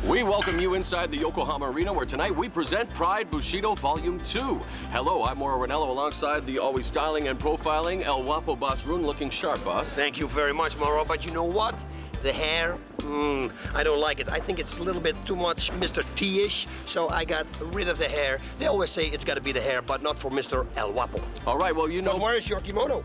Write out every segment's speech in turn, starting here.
We welcome you inside the Yokohama Arena, where tonight we present Pride Bushido Volume 2. Hello, I'm Mauro Ranello, alongside the always styling and profiling El Guapo Boss Rune, looking sharp, boss. Thank you very much, Mauro, but you know what? The hair, I don't like it. I think it's a little bit too much Mr. T-ish, so I got rid of the hair. They always say it's got to be the hair, but not for Mr. El Guapo. All right, well, you know... But where is your kimono?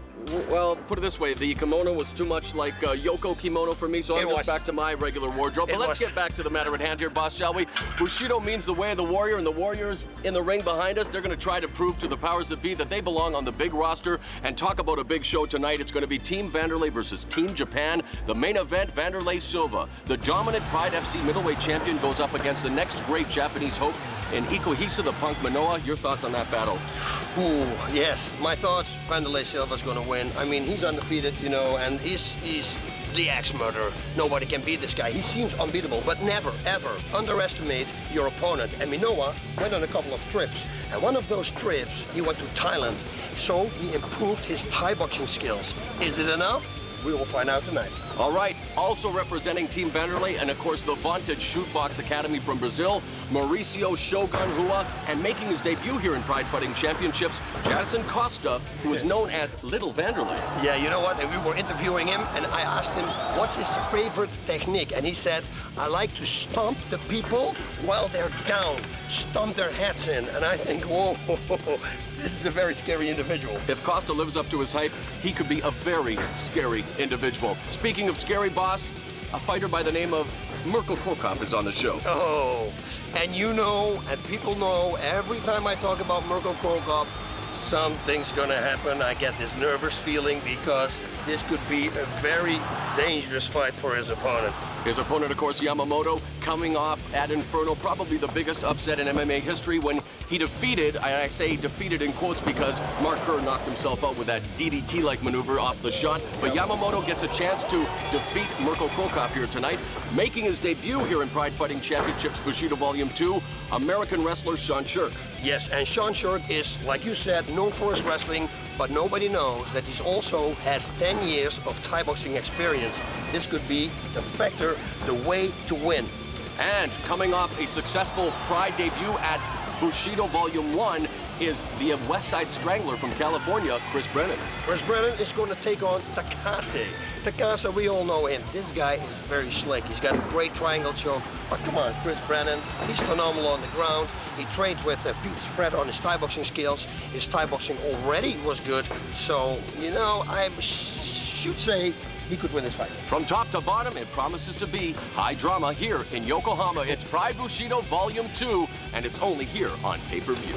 Well, put it this way, the kimono was too much like Yoko kimono for me, so I'm just back to my regular wardrobe. But let's get back to the matter at hand here, boss, shall we? Bushido means the way of the warrior, and the warriors in the ring behind us, they're going to try to prove to the powers that be that they belong on the big roster and talk about a big show tonight. It's going to be Team Wanderlei versus Team Japan. The main event, Wanderlei Silva. The dominant Pride FC middleweight champion goes up against the next great Japanese hope in Ikuhisa, the punk Minowa. Your thoughts on that battle? Ooh, yes. My thoughts, Wanderlei Silva's going to win. I mean, he's undefeated, you know, and he's the axe-murderer. Nobody can beat this guy. He seems unbeatable, but never, ever underestimate your opponent. And Minowa went on a couple of trips. And one of those trips, he went to Thailand. So he improved his Thai boxing skills. Is it enough? We will find out tonight. All right, also representing Team Wanderlei, and of course the vaunted Shootbox Academy from Brazil, Maurício Shogun Rua, and making his debut here in Pride Fighting Championships, Jadson Costa, who is known as Little Wanderlei. Yeah, you know what? And we were interviewing him, and I asked him what's his favorite technique, and he said, I like to stomp the people while they're down, stomp their heads in, and I think, whoa, this is a very scary individual. If Costa lives up to his hype, he could be a very scary individual. Speaking of scary, boss, a fighter by the name of Mirko Krokop is on the show. Oh, and you know, and people know, every time I talk about Mirko Krokop, something's gonna happen. I get this nervous feeling because this could be a very dangerous fight for his opponent. His opponent, of course, Yamamoto, coming off at Inferno, probably the biggest upset in MMA history when he defeated, and I say defeated in quotes because Mark Kerr knocked himself out with that DDT-like maneuver off the shot. But Yamamoto gets a chance to defeat Mirko Krokop here tonight, making his debut here in Pride Fighting Championships Bushido Volume 2, American wrestler Sean Sherk. Yes, and Sean Sherk is, like you said, known for his wrestling, but nobody knows that he also has 10 years of Thai boxing experience. This could be the factor, the way to win. And coming off a successful Pride debut at Bushido Volume 1 is the West Side Strangler from California, Chris Brennan. Chris Brennan is going to take on Takase. Takase, we all know him. This guy is very slick. He's got a great triangle choke. But come on, Chris Brennan, he's phenomenal on the ground. He trained with Pete Spread on his Thai boxing skills. His Thai boxing already was good. So, you know, I should say he could win this fight. From top to bottom, it promises to be high drama here in Yokohama. It's Pride Bushido Volume 2, and it's only here on pay-per-view.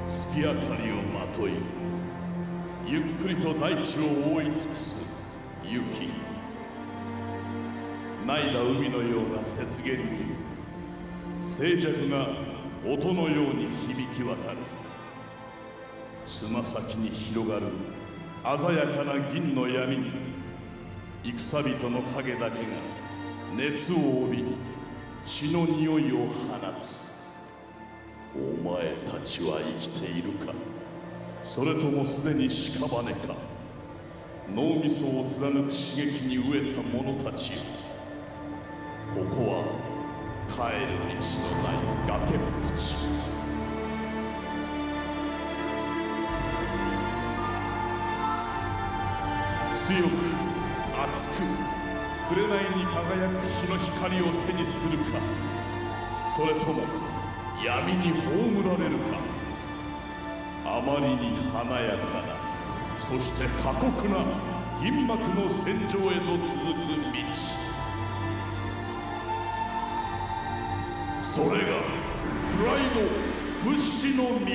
月明かりをまといゆっくりと大地を覆い尽くす雪ないだ海のような雪原に静寂が音のように響き渡るつま先に広がる鮮やかな銀の闇に戦人の影だけが熱を帯び血の匂いを放つお前たちは生きているかそれともすでに屍か脳みそを貫く刺激に飢えた者たちよここは帰る道のない崖っぷち強く熱く紅に輝く日の光を手にするかそれとも闇に葬られるかあまりに華やかなそして過酷な銀幕の戦場へと続く道それがプライド物資の道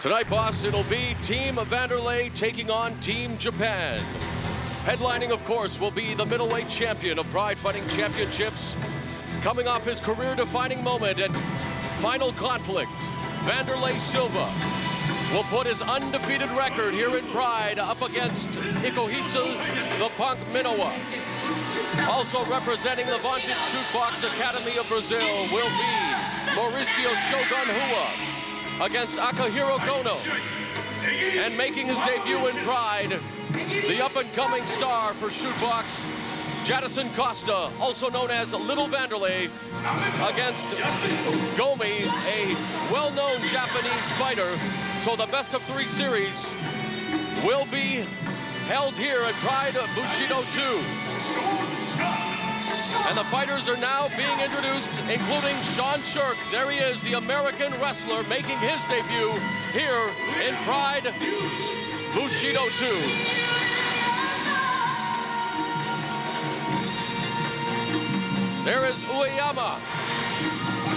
Tonight, boss, it'll be Team Wanderlei taking on Team Japan. Headlining, of course, will be the middleweight champion of Pride Fighting Championships. Coming off his career-defining moment at Final Conflict, Wanderlei Silva will put his undefeated record here in Pride up against Ikuhisa, the punk Minowa. Also representing the vaunted Shootbox Academy of Brazil will be Maurício Shogun Hua against Akihiro Gono. And making his debut in Pride, the up-and-coming star for Shootbox, Jason Costa, also known as Little Wanderlei, against Gomi, a well-known Japanese fighter. So the best-of-3 series will be held here at Pride Bushido 2. And the fighters are now being introduced, including Sherk. There he is, the American wrestler, making his debut here in Pride Bushido 2. There is Ueyama,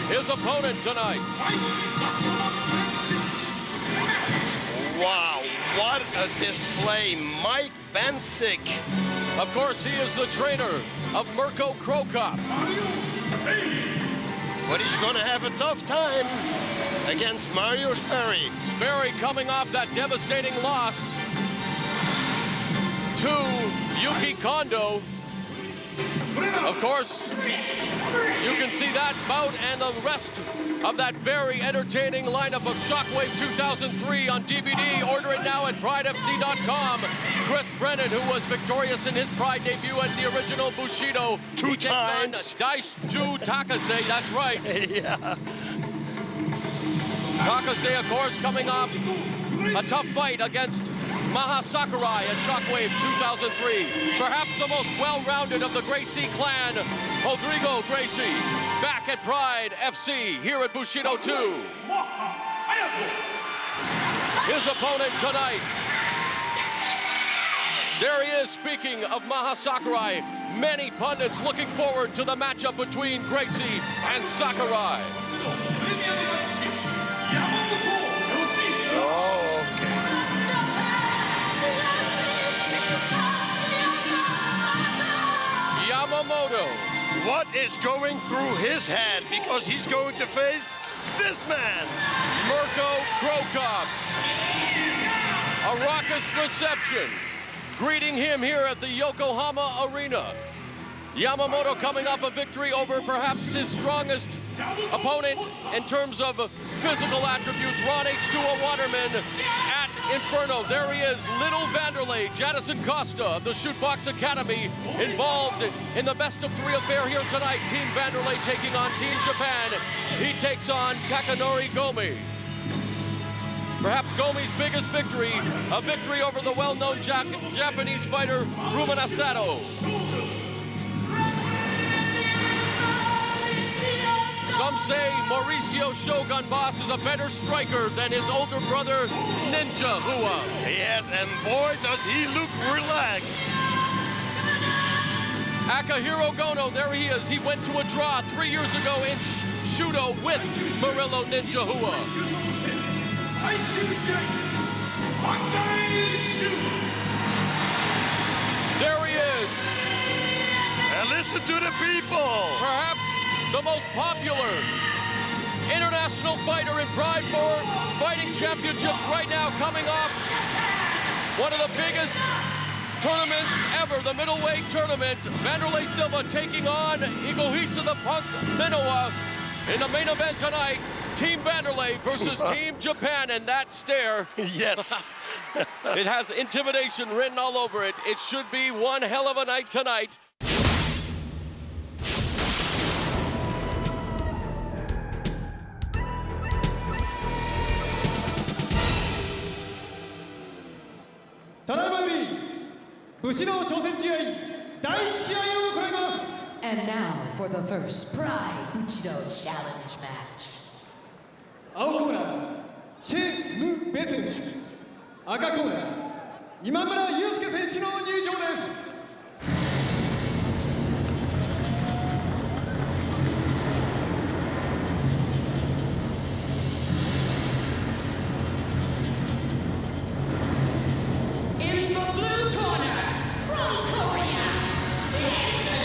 his opponent tonight. Wow, what a display. Mike Bensick. Of course, he is the trainer of Mirko Cro Cop. But he's gonna have a tough time against Mario Sperry. Sperry coming off that devastating loss to Yuki Kondo. Of course, you can see that bout and the rest of that very entertaining lineup of Shockwave 2003 on DVD. Order it now at PrideFC.com. Chris Brennan, who was victorious in his Pride debut at the original Bushido, Two times. Daishu Takase, that's right. Yeah. Takase, of course, coming off a tough fight against Maha Sakurai at Shockwave 2003. Perhaps the most well-rounded of the Gracie clan, Rodrigo Gracie, back at Pride FC here at Bushido 2. His opponent tonight. There he is, speaking of Maha Sakurai. Many pundits looking forward to the matchup between Gracie and Sakurai. Oh, okay. Yamamoto. What is going through his head? Because he's going to face this man. Mirko Cro Cop. A raucous reception greeting him here at the Yokohama Arena. Yamamoto coming off a victory over perhaps his strongest opponent in terms of physical attributes, Ron H2O Waterman at Inferno. There he is, Little Wanderlei, Jason Costa of the Shootbox Academy, involved in the best-of-3 affair here tonight. Team Wanderlei taking on Team Japan. He takes on Takanori Gomi. Perhaps Gomi's biggest victory, a victory over the well-known Japanese fighter, Ruben Asado. Some say Maurício Shogun Boss is a better striker than his older brother, Ninja Hua. Yes, and boy, does he look relaxed. Akihiro Gono, there he is. He went to a draw 3 years ago in Shudo with Murillo Ninja Hua. There he is. And listen to the people. Perhaps the most popular international fighter in Pride for Fighting Championships right now, coming off one of the biggest tournaments ever, the middleweight tournament. Wanderlei Silva taking on Ikuhisa the Punk Minowa in the main event tonight. Team Wanderlei versus Team Japan, and that stare. Yes. It has intimidation written all over it. It should be one hell of a night tonight. And now for the first Pride Bushido Challenge match. 青コーナー、チェ・ム・ベ選手。赤コーナー、今村祐介選手の入場です。In the blue corner, from Korea, Silva.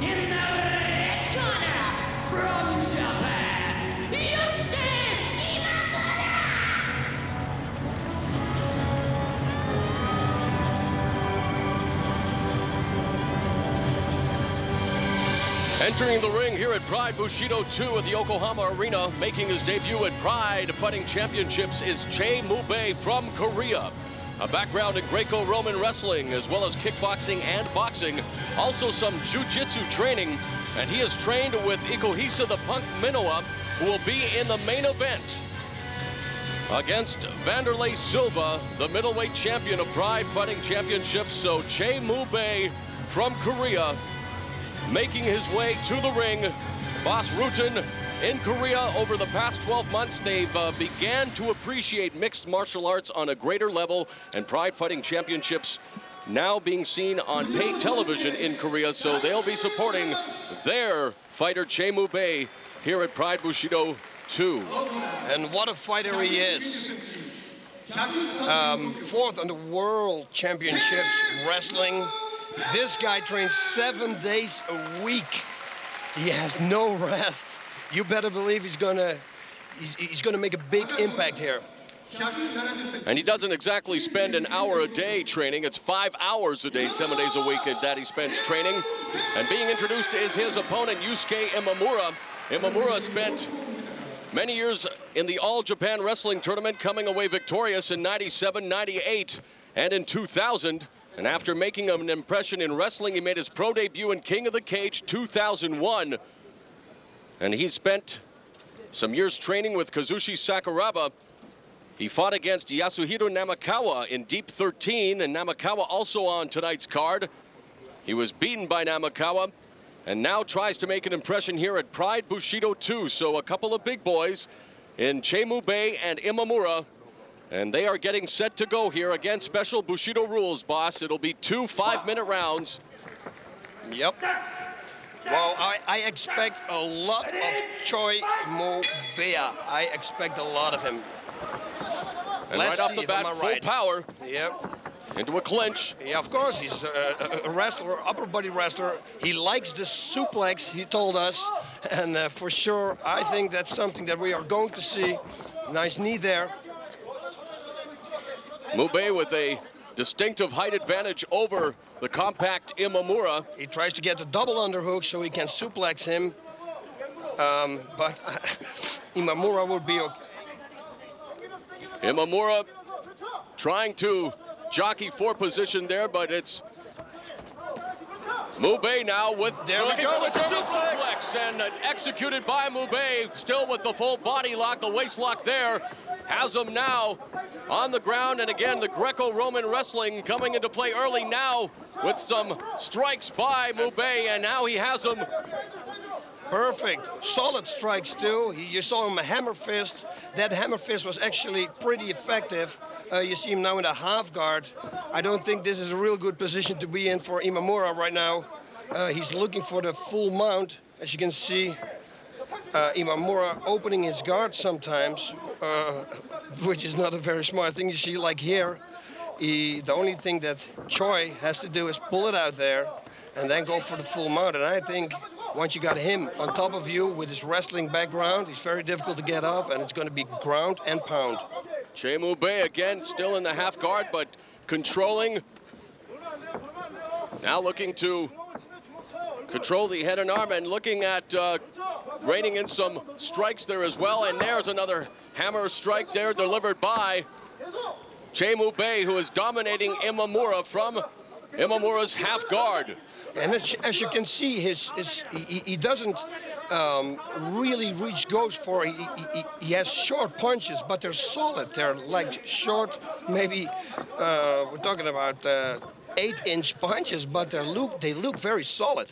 In the red corner, from Japan, Yusuke Imamura. Entering the ring here at Pride Bushido 2 at the Yokohama Arena, making his debut at Pride Fighting Championships is Jae Mu from Korea. A background in Greco-Roman wrestling, as well as kickboxing and boxing. Also some jiu-jitsu training, and he is trained with Ikuhisa the Punk Minowa, who will be in the main event against Wanderlei Silva, the middleweight champion of Pride Fighting Championships. So Jae Mu from Korea making his way to the ring. Boss Ryuta in Korea over the past 12 months, they've began to appreciate mixed martial arts on a greater level, and Pride Fighting Championships now being seen on pay television in Korea, so they'll be supporting their fighter Jae Mu here at Pride Bushido 2. And what a fighter he is. Fourth on the World Championships wrestling. This guy trains 7 days a week. He has no rest. You better believe he's gonna make a big impact here. And he doesn't exactly spend an hour a day training. It's 5 hours a day, 7 days a week that he spends training. And being introduced is his opponent, Yusuke Imamura. Imamura spent many years in the All Japan Wrestling Tournament, coming away victorious in 97, 98, and in 2000. And after making an impression in wrestling, he made his pro debut in King of the Cage 2001. And he spent some years training with Kazushi Sakuraba. He fought against Yasuhiro Namikawa in Deep 13, and Namikawa also on tonight's card. He was beaten by Namikawa, and now tries to make an impression here at Pride Bushido 2. So a couple of big boys in Jae Mu and Imamura, and they are getting set to go here. Again, special Bushido rules, boss. It'll be 2 5-minute rounds. Yep. Well, I expect a lot of Jae Mu. I expect a lot of him. And right off the bat, full power. Yep. Into a clinch. Yeah, of course, he's a wrestler, upper body wrestler. He likes the suplex, he told us. And for sure, I think that's something that we are going to see. Nice knee there. Mu with a distinctive height advantage over the compact Imamura. He tries to get the double underhook so he can suplex him. But Imamura would be okay. Imamura trying to jockey for position there, but it's Mu now with looking for the German suplex, and executed by Mu, still with the full body lock, the waist lock there. Has him now on the ground, and again, the Greco-Roman wrestling coming into play early now with some strikes by Mu, and now he has him Perfect. Solid strikes too. You saw him a hammer fist. That hammer fist was actually pretty effective. You see him now in a half guard. I don't think this is a real good position to be in for Imamura right now. He's looking for the full mount. As you can see, Imamura opening his guard sometimes, which is not a very smart thing. You see, like here, the only thing that Choi has to do is pull it out there and then go for the full mount. And I think once you got him on top of you with his wrestling background, he's very difficult to get off, and it's going to be ground and pound. Jae Mu again, still in the half guard, but controlling. Now looking to control the head and arm, and looking at reining in some strikes there as well. And there's another hammer strike there delivered by Jae Mu, who is dominating Imamura from Imamura's half guard. And as you can see, he doesn't really reach goes for. He has short punches, but they're solid. They're like short, maybe we're talking about 8-inch punches, but they look very solid.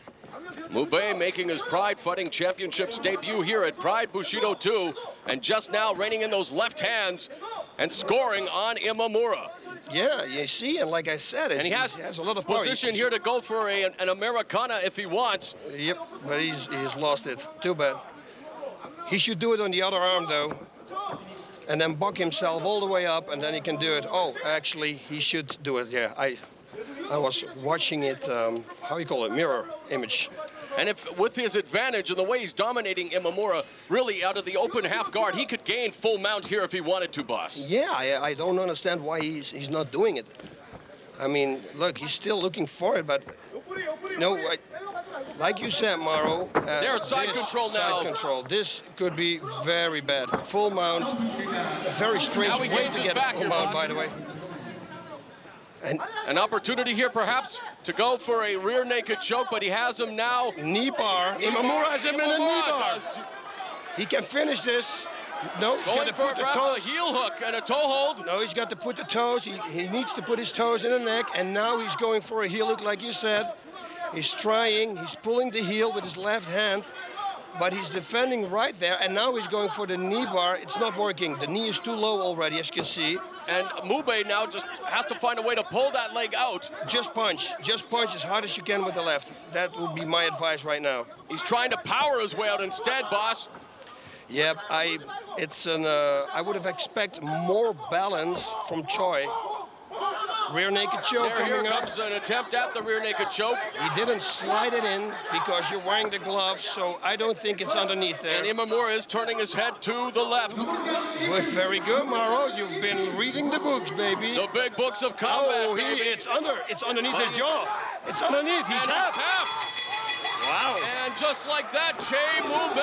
Mube making his Pride Fighting Championships debut here at Pride Bushido 2, and just now reining in those left hands and scoring on Imamura. Yeah, you see, and like I said, and he has a lot of power. Position here to go for an Americana if he wants. Yep, but he's lost it. Too bad. He should do it on the other arm, though, and then buck himself all the way up, and then he can do it. Oh, actually, he should do it. Yeah, I was watching it. How you call it? Mirror image. And if with his advantage and the way he's dominating Imamura, really out of the open half guard, he could gain full mount here if he wanted to, boss. Yeah, I don't understand why he's not doing it. I mean, look, he's still looking for it, but no, like you said, Mauro. There's side control now. Side control. This could be very bad. Full mount. A very strange way to get a full mount, by the way. And an opportunity here, perhaps, to go for a rear naked choke, but he has him now. Knee bar. Imamura has him in a knee bar. He can finish this. No, he's got to put the toes. A heel hook and a toe hold. No, he's got to put the toes. He needs to put his toes in the neck, and now he's going for a heel hook, like you said. He's trying. He's pulling the heel with his left hand, but he's defending right there, and now he's going for the knee bar. It's not working. The knee is too low already, as you can see. And Mube now just has to find a way to pull that leg out. Just punch. Just punch as hard as you can with the left. That would be my advice right now. He's trying to power his way out instead, boss. Yep, I would have expected more balance from Choi. Rear naked choke coming up. Here comes an attempt at the rear naked choke. He didn't slide it in because you're wearing the gloves, so I don't think it's underneath there. And Imamura is turning his head to the left. Very good, Mauro. You've been reading the books, baby. The big books of combat. Oh, it's underneath his jaw. It's underneath. He's tapped. Wow. And just like that, Jae Mu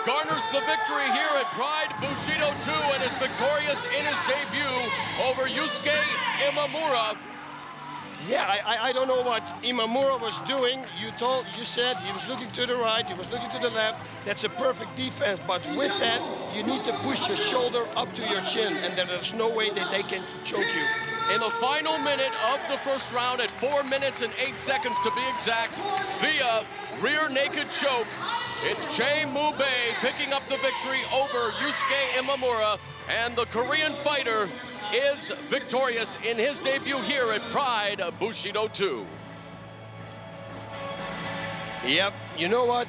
garners the victory here at Pride Bushido 2 and is victorious in his debut over Yusuke Imamura. Yeah, I don't know what Imamura was doing. You said he was looking to the right, he was looking to the left. That's a perfect defense, but with that, you need to push your shoulder up to your chin, and there's no way that they can choke you. In the final minute of the first round, at 4 minutes and 8 seconds to be exact, via rear naked choke, it's Jae Mu picking up the victory over Yusuke Imamura, and the Korean fighter is victorious in his debut here at Pride Bushido 2. Yep, you know what,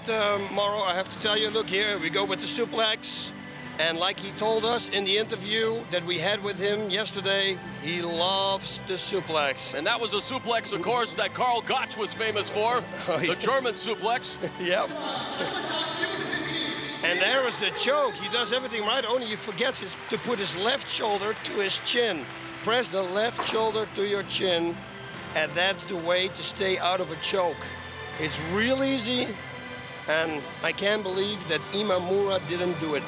Mauro, I have to tell you, look here, we go with the suplex. And like he told us in the interview that we had with him yesterday, he loves the suplex. And that was a suplex, of course, that Karl Gotch was famous for, the German suplex. Yep. And there is the choke. He does everything right, only he forgets to put his left shoulder to his chin. Press the left shoulder to your chin, and that's the way to stay out of a choke. It's real easy. And I can't believe that Imamura didn't do it.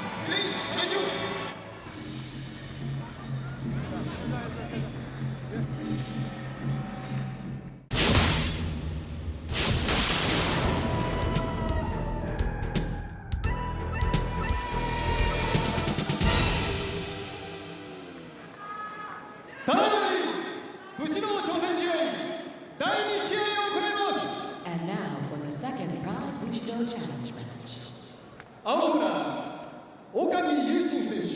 And now for the second Pride Bushido Challenge Match. 青コーナー、Okami Yushin 選手。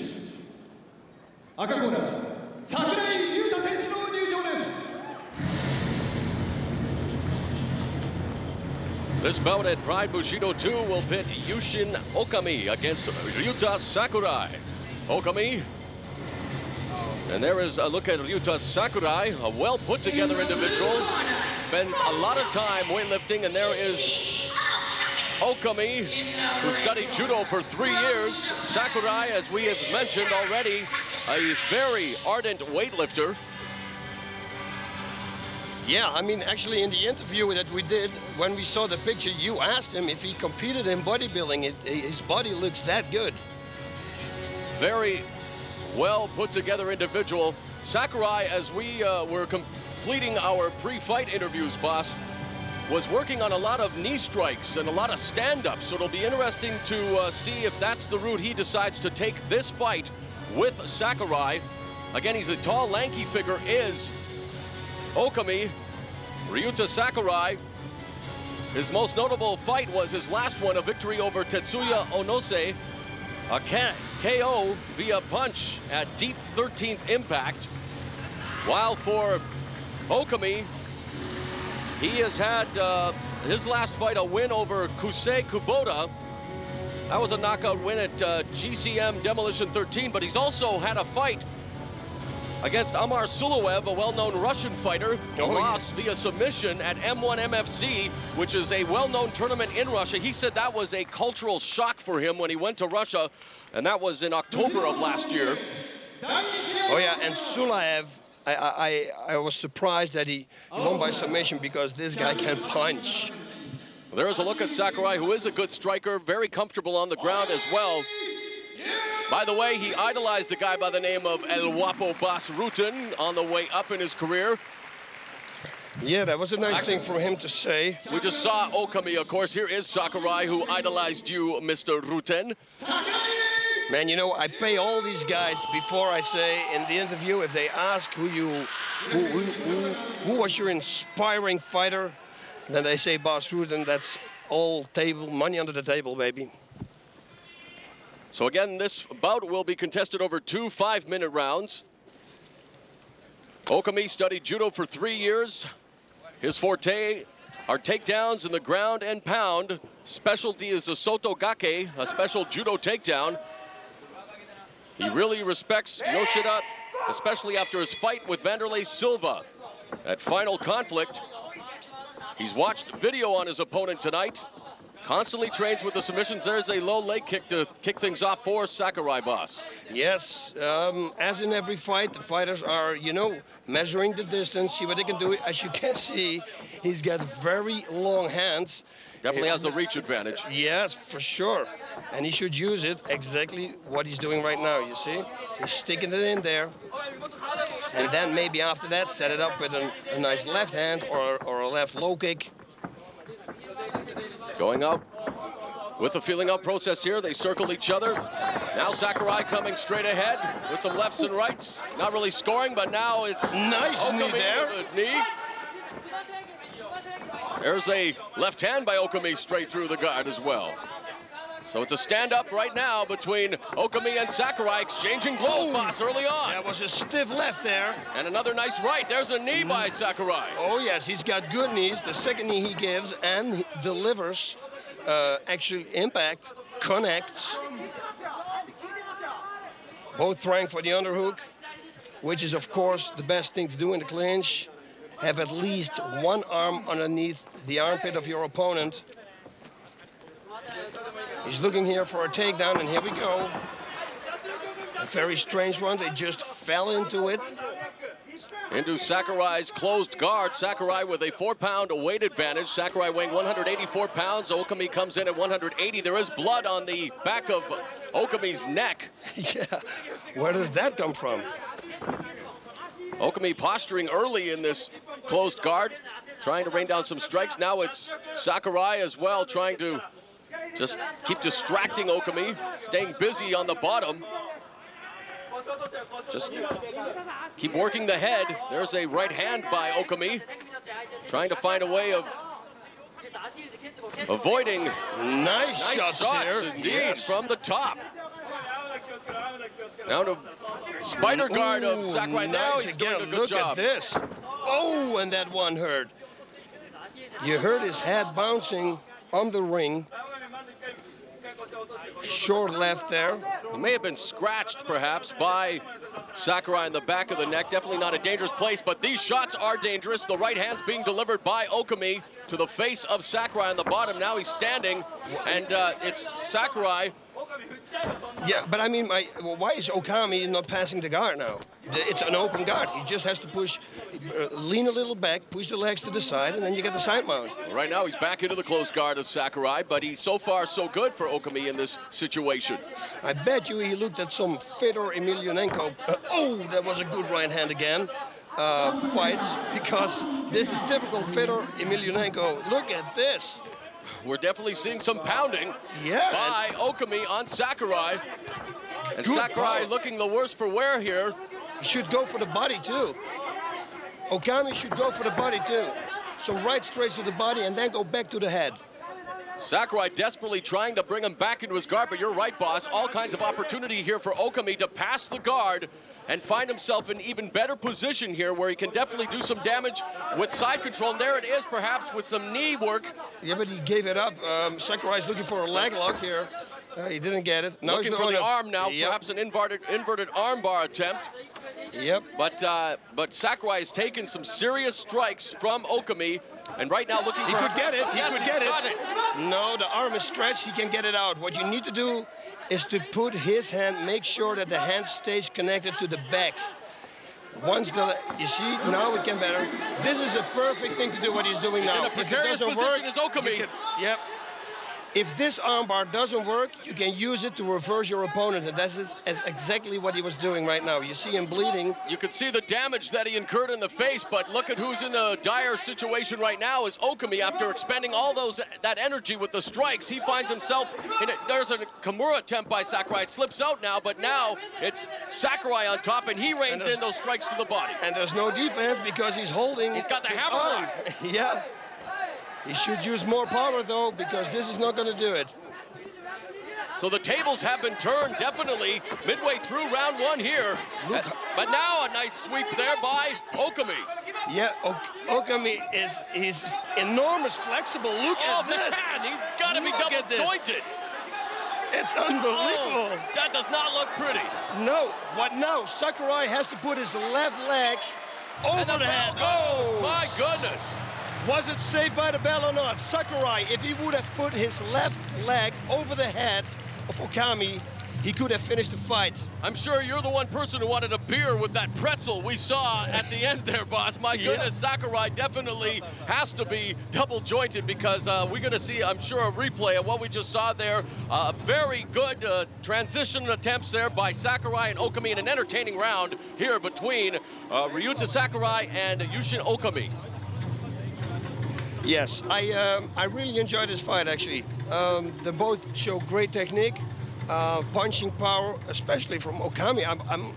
赤コーナー、Sakurai Ryuta 選手の入場です。This bout at Pride Bushido 2 will pit Yushin Okami against Ryuta Sakurai. Okami. And there is a look at Ryuta Sakurai, a well put together individual. Spends a lot of time weightlifting, and there is Okami, who studied judo for 3 years. Sakurai, as we have mentioned already, a very ardent weightlifter. Yeah, I mean, actually, in the interview that we did, when we saw the picture, you asked him if he competed in bodybuilding. His body looks that good. Very well put together individual. Sakurai, as we were completing our pre-fight interviews, boss, was working on a lot of knee strikes and a lot of stand-ups. So it'll be interesting to see if that's the route he decides to take this fight with Sakurai. Again, he's a tall, lanky figure, is Okami. Ryuta Sakurai, his most notable fight was his last one, a victory over Tetsuya Onose, a KO via punch at deep 13th impact. While for Okami, he has had his last fight a win over Kusei Kubota. That was a knockout win at GCM Demolition 13, but he's also had a fight against Amar Suluev, a well-known Russian fighter, who lost via submission at M1 MFC, which is a well-known tournament in Russia. He said that was a cultural shock for him when he went to Russia, and that was in October of last year. Oh yeah, and Suluev, I was surprised that he won by submission because this guy can punch. There's a look at Sakurai, who is a good striker, very comfortable on the ground as well. By the way, he idolized a guy by the name of El Guapo Bas Rutten on the way up in his career. Yeah, that was a nice thing for him to say. We just saw Okami, of course. Here is Sakurai, who idolized you, Mr. Rutten. Man, you know, I pay all these guys before I say in the interview, if they ask who was your inspiring fighter, then they say Bas Rutten. That's all table, money under the table, baby. So again, this bout will be contested over 2 5-minute rounds. Okami studied judo for 3 years. His forte are takedowns in the ground and pound. Specialty is a sotogake, a special judo takedown. He really respects Yoshida, especially after his fight with Wanderlei Silva at Final Conflict. He's watched video on his opponent tonight. Constantly trains with the submissions. There's a low leg kick to kick things off for Sakurai, boss. Yes, as in every fight, the fighters are, you know, measuring the distance, see what they can do. As you can see, he's got very long hands. Definitely has the reach advantage. Yes, for sure. And he should use it exactly what he's doing right now, you see? He's sticking it in there. And then maybe after that, set it up with a nice left hand or a left low kick. Going up with the feeling up process here. They circle each other. Now Sakurai coming straight ahead with some lefts and rights. Not really scoring, but now it's nice knee there. With a knee. There's a left hand by Okami straight through the guard as well. So it's a stand-up right now between Okami and Sakurai, exchanging blows, boss, early on. That was a stiff left there. And another nice right. There's a knee by Sakurai. Oh, yes, he's got good knees. The second knee he gives and delivers actual impact, connects. Both trying for the underhook, which is, of course, the best thing to do in the clinch. Have at least one arm underneath the armpit of your opponent. He's looking here for a takedown, and here we go. A very strange one. They just fell into it. Into Sakurai's closed guard. Sakurai with a 4-pound weight advantage. Sakurai weighing 184 pounds. Okami comes in at 180. There is blood on the back of Okami's neck. Yeah, where does that come from? Okami posturing early in this closed guard, trying to rain down some strikes. Now it's Sakurai as well, trying to just keep distracting Okami, staying busy on the bottom. Just keep working the head. There's a right hand by Okami, trying to find a way of Avoiding Nice shots here. indeed Yes. from the top. Now to spider guard of Ooh, Sakurai. Now nice he's again. doing a good Look job. at this. Oh, and that one hurt. You heard his head bouncing on the ring. Short left there. He may have been scratched, perhaps, by Sakurai in the back of the neck. Definitely not a dangerous place, but these shots are dangerous. The right hand's being delivered by Okami to the face of Sakurai on the bottom. Now he's standing, and it's Sakurai. Yeah, but I mean, why is Okami not passing the guard now? It's an open guard. He just has to push, lean a little back, push the legs to the side, and then you get the side mount. Right now he's back into the close guard of Sakurai, but he's so far so good for Okami in this situation. I bet you he looked at some Fedor Emelianenko. Oh, that was a good right hand again. Fights, because this is typical Fedor Emelianenko. Look at this. We're definitely seeing some pounding Yeah, by Okami on Sakurai. And Good Sakurai power. looking the worse for wear here. He should go for the body too. Okami should go for the body too. Some right straights to the body and then go back to the head. Sakurai desperately trying to bring him back into his guard, but you're right, boss. All kinds of opportunity here for Okami to pass the guard and find himself in even better position here where he can definitely do some damage with side control. And there it is, perhaps with some knee work. Yeah, but he gave it up. Sakurai's looking for a leg lock here. He didn't get it. Now Looking he's for going the up. arm now, Yep. perhaps an inverted arm bar attempt. Yep. But Sakurai has taken some serious strikes from Okami, and right now looking He for... could get it. He Yes, could he's get got it. No, the arm is stretched. He can get it out. What you need to do is to put his hand, make sure that the hand stays connected to the back. Once you see, now it can better. This is a perfect thing to do what he's doing now. in a If it precarious doesn't position work, as Okami. you can- Yep. If this armbar doesn't work, you can use it to reverse your opponent, and that's exactly what he was doing right now. You see him bleeding. You can see the damage that he incurred in the face, but look at who's in a dire situation right now is Okami. After expending all that energy with the strikes, he finds himself in it. There's a Kimura attempt by Sakurai. It slips out now, but now it's Sakurai on top, and he reins in those strikes to the body. And there's no defense because he's holding. He's got the his hammer arm. lock. Yeah. He should use more power though, because this is not going to do it. So the tables have been turned, definitely, midway through round one here. But now a nice sweep there by Okami. Yeah, Okami is enormous flexible. Look Oh, at this. man, he's got to be Look at this. double jointed. It's unbelievable. Oh, that does not look pretty. No, what now? Sakurai has to put his left leg over And the the head. bell goes. Oh, My goodness. was it saved by the bell or not? Sakurai, if he would have put his left leg over the head of Okami, he could have finished the fight. I'm sure you're the one person who wanted a beer with that pretzel we saw at the end there, boss. My goodness, Sakurai definitely has to be double jointed because we're going to see, I'm sure, a replay of what we just saw there. Very good transition attempts there by Sakurai and Okami in an entertaining round here between Ryuta Sakurai and Yushin Okami. Yes, I really enjoyed this fight actually. They both show great technique, punching power, especially from Okami.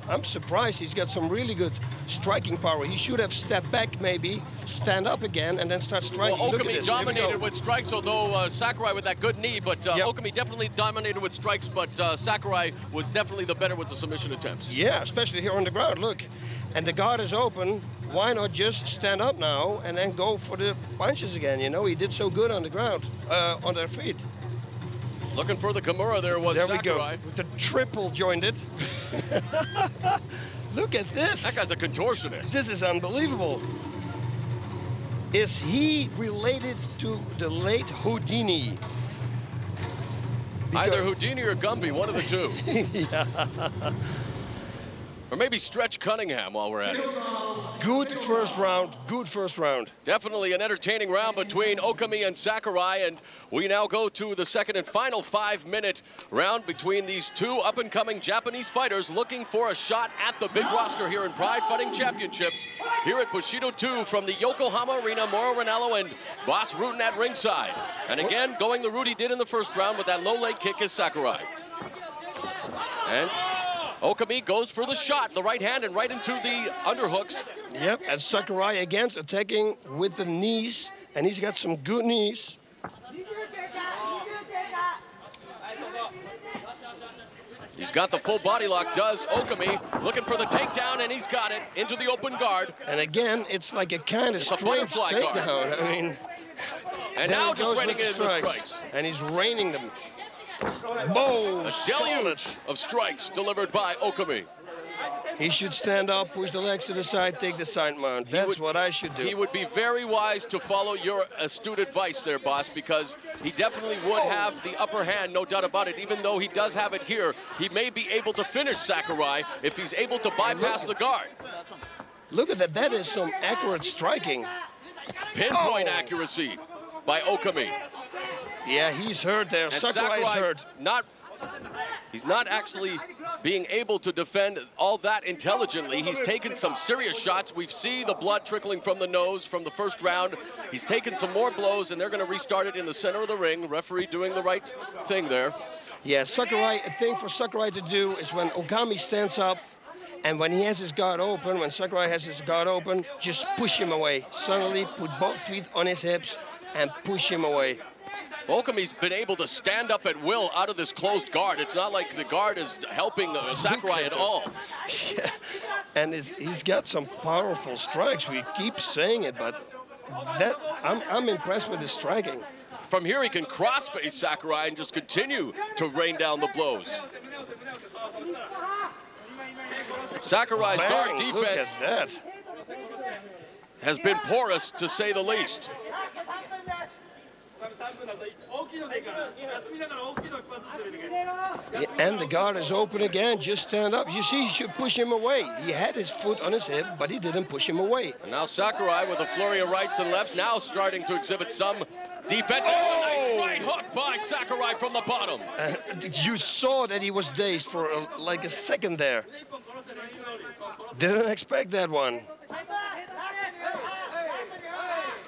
I'm surprised he's got some really good striking power. He should have stepped back maybe, stand up again, and then start striking. Well, Look at Okami this. Here we dominated go. with strikes, although Sakurai with that good knee, but Okami definitely dominated with strikes, but Sakurai was definitely the better with the submission attempts. Yeah, especially here on the ground. Look, and the guard is open. Why not just stand up now and then go for the punches again? You know, he did so good on the ground, on their feet. Looking for the Kimura there was There Sakurai. we go, with the triple jointed. Look at this. That guy's a contortionist. This is unbelievable. Is he related to the late Houdini? Either Houdini or Gumby, one of the two. Or maybe Stretch Cunningham while we're at it. Good first round, good first round. Definitely an entertaining round between Okami and Sakurai, and we now go to the second and final 5-minute round between these two up-and-coming Japanese fighters looking for a shot at the big roster here in Pride Fighting Championships here at Bushido 2 from the Yokohama Arena. Mauro Ranallo and Boss Rutan at ringside. And again, going the route he did in the first round with that low leg kick is Sakurai. And Okami goes for the shot, the right hand, and right into the underhooks. Yep, and Sakurai again attacking with the knees, and he's got some good knees. He's got the full body lock, does Okami, looking for the takedown, and he's got it into the open guard. And again, it's like a kind of strange takedown. I mean, and now just raining in the strikes. And he's raining them. Boom! A deluge of strikes delivered by Okami. He should stand up, push the legs to the side, take the side mount. That's what I should do. He would be very wise to follow your astute advice there, boss, because he definitely would have the upper hand, no doubt about it. Even though he does have it here, he may be able to finish Sakurai if he's able to bypass the guard. Look at that. That is some accurate striking. Pinpoint accuracy by Okami. Yeah, he's hurt there. Sakurai's hurt. He's not actually being able to defend all that intelligently. He's taken some serious shots. We see the blood trickling from the nose from the first round. He's taken some more blows, and they're going to restart it in the center of the ring. Referee doing the right thing there. Yeah, Sakurai, a thing for Sakurai to do is when Okami stands up, and when he has his guard open, when Sakurai has his guard open, just push him away. Suddenly put both feet on his hips and push him away. Okami's been able to stand up at will out of this closed guard. It's not like the guard is helping Sakurai at all. Yeah. And he's got some powerful strikes. We keep saying it, but I'm impressed with his striking. From here, he can cross-face Sakurai and just continue to rain down the blows. Sakurai's guard defense has been porous, to say the least. And the guard is open again. Just stand up. You see, he should push him away. He had his foot on his hip, but he didn't push him away. And now Sakurai with a flurry of rights and lefts, now starting to exhibit some defense. Oh, nice right hook by Sakurai from the bottom. You saw that he was dazed for like a second there. Didn't expect that one.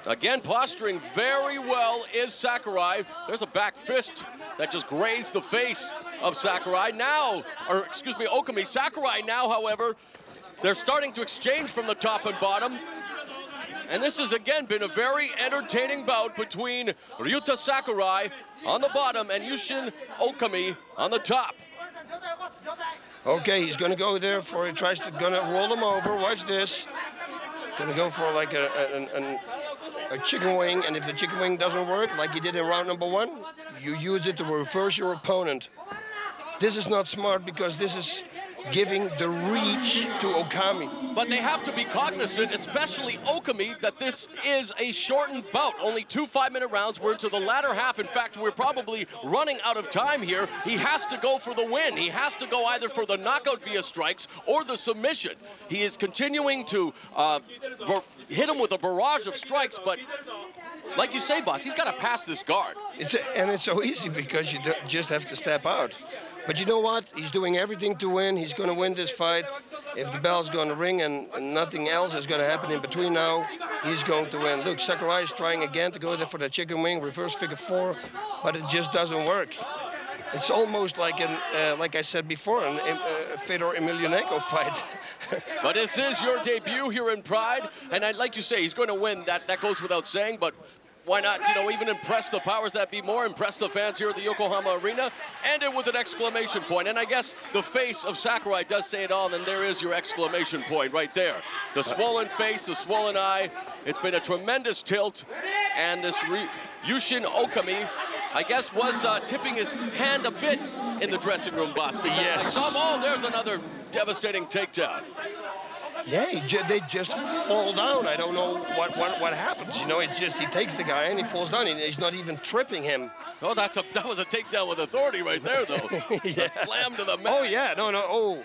Again, posturing very well is Sakurai. There's a back fist that just grazed the face of Sakurai. Now, or excuse me, Okami. Sakurai now, however, they're starting to exchange from the top and bottom. And this has again been a very entertaining bout between Ryuta Sakurai on the bottom and Yushin Okami on the top. Okay, he's gonna go there for, he tries to gonna roll him over. Watch this. Gonna go for like a chicken wing, and if the chicken wing doesn't work, like he did in round number 1, you use it to reverse your opponent. This is not smart because this is giving the reach to Okami. But they have to be cognizant, especially Okami, that this is a shortened bout. Only 2 5-minute rounds. We're into the latter half. In fact, we're probably running out of time here. He has to go for the win. He has to go either for the knockout via strikes or the submission. He is continuing to hit him with a barrage of strikes, but like you say, boss, he's got to pass this guard. And it's so easy because you just have to step out. But you know what? He's doing everything to win. He's going to win this fight. If the bell's going to ring and nothing else is going to happen in between now, he's going to win. Look, Sakurai is trying again to go there for the chicken wing, reverse figure 4, but it just doesn't work. It's almost like like I said before, a Fedor Emelianenko fight. But this is your debut here in Pride, and I'd like to say he's going to win. That goes without saying, but why not, even impress the powers that be more, impress the fans here at the Yokohama Arena, end it with an exclamation point. And I guess the face of Sakurai does say it all, and there is your exclamation point right there. The swollen face, the swollen eye. It's been a tremendous tilt, and this Yushin Okami, I guess, was tipping his hand a bit in the dressing room, boss. Yes. Oh, there's another devastating takedown. Yeah, they just fall down. I don't know what happens. It's just he takes the guy and he falls down. He's not even tripping him. Oh, that was a takedown with authority right there, though. Yeah. A slam to the mat. Oh yeah, no. No.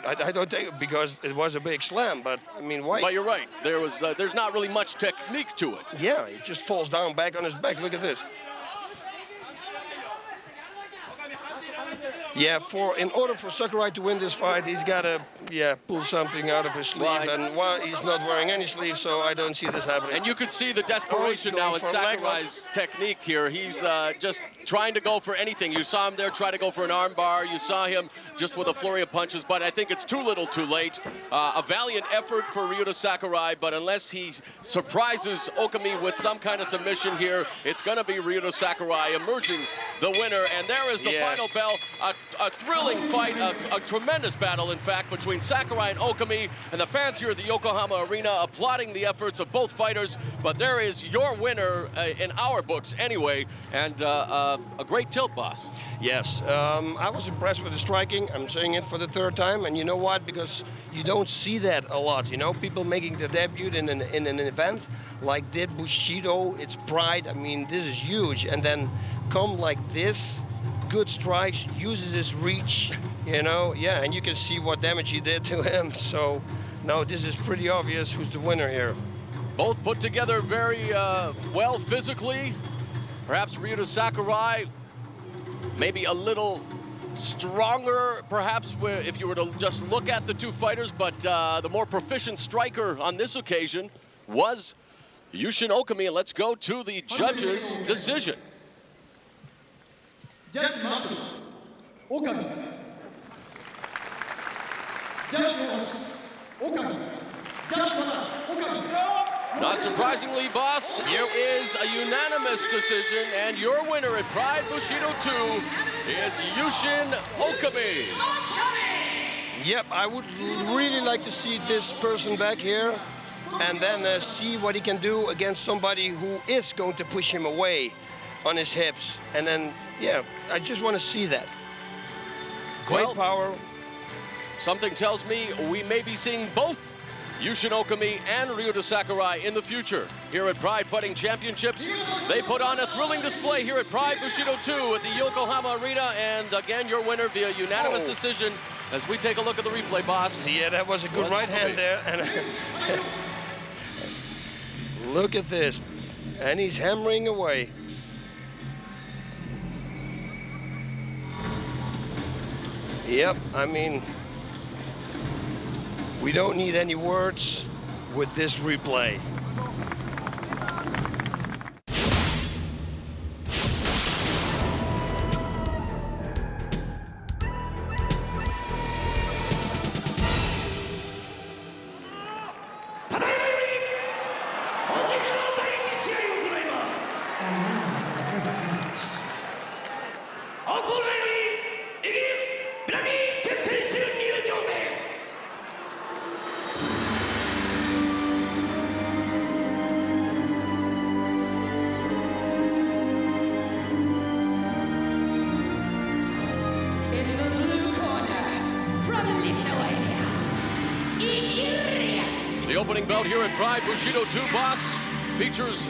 I don't think because it was a big slam. But I mean, why? But you're right. There's not really much technique to it. Yeah, he just falls down back on his back. Look at this. Yeah, in order for Sakurai to win this fight, he's got to pull something out of his sleeve, Right. and he's not wearing any sleeves, so I don't see this happening. And you could see the desperation now in Sakurai's technique here. He's just trying to go for anything. You saw him there try to go for an arm bar. You saw him just with a flurry of punches, but I think it's too little too late. A valiant effort for Ryuta Sakurai, but unless he surprises Okami with some kind of submission here, it's going to be Ryuta Sakurai emerging the winner. And there is the final bell. A thrilling fight, a tremendous battle, in fact, between Sakurai and Okami, and the fans here at the Yokohama Arena applauding the efforts of both fighters. But there is your winner in our books anyway, and a great tilt, boss. Yes, I was impressed with the striking. I'm saying it for the third time, and you know what? Because you don't see that a lot, you know? People making their debut in an event like did Bushido, it's pride. I mean, this is huge. And then come like this, good strikes, uses his reach, you know? Yeah, and you can see what damage he did to him. So, no, this is pretty obvious who's the winner here. Both put together very well physically. Perhaps Ryuta Sakurai maybe a little stronger, perhaps, if you were to just look at the two fighters, but the more proficient striker on this occasion was Yushin Okami. And let's go to the judges' decision. Judge Mettle, Okami. Judge Wash, Okami. Judge Water, Okami. Not surprisingly, boss, it is a unanimous decision, and your winner at Pride Bushido 2 is Yushin Okami. Yep, I would really like to see this person back here and then see what he can do against somebody who is going to push him away on his hips. And then, yeah, I just want to see that. Great power. Something tells me we may be seeing both Yushin Okami and Ryuta Sakurai in the future. Here at Pride Fighting Championships, they put on a thrilling display here at Pride Bushido 2 at the Yokohama Arena. And again, your winner via unanimous decision as we take a look at the replay, boss. Yeah, that was a good right hand there. And look at this. And he's hammering away. Yep, I mean, we don't need any words with this replay. Opening bout here at Pride Bushido 2, boss, features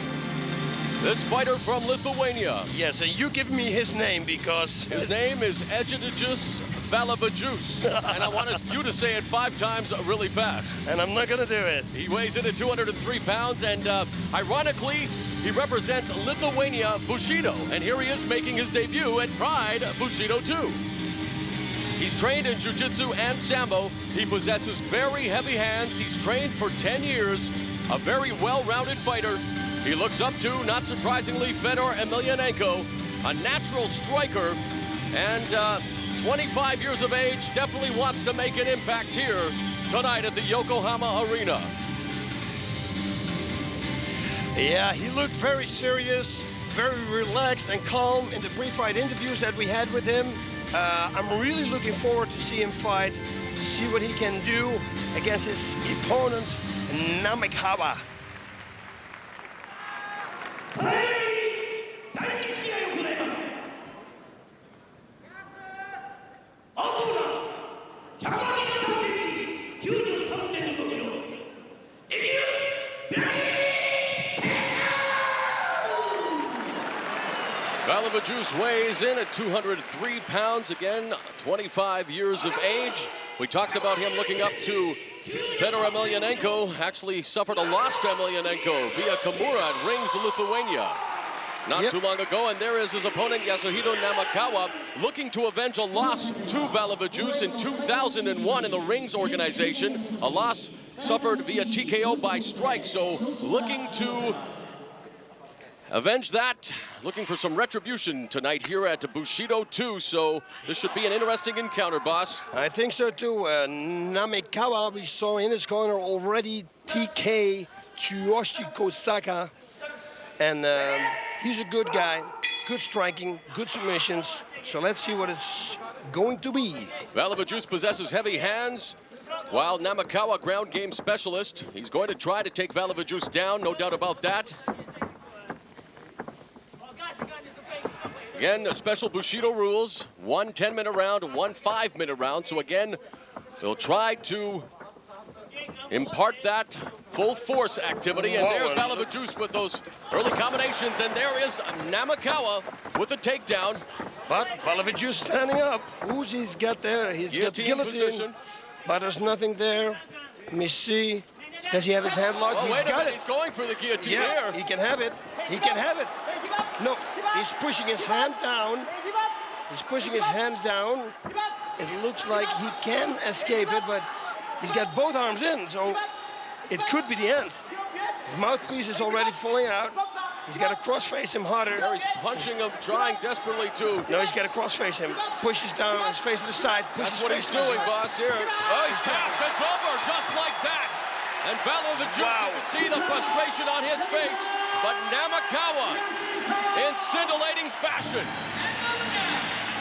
this fighter from Lithuania. Yes, and you give me his name because... His name is Edvidas Valabajus, and I want you to say it 5 times really fast. And I'm not gonna do it. He weighs in at 203 pounds, and ironically, he represents Lithuania Bushido, and here he is making his debut at Pride Bushido 2. He's trained in jiu-jitsu and sambo. He possesses very heavy hands. He's trained for 10 years, a very well-rounded fighter. He looks up to, not surprisingly, Fedor Emelianenko, a natural striker, and 25 years of age, definitely wants to make an impact here tonight at the Yokohama Arena. Yeah, he looked very serious, very relaxed and calm in the pre-fight interviews that we had with him. I'm really looking forward to see him fight, to see what he can do against his opponent, Namikawa. Valabajus weighs in at 203 pounds, again, 25 years of age. We talked about him looking up to Fedor Emelianenko, actually suffered a loss to Emelianenko via Kimura at Rings, Lithuania. not too long ago, and there is his opponent, Yasuhiro Namikawa, looking to avenge a loss to Valice in 2001 in the Rings organization, a loss suffered via TKO by strike, so looking to avenge that, looking for some retribution tonight here at Bushido 2, so this should be an interesting encounter, boss. I think so too. Namikawa, we saw in his corner already TK Tsuyoshi Kosaka, and he's a good guy, good striking, good submissions, so let's see what it's going to be. Valice possesses heavy hands, while Namikawa, ground game specialist. He's going to try to take Valice down, no doubt about that. Again, special Bushido rules, 1 10-minute round, 1 5-minute round. So again, they'll try to impart that full force activity. And there's Valice with those early combinations. And there is Namikawa with a takedown. But Valice standing up. Who's he's got there? He's got the guillotine position. But there's nothing there. Let me see. Does he have his hand locked? Oh, he's got it. He's going for the guillotine there. He can have it. He can have it. No, he's pushing his hand down. He's pushing his hand down. It looks like he can escape it, but he's got both arms in, so it could be the end. His mouthpiece is already falling out. He's got to cross-face him harder. There he's punching him, trying desperately to. No, he's got to cross-face him. Pushes down, his face to the side. That's what he's doing, boss, here. Oh, he's tapped. It's over, just like that. And Valice, you can see the frustration on his face. But Namikawa, in scintillating fashion,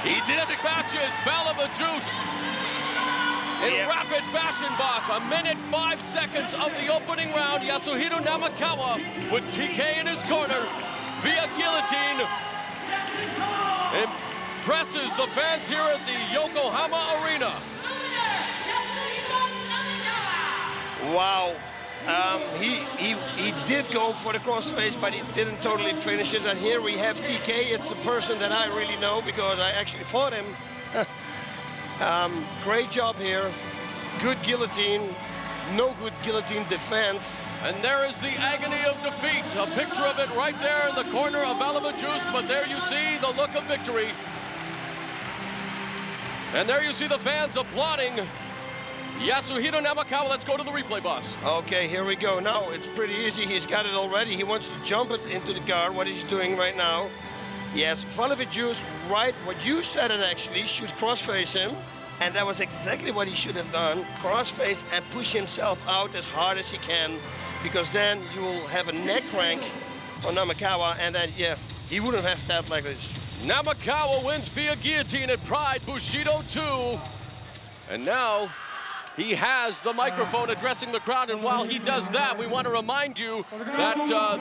he dispatches Valice in rapid fashion, boss. 1 minute 5 seconds of the opening round. Yasuhiro Namikawa with TK in his corner via guillotine. Impresses the fans here at the Yokohama Arena. Wow. He did go for the crossface, but he didn't totally finish it. And here we have TK. It's a person that I really know because I actually fought him. Great job here. Good guillotine. No good guillotine defense. And there is the agony of defeat. A picture of it right there in the corner of Valice. But there you see the look of victory. And there you see the fans applauding Yasuhiro Namikawa. Let's go to the replay, boss. Okay, here we go. Now, it's pretty easy. He's got it already. He wants to jump it into the guard, what he's doing right now. Yes, Valice, right, what you said it actually, should crossface him. And that was exactly what he should have done. Crossface and push himself out as hard as he can, because then you will have a neck crank on Namikawa, and then, yeah, he wouldn't have tapped like this. Namikawa wins via guillotine at Pride Bushido 2. And now, he has the microphone addressing the crowd, and while he does that, we want to remind you that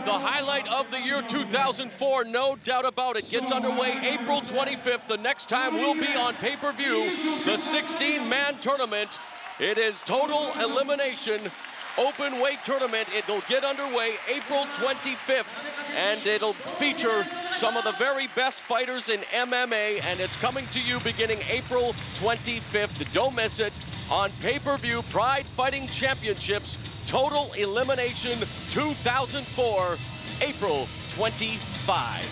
the highlight of the year 2004, no doubt about it, gets underway April 25th. The next time we'll be on pay-per-view, the 16-man tournament. It is total elimination, open weight tournament. It'll get underway April 25th, and it'll feature some of the very best fighters in MMA, and it's coming to you beginning April 25th. Don't miss it. On pay-per-view, Pride Fighting Championships, Total Elimination 2004, April 25.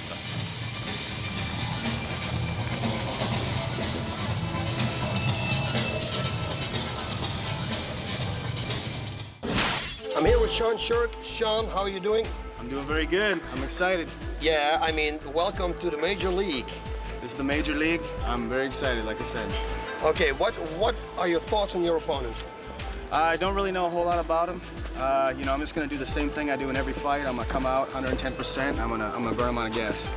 I'm here with Sherk. Sean, how are you doing? I'm doing very good. I'm excited. Yeah, I mean, welcome to the Major League. This is the Major League. I'm very excited, like I said. Okay, what are your thoughts on your opponent? I don't really know a whole lot about him. You know, I'm just gonna do the same thing I do in every fight. I'm gonna come out 110%. I'm gonna burn him on a gas.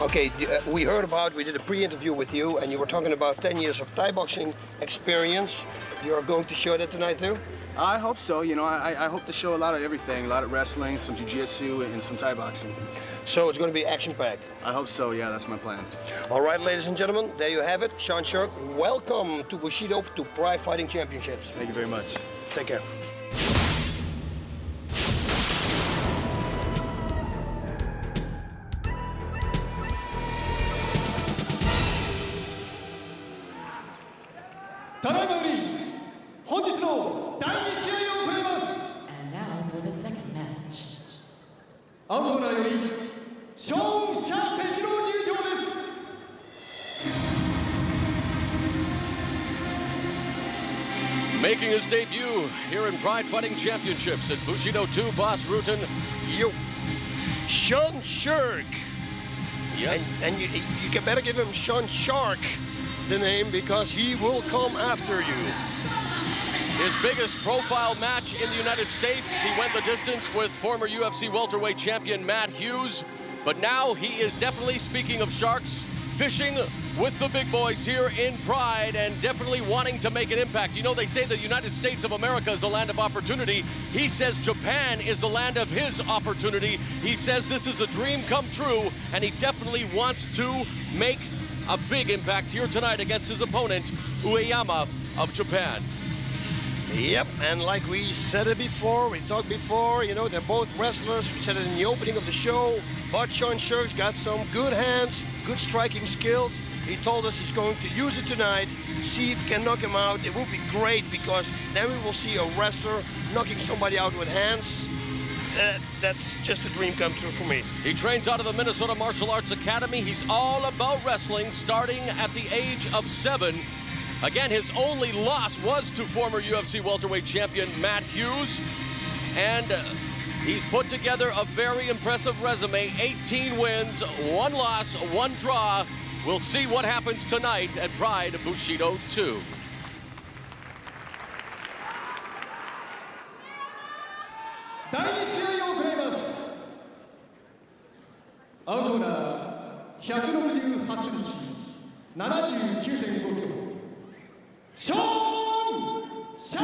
Okay, we did a pre-interview with you, and you were talking about 10 years of Thai boxing experience. You are going to show that tonight too? I hope so. You know, I hope to show a lot of everything, a lot of wrestling, some jiu-jitsu, and some Thai boxing. So it's going to be action-packed? I hope so, yeah, that's my plan. All right, ladies and gentlemen, there you have it. Sean Sherk, welcome to Bushido, to Pride Fighting Championships. Thank you very much. Take care. And now for the second match. 青コーナーよりショーン・シャーク選手の入場です。Making his debut here in Pride Fighting Championships at Bushido 2, Boss Ryuta. Yo, Sean Sherk. Yes. And you can better give him Sean Shark, the name, because he will come after you. His biggest profile match in the United States. He went the distance with former UFC welterweight champion Matt Hughes. But now he is definitely, speaking of sharks, fishing with the big boys here in Pride and definitely wanting to make an impact. You know, they say the United States of America is a land of opportunity. He says Japan is the land of his opportunity. He says this is a dream come true, and he definitely wants to make a big impact here tonight against his opponent, Ueyama of Japan. Yep, and like we said it before, we talked before, you know, they're both wrestlers. We said it in the opening of the show, but Sean Sherk's got some good hands, good striking skills. He told us he's going to use it tonight, see if he can knock him out. It will be great because then we will see a wrestler knocking somebody out with hands. That's just a dream come true for me. He trains out of the Minnesota Martial Arts Academy. He's all about wrestling, starting at the age of 7. Again, his only loss was to former UFC welterweight champion Matt Hughes. And he's put together a very impressive resume, 18 wins, 1 loss, 1 draw. We'll see what happens tonight at Pride Bushido 2.第2試合を行います。青コーナー168センチ、79.5 キロ。ショーン・シャー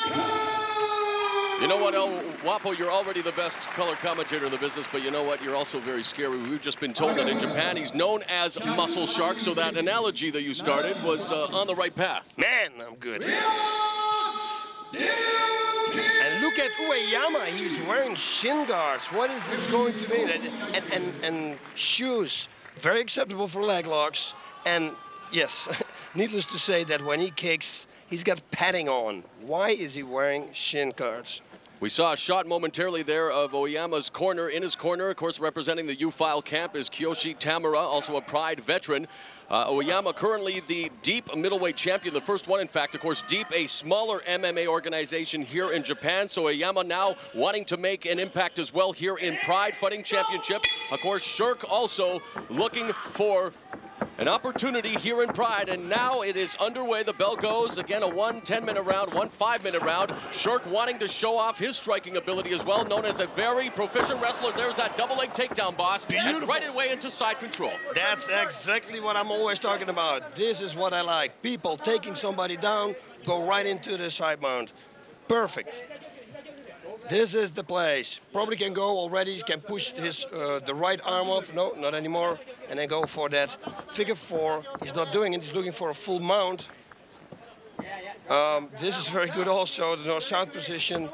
ク! You know what, El Wapo, you're already the best color commentator in the business, but you know what, you're also very scary. We've just been told that in Japan he's known as Muscle Shark, so that analogy that you started was on the right path. Man, I'm good. And look at Ueyama, he's wearing shin guards. What is this going to be? And shoes, very acceptable for leg locks. And yes, needless to say that when he kicks, he's got padding on. Why is he wearing shin guards? We saw a shot momentarily there of Oyama's corner. In his corner, of course, representing the U-File camp is Kiyoshi Tamura, also a Pride veteran. Oyama currently the Deep middleweight champion, the first one, in fact. Of course, Deep, a smaller MMA organization here in Japan. So Oyama now wanting to make an impact as well here in Pride Fighting Championship. Of course, Sherk also looking for an opportunity here in Pride, and now it is underway. The bell goes. Again, a 1 10-minute round, 1 5-minute round. Sherk wanting to show off his striking ability as well, known as a very proficient wrestler. There's that double leg takedown, boss. Beautiful. And right away into side control. That's exactly what I'm always talking about. This is what I like. People taking somebody down, go right into the side mount. Perfect. This is the place. Probably can go already, can push his the right arm off. No, not anymore. And then go for that figure 4. He's not doing it, he's looking for a full mount. This is very good also, the north-south position.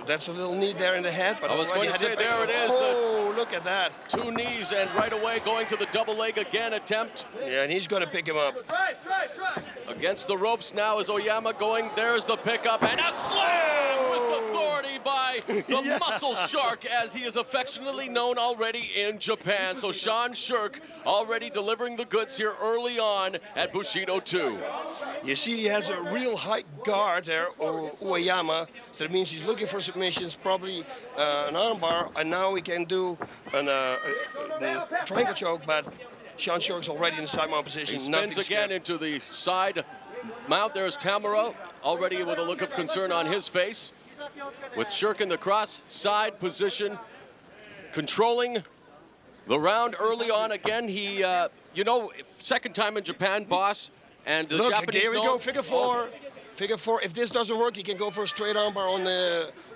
That's a little knee there in the head. But I was going to say, there it is. Oh, look at that. 2 knees, and right away going to the double leg again attempt. Yeah, and he's going to pick him up. Against the ropes now is Oyama going. There's the pickup, and a slam with authority by the Muscle Shark, as he is affectionately known already in Japan. So Sean Sherk already delivering the goods here early on at Bushido 2. You see, he has a real high guard there, Ueyama. So that means he's looking for submissions, probably an armbar, and now he can do a triangle choke, but Sean Sherk's already in the side mount position. He spins again into the side mount. There's Tamura, already with a look of concern on his face. With Sherk in the cross side position, controlling the round early on. Again, he, you know, second time in Japan, boss. And the Look, Japanese here we go, figure 4. Figure 4. If this doesn't work, he can go for a straight armbar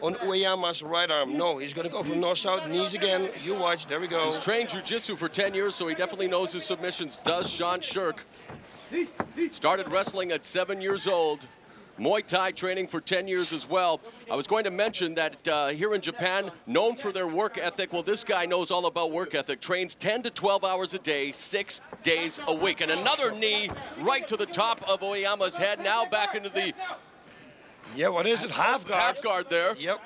on Ueyama's right arm. No, he's going to go from north-south, knees again. You watch, there we go. He's trained jiu-jitsu for 10 years, so he definitely knows his submissions. Does Sean Sherk. Started wrestling at 7 years old. Muay Thai training for 10 years as well. I was going to mention that here in Japan, known for their work ethic, well, this guy knows all about work ethic. Trains 10 to 12 hours a day, 6 days a week. And another knee right to the top of Oyama's head. Now back into the Yeah, what is it? Half guard. Half guard there. Yep.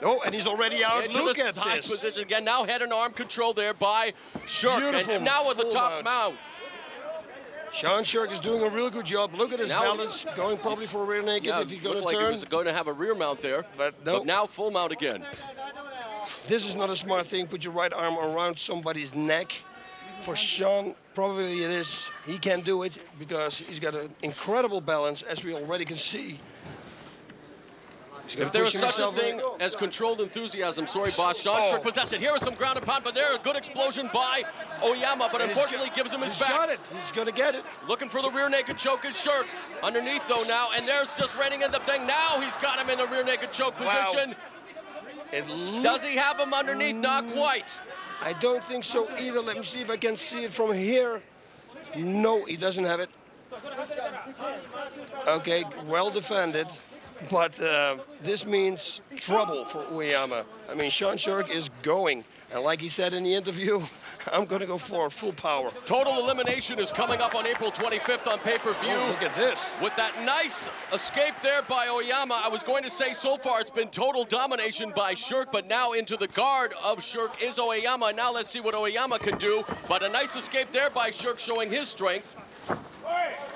Oh, and he's already out. Into Look the at side this. position again. Now head and arm control there by Sherk. Beautiful And now with the full top mount. Sean Sherk is doing a real good job. Look at his Now balance, going probably for a rear naked if he's going to looked like turn. he was going to have a rear mount there. But no. Now full mount again. This is not a smart thing. Put your right arm around somebody's neck. For Sean, probably it is. He can do it because he's got an incredible balance, as we already can see. If there is such a thing as controlled enthusiasm, sorry, boss, Sean Sherk possessed it. Here is some ground and pound, but there, a good explosion by Ueyama, but unfortunately gives him his back. He's got it. He's going to get it. Looking for the rear naked choke is Sherk. Underneath, though, now, and there's just reining in the thing. Now he's got him in the rear naked choke position. Does he have him underneath? Not quite. I don't think so either. Let me see if I can see it from here. No, he doesn't have it. Okay, well defended. But this means trouble for Ueyama. I mean, Sean Sherk is going. And like he said in the interview, I'm going to go for full power. Total Elimination is coming up on April 25th on pay-per-view. Oh, look at this. With that nice escape there by Ueyama, I was going to say so far it's been total domination by Sherk, but now into the guard of Sherk is Ueyama. Now let's see what Ueyama can do. But a nice escape there by Sherk, showing his strength.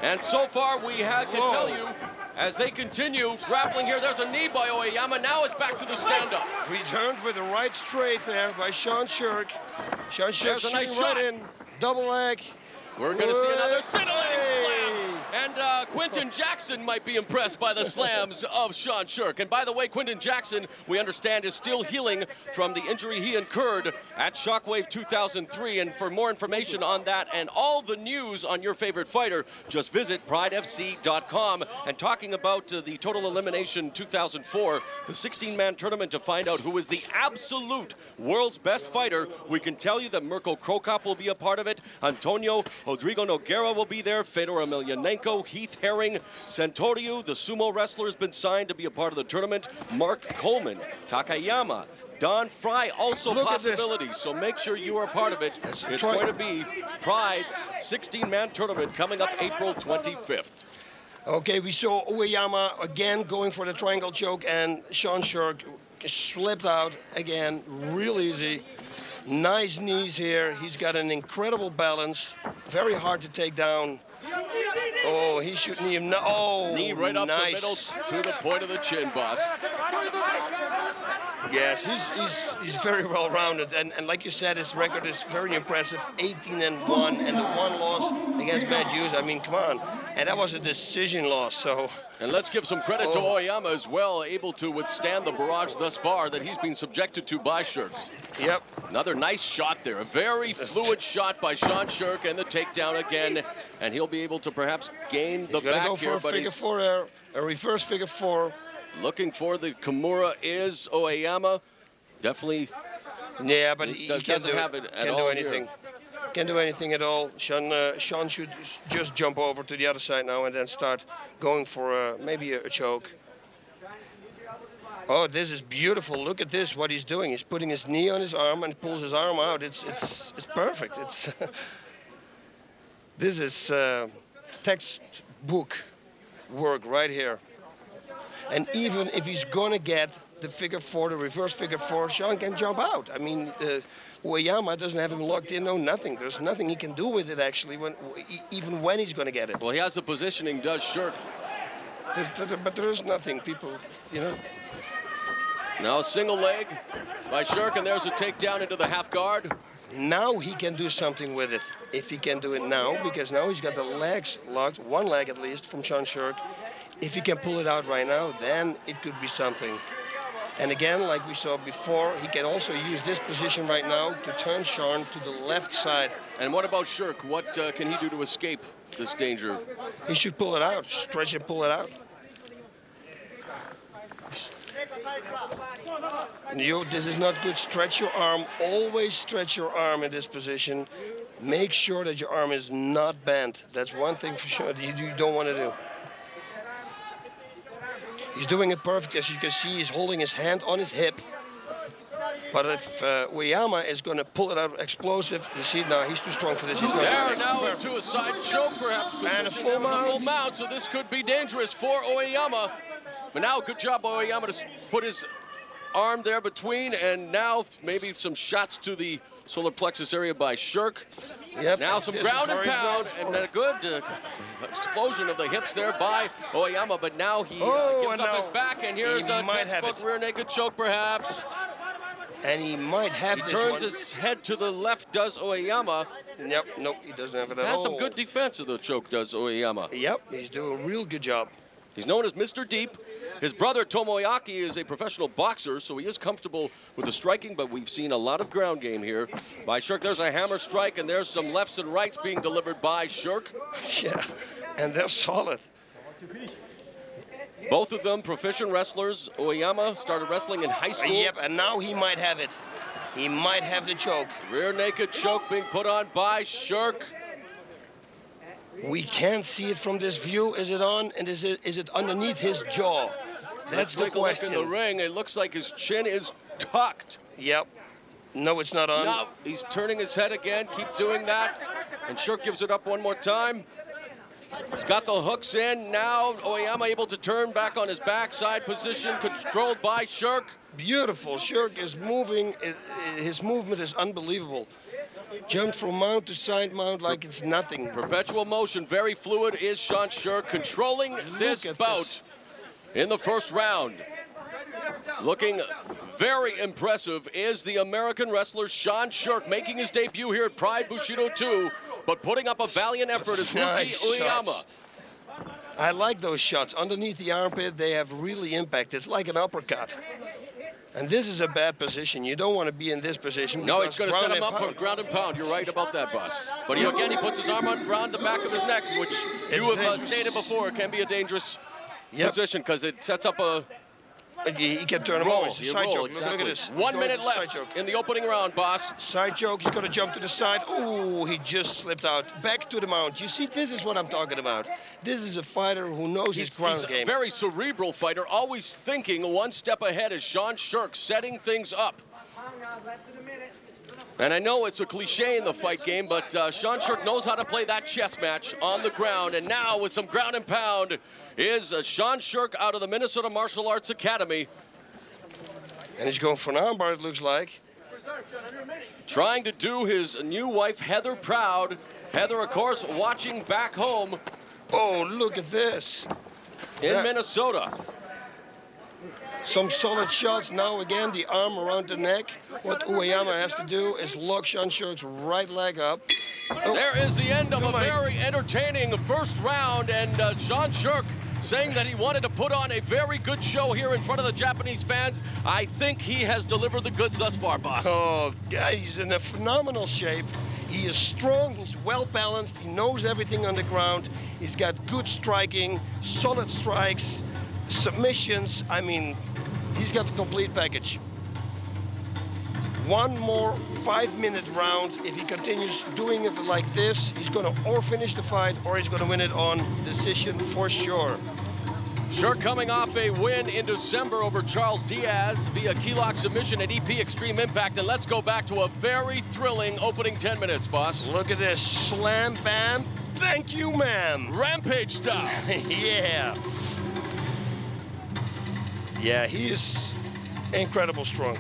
And so far we can tell you, as they continue grappling here, there's a knee by Ueyama. Now it's back to the stand-up. Returned with the right straight there by Sean Sherk. Sean Sherk There's a nice shooting right in. Double leg. We're going to see another scintillating slam. And Quentin Jackson might be impressed by the slams of Sean Sherk. And by the way, Quentin Jackson, we understand, is still healing from the injury he incurred at Shockwave 2003. And for more information on that and all the news on your favorite fighter, just visit pridefc.com. And talking about the Total Elimination 2004, the 16-man tournament to find out who is the absolute world's best fighter, we can tell you that Mirko Krokop will be a part of it. Antonio Rodrigo Nogueira will be there. Fedor Emelianenko, Heath Herring, Santorio, the sumo wrestler, has been signed to be a part of the tournament. Mark Coleman, Takayama, Don Fry, also possibilities. So make sure you are a part of it. It's going to be Pride's 16-man tournament coming up April 25th. Okay, we saw Ueyama again going for the triangle choke, and Sean Sherk slipped out again, real easy. Nice knees here. He's got an incredible balance. Very hard to take down. Oh, he should knee him. Oh, knee right up nice. the middle to the point of the chin, boss. Yes, he's very well rounded, and like you said, his record is very impressive. 18-1, and the one loss against Bad Hughes. I mean, come on, and that was a decision loss. So. And let's give some credit to Ueyama as well, able to withstand the barrage thus far that he's been subjected to by Sherk. Yep. Another nice shot there, a very fluid shot by Sean Sherk, and the takedown again, and he'll be able to perhaps gain the back go here. For a figure four there, a reverse figure four. Looking for the Kimura is Ueyama. Definitely. Yeah, but he doesn't have it at all. Can't do anything. Can't do anything at all. Sean should just jump over to the other side now and then start going for maybe a choke. Oh, this is beautiful. Look at this, what he's doing. He's putting his knee on his arm and pulls his arm out. It's perfect. It's this is textbook work right here. And even if he's gonna get the figure four, the reverse figure four, Sean can jump out. I mean, Ueyama doesn't have him locked in, no nothing. There's nothing he can do with it actually, even when he's gonna get it. Well, he has the positioning, does Sherk. But there is nothing, people, you know. Now a single leg by Sherk, and there's a takedown into the half guard. Now he can do something with it, if he can do it now, because now he's got the legs locked, one leg at least, from Sean Sherk. If he can pull it out right now, then it could be something. And again, like we saw before, he can also use this position right now to turn Sean to the left side. And what about Sherk? What can he do to escape this danger? He should pull it out, stretch and pull it out. This is not good. Stretch your arm. Always stretch your arm in this position. Make sure that your arm is not bent. That's one thing for sure that you don't want to do. He's doing it perfect. As you can see, he's holding his hand on his hip. But if Ueyama is going to pull it out explosive, you see now he's too strong for this. He's not there now into a side choke, perhaps. And a full mount. So this could be dangerous for Ueyama. But now, good job, Ueyama, to put his arm there between, and now maybe some shots to the solar plexus area by Sherk. Yep. Now some ground and pound, and a good explosion of the hips there by Ueyama, but now he gives up his back, and here's a textbook rear naked choke, perhaps. And he might have He this turns one. his head to the left, does Ueyama. Yep, nope, he doesn't have it at all. Has some good defense of the choke, does Ueyama. Yep, he's doing a real good job. He's known as Mr. Deep. His brother Tomoyaki is a professional boxer, so he is comfortable with the striking, but we've seen a lot of ground game here by Sherk. There's a hammer strike, and there's some lefts and rights being delivered by Sherk. Yeah, and they're solid. Both of them proficient wrestlers. Ueyama started wrestling in high school. Yep, and now he might have it. He might have the choke. Rear naked choke being put on by Sherk. We can't see it from this view. Is it on, and is it underneath his jaw? Let's take a look in the ring. It looks like his chin is tucked. Yep. No, it's not on. Now he's turning his head again. Keep doing that. And Sherk gives it up one more time. He's got the hooks in. Now Ueyama able to turn back on his backside position, controlled by Sherk. Beautiful. Sherk is moving. His movement is unbelievable. Jumped from mount to side mount like it's nothing. Perpetual motion, very fluid is Sean Sherk, controlling this bout in the first round. Looking very impressive is the American wrestler Sean Sherk, making his debut here at Pride Bushido 2, but putting up a valiant effort is Ryuki Ueyama. I like those shots. Underneath the armpit, they have really impact. It's like an uppercut. And this is a bad position. You don't want to be in this position. No, it's going to set him up for ground and pound. You're right about that, boss. But he puts his arm around the back of his neck, which you have stated before can be a dangerous position because it sets up a He can turn him over. It's a side choke. Exactly. Look at this. 1 minute left in the opening round, boss. Side choke. He's going to jump to the side. Ooh, he just slipped out. Back to the mount. You see, this is what I'm talking about. This is a fighter who knows his ground game. He's a very cerebral fighter, always thinking one step ahead as Sean Sherk, setting things up. And I know it's a cliche in the fight game, but Sean Sherk knows how to play that chess match on the ground. And now with some ground and pound is Sean Sherk out of the Minnesota Martial Arts Academy. And he's going for an armbar, it looks like. Trying to do his new wife, Heather, proud. Heather, of course, watching back home. Oh, look at this. In Minnesota. Some solid shots. Now again, the arm around the neck. What Ueyama has to do is lock Sean Sherk's right leg up. Oh. There is the end of a very entertaining first round, and Sean Sherk saying that he wanted to put on a very good show here in front of the Japanese fans. I think he has delivered the goods thus far, boss. Oh, yeah, he's in a phenomenal shape. He is strong, he's well balanced, he knows everything on the ground. He's got good striking, solid strikes, submissions. I mean, he's got the complete package. One more 5-minute round. If he continues doing it like this, he's going to or finish the fight or he's going to win it on decision for sure. Sherk coming off a win in December over Charles Diaz via key lock submission at EP Extreme Impact. And let's go back to a very thrilling opening 10 minutes, boss. Look at this. Slam, bam. Thank you, ma'am. Rampage style. Yeah. Yeah, he is incredible strong.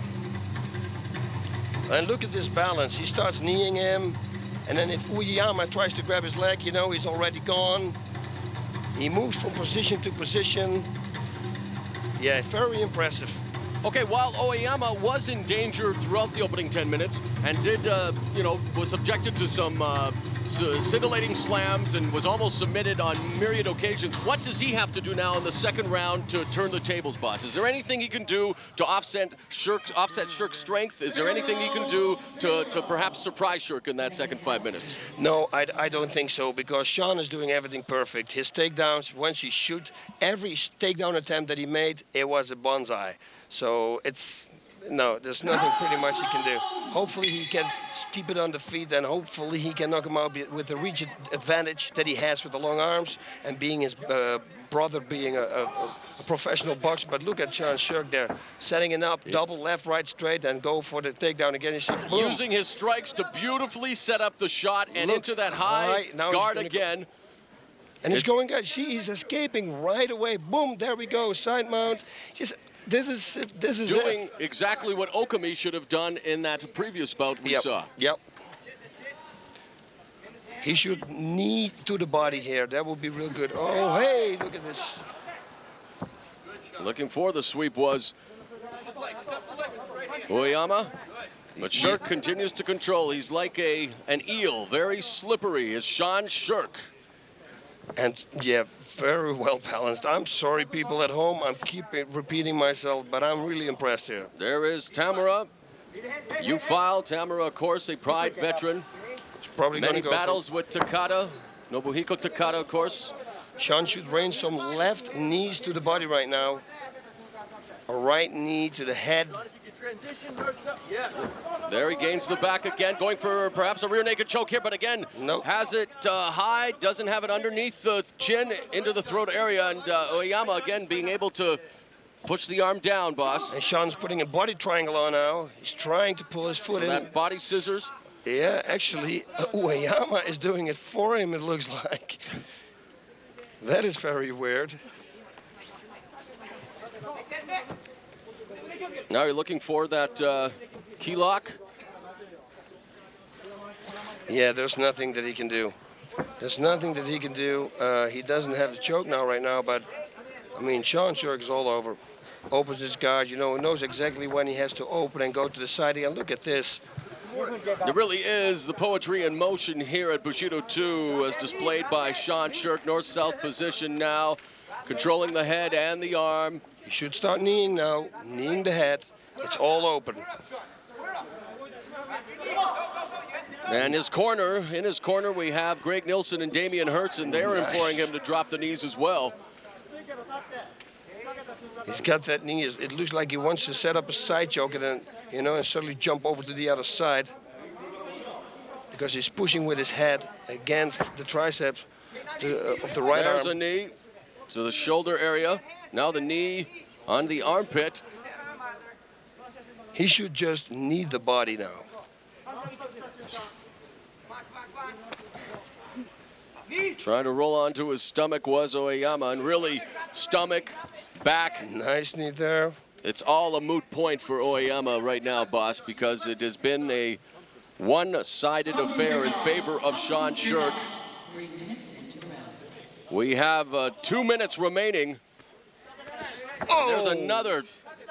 And look at this balance. He starts kneeing him, and then if Ueyama tries to grab his leg, you know, he's already gone. He moves from position to position. Yeah, very impressive. Okay, while Ueyama was in danger throughout the opening 10 minutes and did, was subjected to some scintillating slams and was almost submitted on myriad occasions, what does he have to do now in the second round to turn the tables, boss? Is there anything he can do to offset Sherk's strength? Is there anything he can do to perhaps surprise Sherk in that second 5 minutes? No, I don't think so, because Sean is doing everything perfect. His takedowns, once he shoots, every takedown attempt that he made, it was a bonsai. So there's nothing pretty much he can do. Hopefully he can keep it on the feet, and hopefully he can knock him out with the reach advantage that he has with the long arms and being his brother being a professional boxer. But look at Sean Sherk there, setting it up, double left, right, straight, and go for the takedown again. You see, boom. Using his strikes to beautifully set up the shot and into that high guard again. And he's going, see, he's escaping right away. Boom, there we go, side mount. Just, this is doing exactly what Okami should have done in that previous bout we saw. Yep. He should knee to the body here. That would be real good. Oh, hey, look at this. Looking for the sweep was Ueyama, but Sherk continues to control. He's like an eel, very slippery, is Sean Sherk. And yeah, very well balanced. I'm sorry, people at home. I'm repeating myself, but I'm really impressed here. There is Tamura. You file Tamura, of course, a Pride veteran. Probably many go battles with Takada, Nobuhiko Takada, of course. Sean should range some left knees to the body right now. A right knee to the head. There he gains the back again, going for perhaps a rear naked choke here, but again, has it high, doesn't have it underneath the chin into the throat area, and Ueyama again being able to push the arm down, boss. And Sean's putting a body triangle on now. He's trying to pull his foot in. That body scissors. Yeah, actually, Ueyama is doing it for him, it looks like. That is very weird. Now you're looking for that key lock. Yeah, there's nothing that he can do. There's nothing that he can do. He doesn't have the choke now right now, but I mean, Sean Sherk is all over. Opens his guard, you know, knows exactly when he has to open and go to the side again. Look at this. There really is the poetry in motion here at Bushido 2 as displayed by Sean Sherk. North-south position now, controlling the head and the arm. He should start kneeing now, kneeing the head. It's all open. And in his corner, we have Greg Nilsson and Damian Hertz, and they're imploring him to drop the knees as well. He's got that knee. It looks like he wants to set up a side choke and then, you know, and suddenly jump over to the other side. Because he's pushing with his head against the triceps of the right arm. There's a knee to the shoulder area. Now the knee on the armpit. He should just knee the body now. Trying to roll onto his stomach was Ueyama, and really stomach, back. Nice knee there. It's all a moot point for Ueyama right now, boss, because it has been a one-sided affair in favor of Sean Sherk. We have 2 minutes remaining. Oh. There's another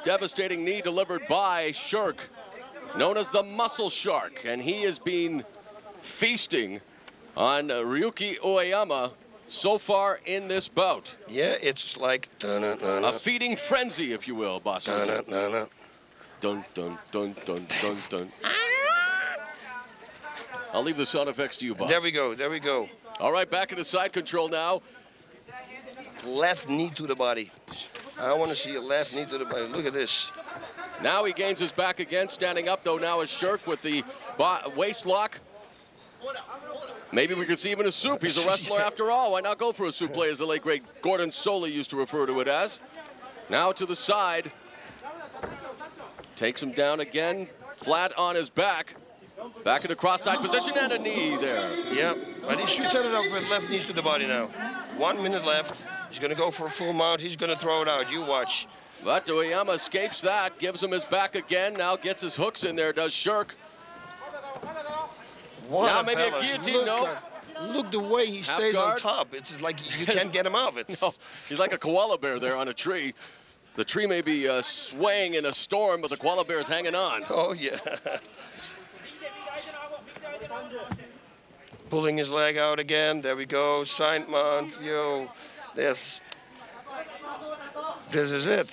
devastating knee delivered by Sherk, known as the Muscle Shark, and he has been feasting on Ryuki Ueyama so far in this bout. Yeah, it's like a feeding frenzy, if you will, boss. Dun dun dun dun dun dun. I'll leave the sound effects to you, boss. There we go, there we go. All right, back into side control now. Left knee to the body. I want to see a left knee to the body. Look at this. Now he gains his back again, standing up though now is Sherk with the waist lock. Maybe we could see him in a soup. He's a wrestler after all. Why not go for a soup play, as the late great Gordon Soley used to refer to it as. Now to the side. Takes him down again, flat on his back. Back in the cross-side position and a knee there. Yep, but he should set it up with left knees to the body now. 1 minute left. He's going to go for a full mount. He's going to throw it out. You watch. But Ueyama escapes that, gives him his back again. Now gets his hooks in there, does Sherk. What now maybe a guillotine, no. Look the way he stays on top. It's like you can't get him off. No, he's like a koala bear there on a tree. The tree may be swaying in a storm, but the koala bear is hanging on. Oh, yeah. Pulling his leg out again. There we go. Side mount. Yo, this is it.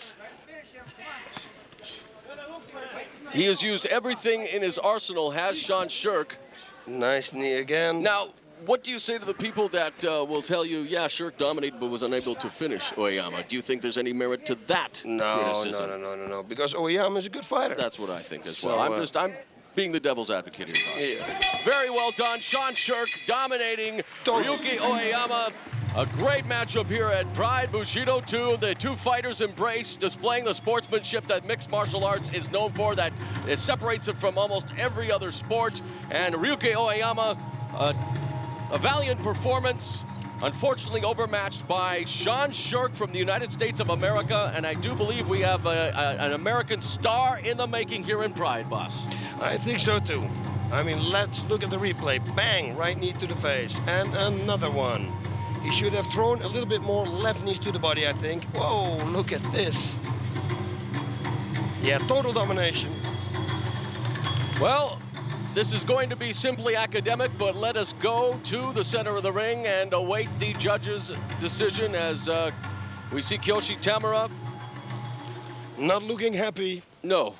He has used everything in his arsenal, has Sean Sherk. Nice knee again. Now, what do you say to the people that will tell you, yeah, Sherk dominated but was unable to finish Ueyama? Do you think there's any merit to that criticism? No. Because Ueyama is a good fighter. That's what I think as well. I'm being the devil's advocate here, boss. Yeah. Very well done. Sean Sherk dominating Ryuki Ueyama. A great matchup here at Pride Bushido 2. The two fighters embrace, displaying the sportsmanship that mixed martial arts is known for, that it separates it from almost every other sport. And Ryuki Ueyama, a valiant performance, unfortunately overmatched by Sherk from the United States of America, and I do believe we have an American star in the making here in Pride, boss. I think so too. I mean, let's look at the replay. Bang, right knee to the face, and another one. He should have thrown a little bit more left knees to the body, I think. Whoa, look at this. Yeah, total domination. Well, this is going to be simply academic, but let us go to the center of the ring and await the judge's decision as we see Kyoshi Tamura. Not looking happy. No.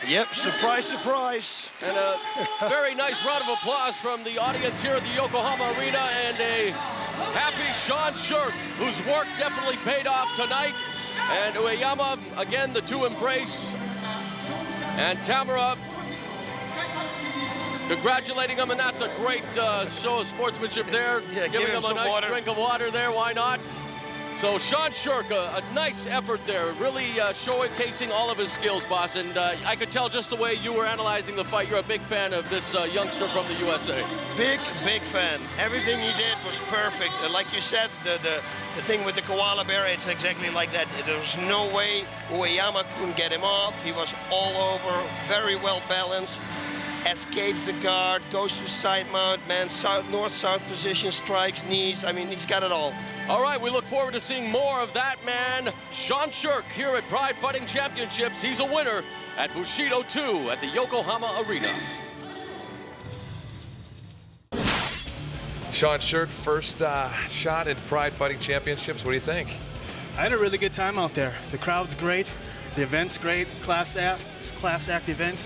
Yep, surprise, surprise. And a very nice round of applause from the audience here at the Yokohama Arena, and a happy Sherk, whose work definitely paid off tonight. And Ueyama, again, the two embrace. And Tamura congratulating him, and that's a great show of sportsmanship there. Yeah, giving him a nice drink of water there, why not? So Sherk, a nice effort there, really showcasing all of his skills, boss. And I could tell just the way you were analyzing the fight, you're a big fan of this youngster from the USA. Big fan. Everything he did was perfect. Like you said, the thing with the koala bear, it's exactly like that. There's no way Ueyama couldn't get him off. He was all over, very well balanced. Escapes the guard, goes to side mount, man, north-south position, strikes, knees. I mean, he's got it all. All right, we look forward to seeing more of that man, Sherk, here at Pride Fighting Championships. He's a winner at Bushido 2 at the Yokohama Arena. Sherk, first shot at Pride Fighting Championships. What do you think? I had a really good time out there. The crowd's great, the event's great, class act event.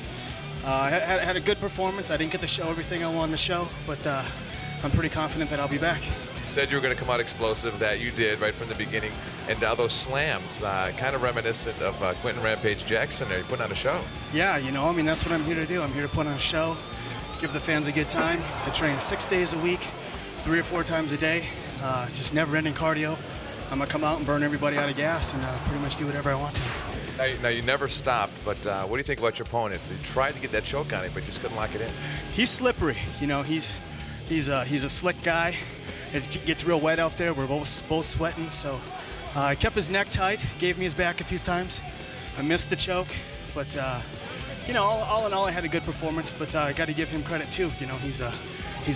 I had a good performance. I didn't get to show everything I wanted to show, but I'm pretty confident that I'll be back. You said you were going to come out explosive. That you did right from the beginning. And those slams, kind of reminiscent of Quentin Rampage Jackson. Are you putting on a show? Yeah, you know, I mean, that's what I'm here to do. I'm here to put on a show, give the fans a good time. I train 6 days a week, 3 or 4 times a day, just never-ending cardio. I'm going to come out and burn everybody out of gas and pretty much do whatever I want to. Now you never stopped, but what do you think about your opponent? You tried to get that choke on him, but just couldn't lock it in. He's slippery. You know, he's a slick guy. It gets real wet out there. We're both sweating, so I kept his neck tight, gave me his back a few times. I missed the choke, but you know, all in all, I had a good performance. But I got to give him credit too. You know, he's a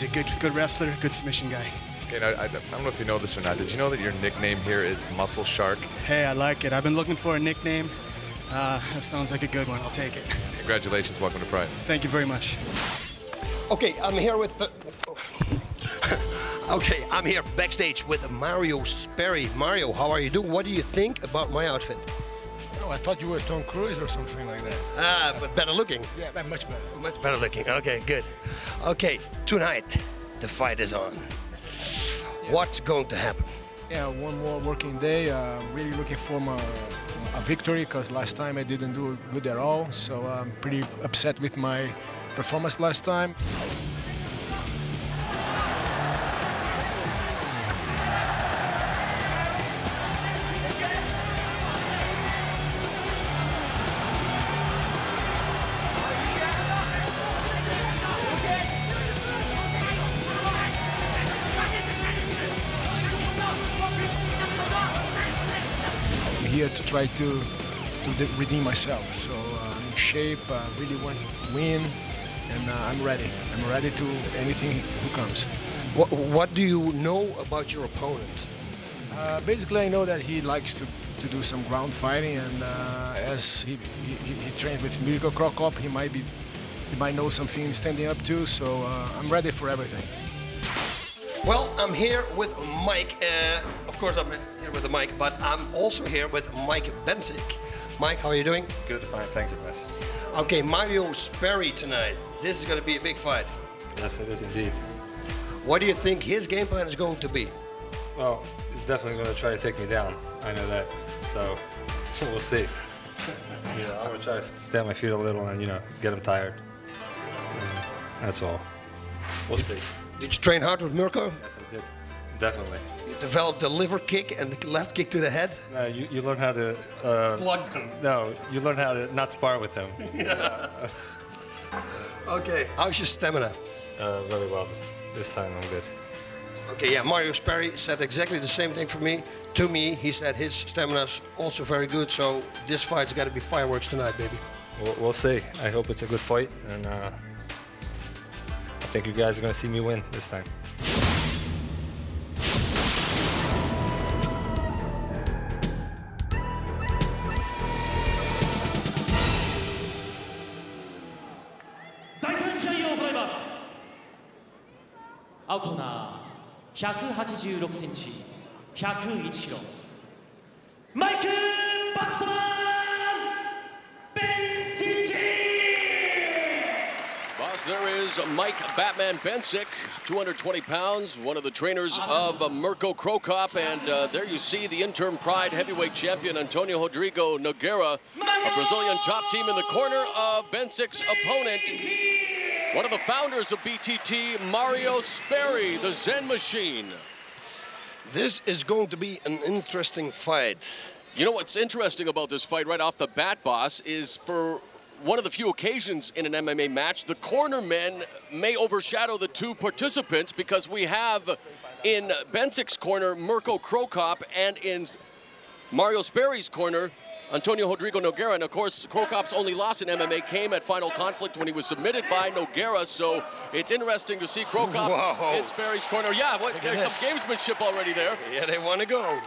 good wrestler, good submission guy. Okay, now, I don't know if you know this or not. Did you know that your nickname here is Muscle Shark? Hey, I like it. I've been looking for a nickname. That sounds like a good one. I'll take it. Congratulations. Welcome to Pride. Thank you very much. Okay, I'm here with the... Okay, I'm here backstage with Mario Sperry. Mario, how are you doing? What do you think about my outfit? Oh, I thought you were Tom Cruise or something like that. But better looking. Yeah, much better. Much better looking. Okay, good. Okay, tonight the fight is on. Yeah. What's going to happen? Yeah, one more working day. Really looking for a victory because last time I didn't do good at all. So I'm pretty upset with my performance last time. Here to try to redeem myself. So I'm in shape, really want to win, and I'm ready. I'm ready to anything who comes. What do you know about your opponent? Basically, I know that he likes to do some ground fighting, and as he trained with Mirko Krokop, he might know something standing up too. So I'm ready for everything. Well, I'm here with Mike. Of course, I'm here with the Mike, but I'm also here with Mike Bensick. Mike, how are you doing? Good, fine, thank you, Wes. Okay, Mario Sperry tonight. This is going to be a big fight. Yes, it is indeed. What do you think his game plan is going to be? Well, he's definitely going to try to take me down. I know that. So, we'll see. I'm going to try to stay on my feet a little and, get him tired. And that's all. We'll see. Did you train hard with Mirko? Yes, I did. definitely. You developed the liver kick and the left kick to the head. No, you learn how to. Plug them. No, you learn how to not spar with them. Okay. How's your stamina? Very well. This time I'm good. Okay, yeah, Mario Sperry said exactly the same thing for me. To me, he said his stamina's also very good, so this fight's got to be fireworks tonight, baby. We'll see. I hope it's a good fight, and I think you guys are going to see me win this time. Aukona, 186センチ、101キロ。マイク・バットマン・ベンチチ。 Boss, there is Mike Batman Bencic, 220 pounds, one of the trainers of Mirko Krokop, and there you see the interim Pride heavyweight champion Antonio Rodrigo Nogueira, a Brazilian top team in the corner of Bencic's opponent. One of the founders of BTT, Mario Sperry, the Zen Machine. This is going to be an interesting fight. You know what's interesting about this fight right off the bat, Boss, is for one of the few occasions in an MMA match, the corner men may overshadow the two participants because we have in Bencic's corner, Mirko Krokop, and in Mario Sperry's corner, Antonio Rodrigo Nogueira. And of course, Krokop's only loss in MMA came at Final Conflict when he was submitted by Nogueira. So it's interesting to see Krokop in Sperry's corner. Yeah, there's some gamesmanship already there. Yeah, they want to go.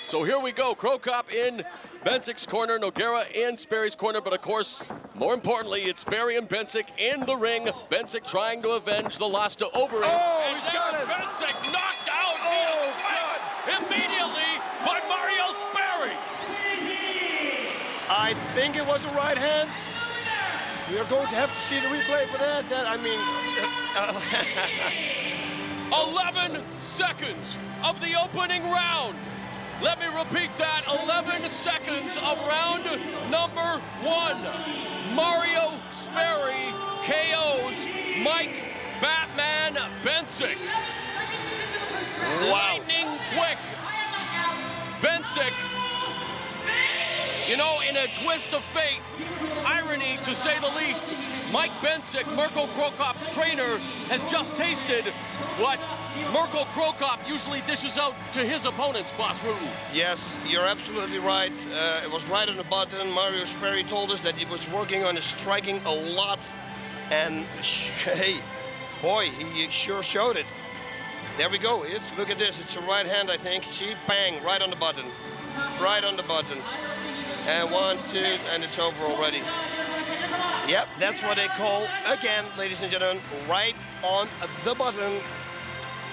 So here we go. Krokop in Bencic's corner, Nogueira in Sperry's corner. But of course, more importantly, it's Sperry and Bencic in the ring. Bencic trying to avenge the loss to Oberyn. Oh, he's got it. Bencic knocked out immediately by Mario Sperry. I think it was a right hand. We are going to have to see the replay for that. 11 seconds of the opening round. Let me repeat that, 11 seconds of round number 1. Mario Sperry KOs Mike Batman Bencic. Lightning quick. Bencic, you know, in a twist of fate, irony to say the least, Mike Bencic, Mirko Krokop's trainer, has just tasted what Mirko Krokop usually dishes out to his opponents, Boss Rudy. Yes, you're absolutely right. It was right on the button. Mario Sperry told us that he was working on his striking a lot. And hey, boy, he sure showed it. There we go. Look at this. It's a right hand, I think. See, bang, right on the button. Right on the button. And 1, 2, and it's over already. Yep, that's what they call, again, ladies and gentlemen, right on the button.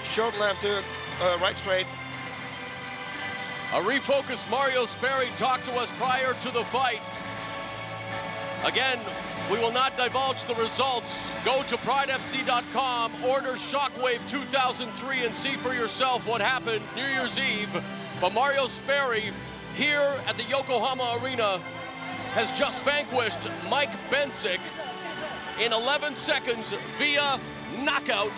Short left hook, right straight. A refocused Mario Sperry talked to us prior to the fight. Again, we will not divulge the results. Go to pridefc.com, order Shockwave 2003 and see for yourself what happened New Year's Eve. But Mario Sperry, here at the Yokohama Arena, has just vanquished Mike Bencic in 11 seconds via knockout.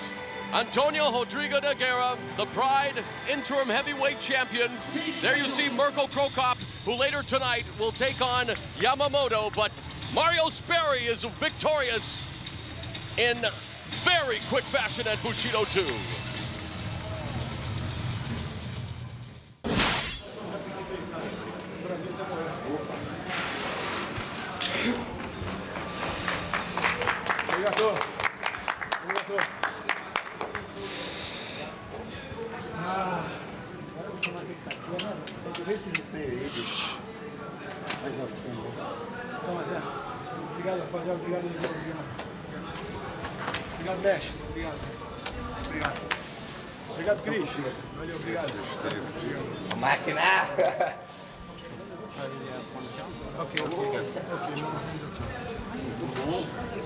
Antonio Rodrigo Nogueira, the Pride interim heavyweight champion. There you see Mirko Krokop, who later tonight will take on Yamamoto, but Mario Sperry is victorious in very quick fashion at Bushido 2. Toma, Zé. Obrigado, rapaziada. Obrigado. Obrigado, Dash. Obrigado. Obrigado, Cris. Valeu, obrigado. A máquina!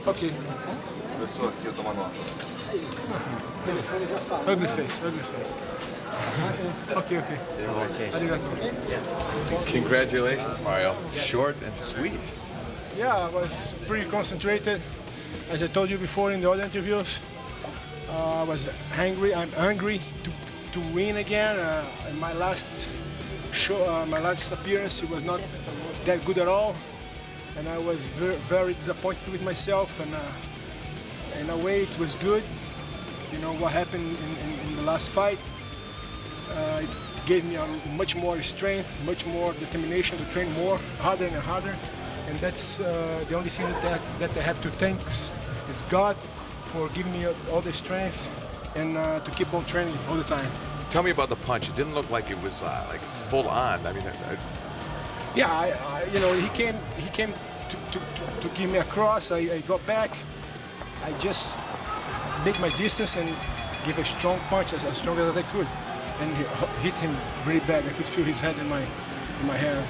Ok. Pessoa aqui, eu tomo nota. Ugly face. Okay. Congratulations, Mario. Short and sweet. Yeah, I was pretty concentrated. As I told you before in the other interviews, I was angry. I'm angry to to win again. In my last show, my last appearance, it was not that good at all, and I was very disappointed with myself. And in a way, it was good. You know what happened in the last fight. It gave me much more strength, much more determination to train more, harder and harder. And that's the only thing that I have to thank is God for giving me all the strength and to keep on training all the time. Tell me about the punch. It didn't look like it was like full on. I mean, yeah, you know, he came to give me a cross. I got back. I just make my distance and give a strong punch, as strong as I could, and hit him really bad. I could feel his head in my hand.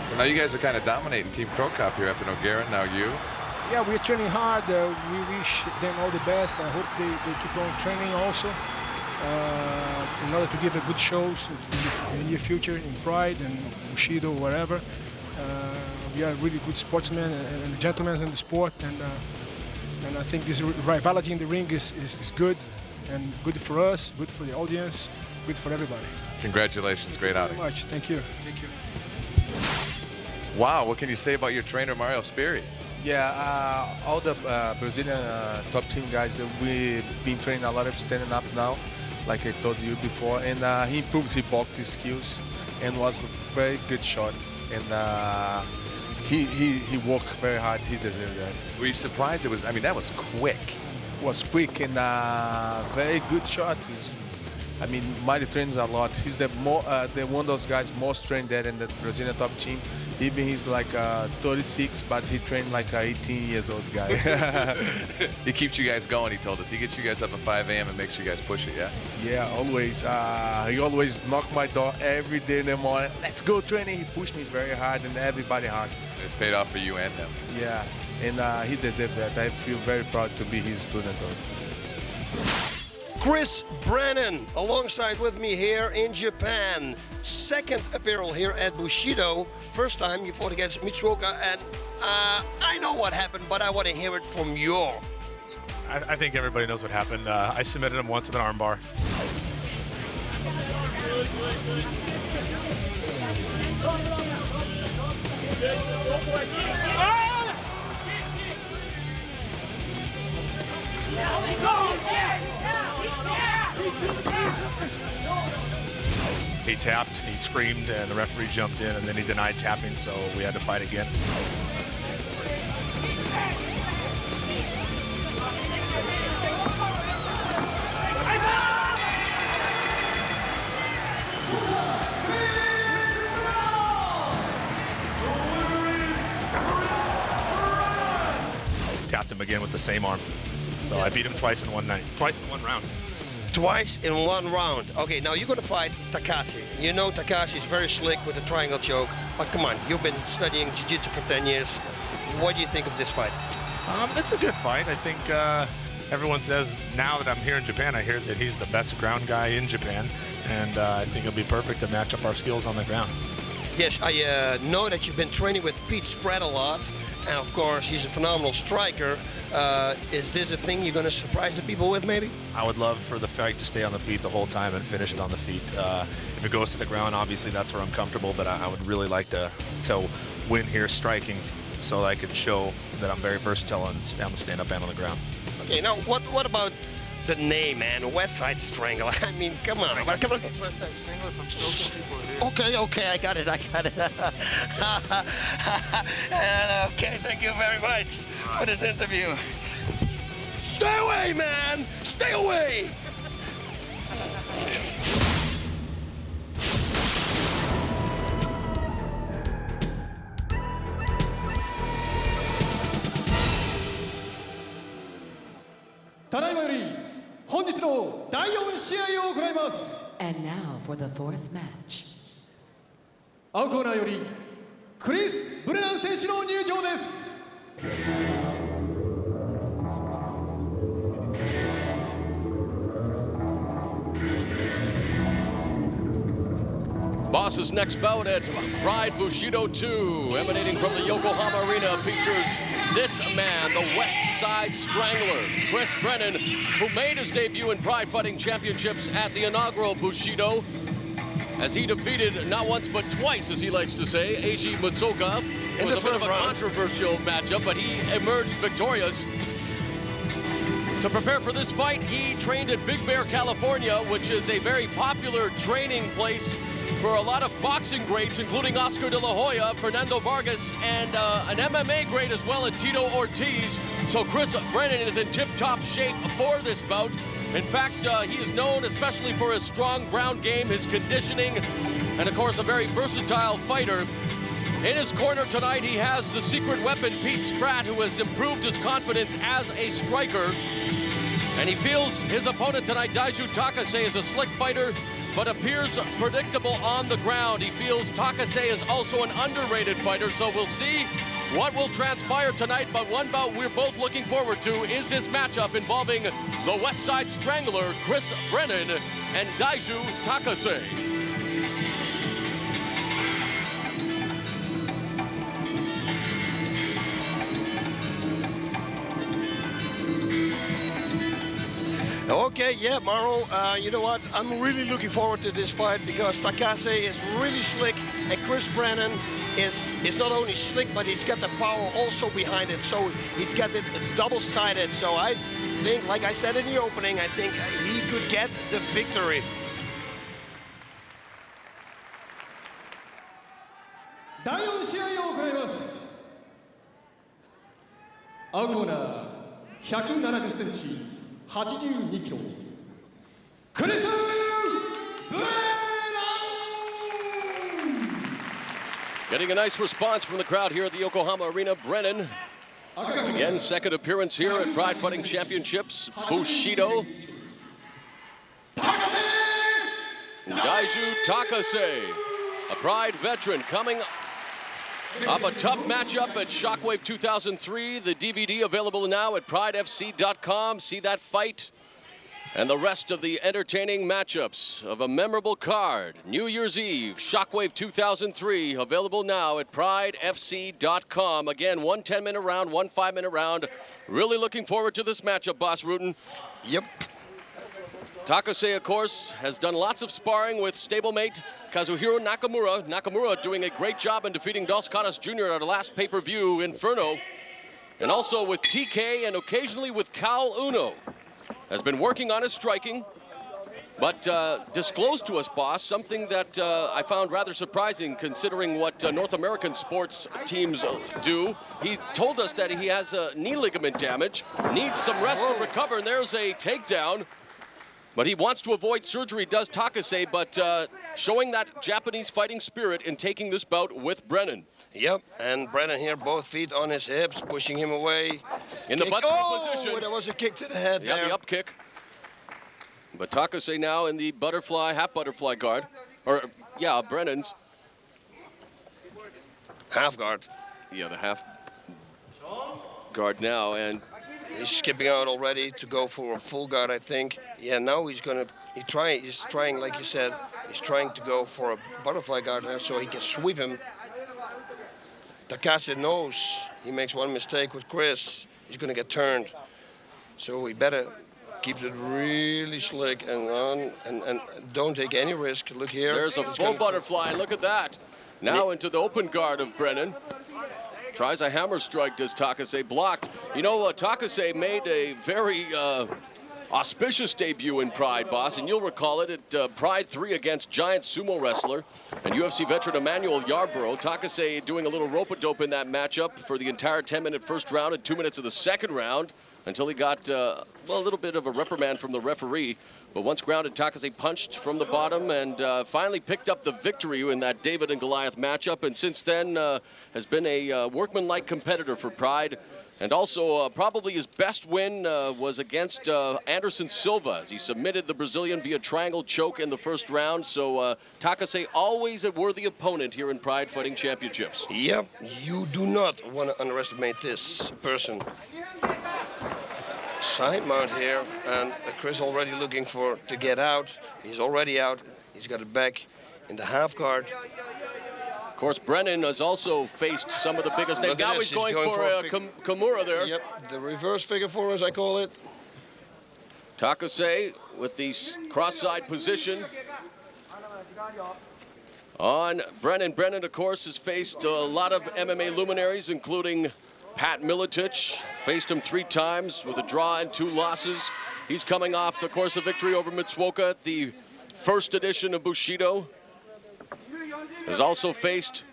So now you guys are kind of dominating Team Pro Cop here after Nogueira, now you. Yeah, we're training hard. We wish them all the best. I hope they keep on training also in order to give a good shows in the near future in Pride and Bushido, whatever. We are really good sportsmen and gentlemen in the sport, and I think this rivalry in the ring is good and good for us, good for the audience, good for everybody. Congratulations, great outing. Thank you very much. Thank you. Thank you. Wow, what can you say about your trainer, Mario Sperry? Yeah, all the Brazilian top team guys, we've been training a lot of standing up now, like I told you before, and he improves his boxing skills and was a very good shot. And he worked very hard. He deserved that. Were you surprised? I mean, that was quick. It was quick and very good shot. I mean, Mario trains a lot. He's the one of those guys most trained there in the Brazilian top team. Even he's like 36, but he trained like a 18 years old guy. He keeps you guys going, he told us. He gets you guys up at 5 a.m. and makes you guys push it, yeah? Yeah, always. He always knocked my door every day in the morning. Let's go training. He pushed me very hard and everybody hard. It's paid off for you and him. Yeah, and he deserved that. I feel very proud to be his student. Chris Brennan, alongside with me here in Japan. Second appearance here at Bushido. First time you fought against Mitsuoka, and I know what happened, but I want to hear it from you. I think everybody knows what happened. I submitted him once with an armbar. He tapped, he screamed, and the referee jumped in, and then he denied tapping, so we had to fight again. Tapped him again with the same arm. So I beat him twice in one round. Twice in one round. Okay, now you're going to fight Takashi. You know Takashi's very slick with the triangle choke, but come on, you've been studying jiu-jitsu for 10 years. What do you think of this fight? It's a good fight. I think everyone says, now that I'm here in Japan, I hear that he's the best ground guy in Japan, and I think it'll be perfect to match up our skills on the ground. Yes, I know that you've been training with Pete Spread a lot, and of course, he's a phenomenal striker. Is this a thing you're going to surprise the people with, maybe? I would love for the fight to stay on the feet the whole time and finish it on the feet. If it goes to the ground, obviously that's where I'm comfortable, but I would really like to win here striking so that I can show that I'm very versatile on the stand-up and on the ground. Okay, now what about the name, man? West Side Strangler. I mean, come on. Come on. West Side Strangler from Stockholm people here. Okay, I got it. Okay, thank you very much for this interview. Stay away, man! Stay away! And now for the fourth match. 青コーナーよりクリス・ブレナン選手の入場です。Boss's next bout at Pride Bushido 2, emanating from the Yokohama Arena, features this man, the West Side Strangler, Chris Brennan, who made his debut in Pride Fighting Championships at the inaugural Bushido, as he defeated not once but twice, as he likes to say, Eiji Mutsuoka. It was a bit of a controversial matchup, but he emerged victorious. To prepare for this fight, he trained at Big Bear, California, which is a very popular training place for a lot of boxing greats, including Oscar De La Hoya, Fernando Vargas, and an MMA great as well, Tito Ortiz. So Chris Brennan is in tip-top shape for this bout. In fact, he is known especially for his strong ground game, his conditioning, and of course a very versatile fighter. In his corner tonight, he has the secret weapon, Pete Spratt, who has improved his confidence as a striker. And he feels his opponent tonight, Daiju Takase, is a slick fighter, but appears predictable on the ground. He feels Takase is also an underrated fighter, so we'll see what will transpire tonight. But one bout we're both looking forward to is this matchup involving the West Side Strangler, Chris Brennan, and Daiju Takase. Okay, yeah, Mauro, you know what? I'm really looking forward to this fight because Takase is really slick and Chris Brennan is not only slick, but he's got the power also behind it. So he's got it double-sided. So I think, like I said in the opening, I think he could get the victory. Getting a nice response from the crowd here at the Yokohama Arena. Brennan, again, second appearance here at Pride Fighting Championships. Bushido. Daiju Takase, a Pride veteran, coming up a tough matchup at Shockwave 2003. The DVD available now at pridefc.com. See that fight and the rest of the entertaining matchups of a memorable card. New Year's Eve, Shockwave 2003, available now at pridefc.com. Again, one 10-minute round, one 5-minute round. Really looking forward to this matchup, Boss Rutan. Yep. Takase, of course, has done lots of sparring with stablemate Kazuhiro Nakamura. Nakamura doing a great job in defeating Dos Caras Jr. at our last pay-per-view, Inferno. And also with TK and occasionally with Cal Uno. Has been working on his striking, but disclosed to us, boss, something that I found rather surprising considering what North American sports teams do. He told us that he has a knee ligament damage, needs some rest to recover, and there's a takedown. But he wants to avoid surgery, does Takase, but showing that Japanese fighting spirit in taking this bout with Brennan. Yep, and Brennan here, both feet on his hips, pushing him away. In the butt position. There was a kick to the head there. Yeah, the up kick. But Takase now in the butterfly, half butterfly guard. Or, yeah, Brennan's. Half guard. Yeah, the half guard now, and he's skipping out already to go for a full guard, I think. Yeah, now he's trying, like you said, he's trying to go for a butterfly guard there so he can sweep him. Takase knows he makes one mistake with Chris, he's gonna get turned. So he better keep it really slick and on and don't take any risk. Look here. There's a full butterfly, look at that. Now into the open guard of Brennan. Tries a hammer strike, does Takase, blocked. You know, Takase made a very auspicious debut in Pride, boss, and you'll recall it at Pride 3 against giant sumo wrestler and UFC veteran Emmanuel Yarborough. Takase doing a little rope-a-dope in that matchup for the entire 10-minute first round and 2 minutes of the second round until he got, well, a little bit of a reprimand from the referee. But once grounded, Takase punched from the bottom and finally picked up the victory in that David and Goliath matchup, and since then has been a workmanlike competitor for Pride. And also, probably his best win was against Anderson Silva, as he submitted the Brazilian via triangle choke in the first round. So Takase always a worthy opponent here in Pride Fighting Championships. Yep, you do not want to underestimate this person. Side mount here, and Chris already looking to get out. He's already out. He's got it back in the half guard. Of course, Brennan has also faced some of the biggest names. Now he's going for Kimura there. Yep, the reverse figure four, as I call it. Takase with the cross-side position on Brennan. Brennan, of course, has faced a lot of MMA luminaries, including Pat Miletich. Faced him 3 times with a draw and 2 losses. He's coming off, of course, a victory over Mitsuoka at the first edition of Bushido. Has also faced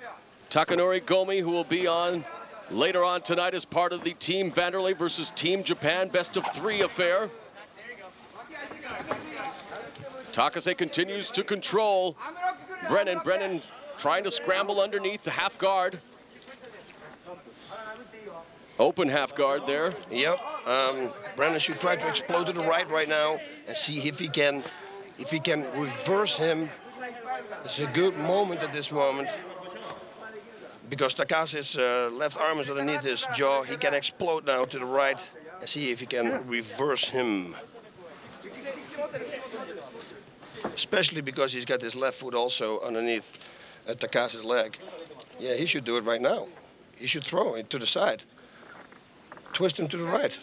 Takanori Gomi, who will be on later on tonight as part of the Team Wanderlei versus Team Japan best of 3 affair. Takase continues to control Brennan. Brennan trying to scramble underneath the half guard. Open half guard there. Yep. Brennan should try to explode to the right now and see if he can reverse him. It's a good moment at this moment because Takase's left arm is underneath his jaw. He can explode now to the right and see if he can reverse him. Especially because he's got his left foot also underneath Takase's leg. Yeah, he should do it right now. He should throw it to the side. Twist him to the right.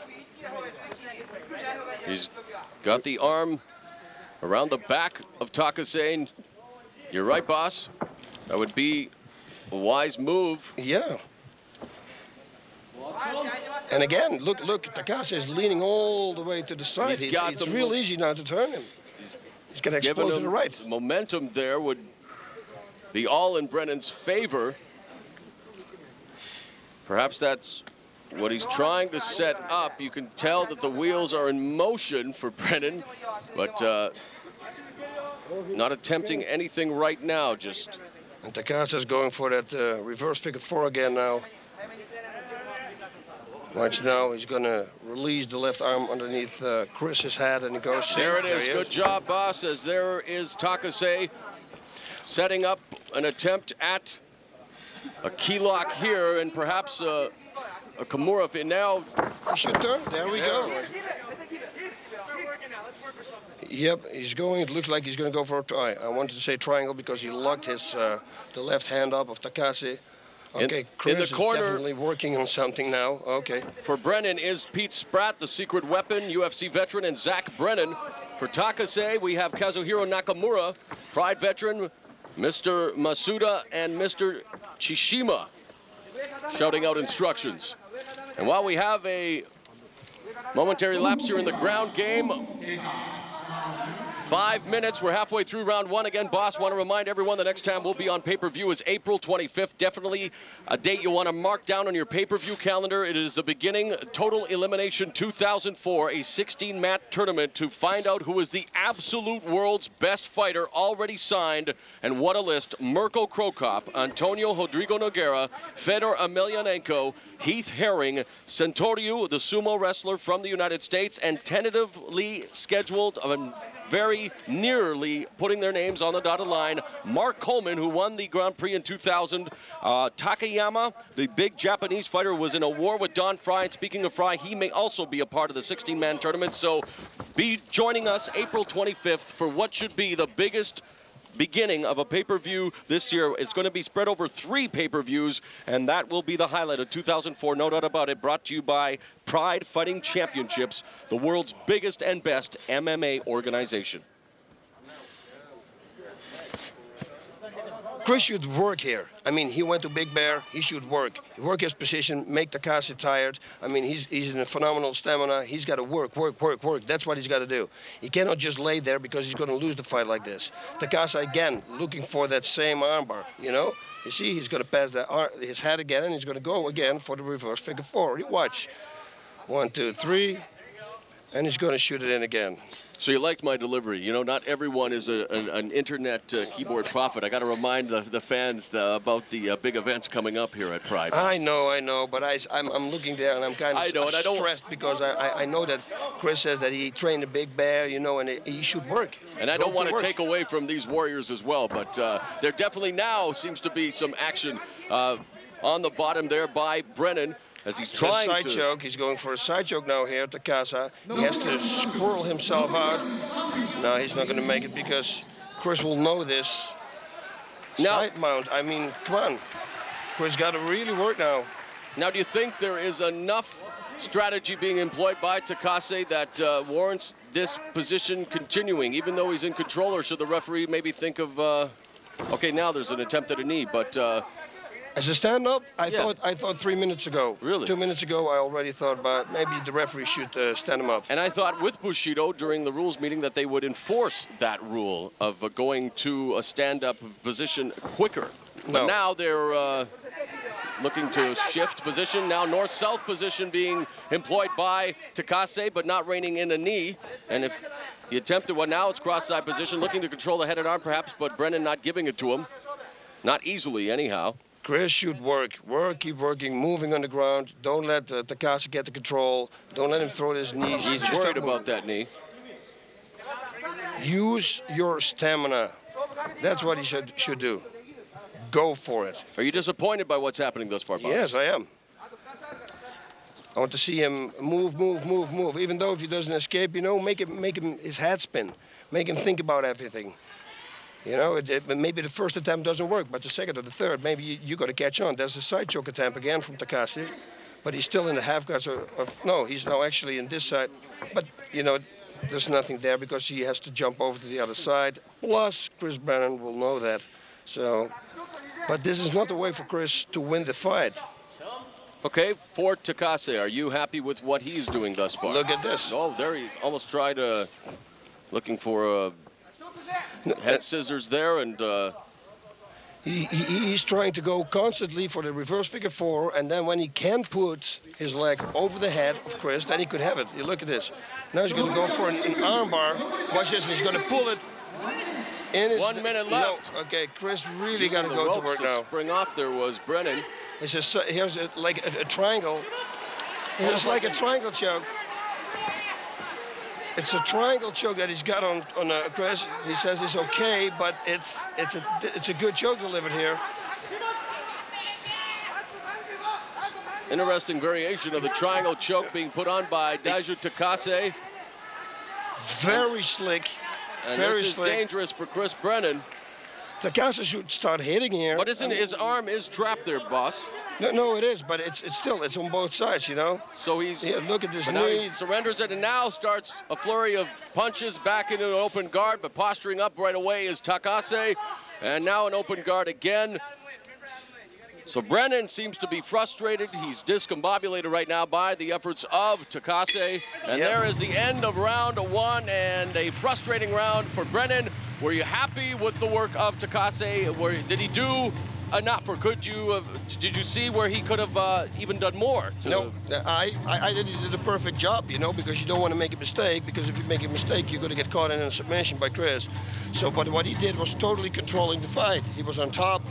He's got the arm around the back of Takase. You're right, boss. That would be a wise move. Yeah. And again, look, Takase is leaning all the way to the side. It's real easy now to turn him. He's going to explode to the right. Momentum there would be all in Brennan's favor. Perhaps that's what he's trying to set up. You can tell that the wheels are in motion for Brennan, but not attempting anything right now. Just. And Takase is going for that reverse figure four again now. Watch now, he's going to release the left arm underneath Chris's head, and he goes. There it is. Good job, boss. As there is Takase setting up an attempt at a key lock here, and perhaps a Kimura. If now he should turn. There we go. Yep, he's going. It looks like he's going to go for a try. I wanted to say triangle because he locked his the left hand up of Takase. Okay, Chris in the corner, is definitely working on something now. Okay. For Brennan is Pete Spratt, the secret weapon, UFC veteran, and Zach Brennan. For Takase, we have Kazuhiro Nakamura, Pride veteran, Mr. Masuda, and Mr. Chishima shouting out instructions. And while we have a momentary lapse here in the ground game, 5 minutes, we're halfway through round 1. Again, boss, want to remind everyone the next time we'll be on pay-per-view is April 25th. Definitely a date you want to mark down on your pay-per-view calendar. It is the beginning Total Elimination 2004, a 16-match tournament to find out who is the absolute world's best fighter already signed. And what a list. Mirko Krokop, Antonio Rodrigo Nogueira, Fedor Emelianenko, Heath Herring, Centuriu, the sumo wrestler from the United States, and tentatively scheduled very nearly putting their names on the dotted line, Mark Coleman, who won the Grand Prix in 2000. Takayama, the big Japanese fighter, was in a war with Don Fry. And speaking of Fry, he may also be a part of the 16-man tournament. So be joining us April 25th for what should be the biggest beginning of a pay-per-view this year. It's going to be spread over 3 pay-per-views, and that will be the highlight of 2004, no doubt about it. Brought to you by Pride Fighting Championships, the world's biggest and best MMA organization. Chris should work here. I mean, he went to Big Bear. He should work his position, make Takase tired. I mean, he's in a phenomenal stamina. He's got to work. That's what he's got to do. He cannot just lay there because he's going to lose the fight like this. Takase, again, looking for that same armbar, you know? You see, he's going to pass his head again, and he's going to go again for the reverse figure four. You watch. 1, 2, 3. And he's going to shoot it in again. So you liked my delivery. You know, not everyone is an internet keyboard prophet. I got to remind the fans about the big events coming up here at Pride. I know, but I'm looking there and I'm kind of stressed because I know that Chris says that he trained a Big Bear, you know, and he should work. And I don't want to take away from these warriors as well, but there definitely now seems to be some action on the bottom there by Brennan. As he's trying side choke, he's going for a side choke now here, Takase. He has to squirrel himself out. No, he's not going to make it because Chris will know this. Side mount. I mean, come on. Chris got to really work now. Now, do you think there is enough strategy being employed by Takase that warrants this position continuing, even though he's in control, or should the referee maybe think of, okay, now there's an attempt at a knee, but... As a stand-up, I thought 3 minutes ago. Really? 2 minutes ago, I already thought about maybe the referee should stand him up. And I thought with Bushido during the rules meeting that they would enforce that rule of going to a stand-up position quicker. But now they're looking to shift position. Now north-south position being employed by Takase, but not reining in a knee. And if he attempted one, now it's cross-side position, looking to control the head and arm perhaps, but Brennan not giving it to him. Not easily, anyhow. Chris should work, keep working, moving on the ground. Don't let Takase get the control. Don't let him throw his knees. He's Just worried about that knee. Use your stamina. That's what he should do. Go for it. Are you disappointed by what's happening thus far, boss? Yes, I am. I want to see him move. Even though if he doesn't escape, you know, make him his head spin. Make him think about everything. You know, maybe the first attempt doesn't work, but the second or the third, maybe you got to catch on. There's a side choke attempt again from Takase, but he's still in the half guards no, he's now actually in this side. But, you know, there's nothing there because he has to jump over to the other side. Plus, Chris Brennan will know that. So, but this is not the way for Chris to win the fight. Okay, for Takase, are you happy with what he's doing thus far? Look at this. Oh, there he almost tried looking for a head scissors there, and he's trying to go constantly for the reverse figure four, and then when he can put his leg over the head of Chris, then he could have it. You look at this. Now he's going to go for an arm bar. Watch this. He's going to pull it. In 1 minute left. No. Okay, Chris really got to go to work now. Spring off there was Brennan. It's just here's like a triangle. It's like a triangle choke. It's a triangle choke that he's got on Chris. He says it's okay, but it's a good choke delivered here. Interesting variation of the triangle choke being put on by Daiju Takase. Very slick. And very this is slick. Dangerous for Chris Brennan. Takase should start hitting here. But isn't his arm is trapped there, boss? No, it is, but it's still on both sides, you know. So he's look at this knee. Now he surrenders it, and now starts a flurry of punches back into an open guard, but posturing up right away is Takase, and now an open guard again. So Brennan seems to be frustrated. He's discombobulated right now by the efforts of Takase, and there is the end of round one and a frustrating round for Brennan. Were you happy with the work of Takase? Did he do enough, or did you see where he could have even done more? No, I did a perfect job, you know, because you don't want to make a mistake, because if you make a mistake, you're going to get caught in a submission by Chris. So, but what he did was totally controlling the fight. He was on top,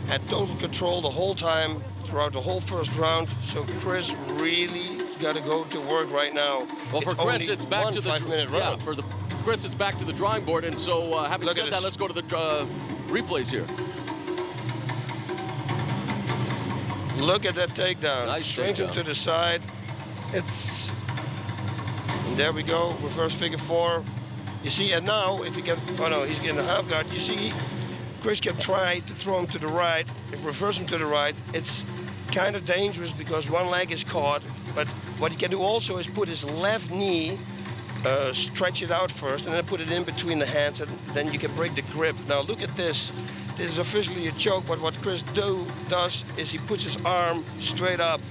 had total control the whole time, throughout the whole first round. So Chris really got to go to work right now. Well, for Chris, it's back to the 5-minute round. For Chris, it's back to the drawing board. And so, having said that, let's go to the replays here. Look at that takedown. Nice Straight takedown. to the side. And there we go. Reverse figure four. You see, and now if you get, oh no, he's getting a half guard. You see, Chris can try to throw him to the right, reverse him to the right. It's kind of dangerous because one leg is caught. But what he can do also is put his left knee, stretch it out first, and then put it in between the hands, and then you can break the grip. Now look at this. This is officially a choke, but what Chris does is he puts his arm straight up.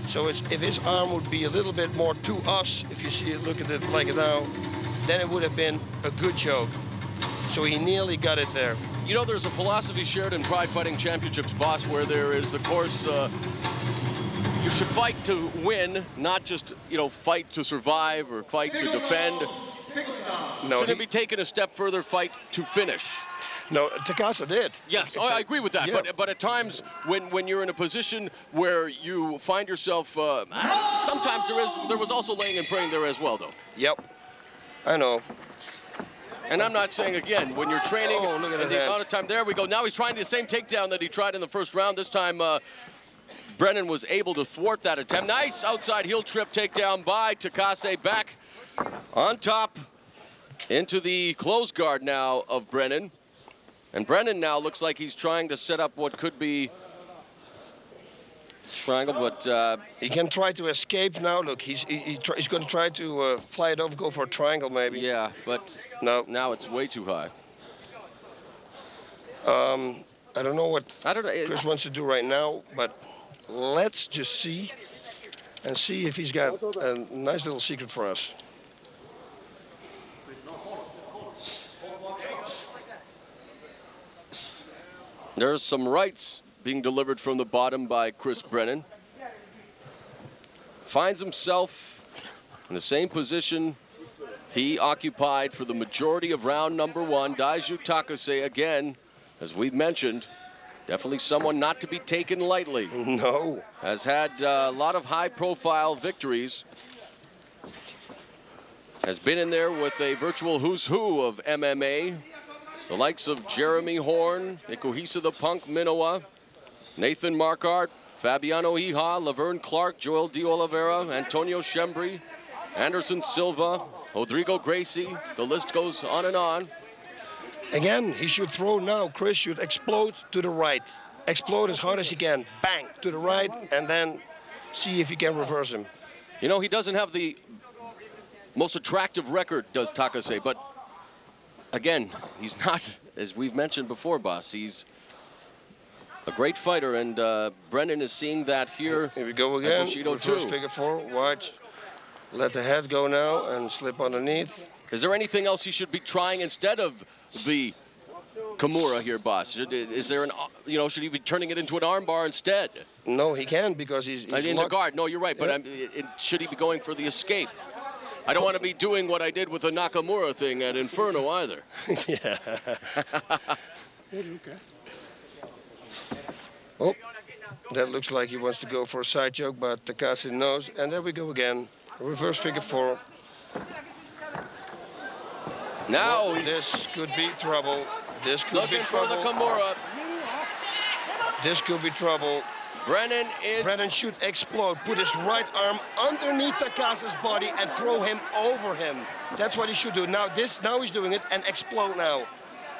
So if his arm would be a little bit more to us, if you see it, look at it like now, then it would have been a good choke. So he nearly got it there. You know, there's a philosophy shared in Pride Fighting Championships, boss, where there is, of course, you should fight to win, not just, you know, fight to survive or fight to defend. No, shouldn't it be taken a step further, fight to finish? No, Takase did. Yes, I agree with that. Yeah. But at times when you're in a position where you find yourself, sometimes there was also laying and praying there as well, though. Yep, I know. And I'm not saying, again, when you're training look at and the that. amount of time, there we go. Now he's trying the same takedown that he tried in the first round. This time, Brennan was able to thwart that attempt. Nice outside heel trip takedown by Takase, back on top into the close guard now of Brennan. And Brennan now looks like he's trying to set up what could be triangle, but he can try to escape now. Look, he's going to try to fly it over, go for a triangle maybe. Yeah, but no. Now it's way too high. I don't know what Chris wants to do right now, but let's just see and see if he's got a nice little secret for us. There's some rights being delivered from the bottom by Chris Brennan. Finds himself in the same position he occupied for the majority of round number 1. Daiju Takase, again, as we've mentioned, definitely someone not to be taken lightly. No. Has had a lot of high-profile victories. Has been in there with a virtual who's who of MMA. The likes of Jeremy Horn, Ikuhisa the Punk Minowa, Nathan Marquardt, Fabiano Iha, Laverne Clark, Joel De Oliveira, Antonio Schembri, Anderson Silva, Rodrigo Gracie. The list goes on and on. Again, he should throw now. Chris should explode to the right. Explode as hard as he can. Bang, to the right, and then see if he can reverse him. You know, he doesn't have the most attractive record, does Takase, but again, he's not, as we've mentioned before, boss. He's a great fighter, and Brennan is seeing that here. Here we go again. Bushido Reverse too. figure 4. Watch. Let the head go now and slip underneath. Is there anything else he should be trying instead of the Kimura here, boss? Is there an, you know, should he be turning it into an armbar instead? No, he can, because he's in the guard. No, you're right, but should he be going for the escape? I don't want to be doing what I did with the Nakamura thing at Inferno either. Yeah. Oh, that looks like he wants to go for a side choke, but Takase knows. And there we go again. Reverse figure 4. Now this could be trouble. This could be trouble. Looking for the Kimura. This could be trouble. Brennan should explode. Put his right arm underneath Takase's body and throw him over him. That's what he should do. Now he's doing it, and explode now.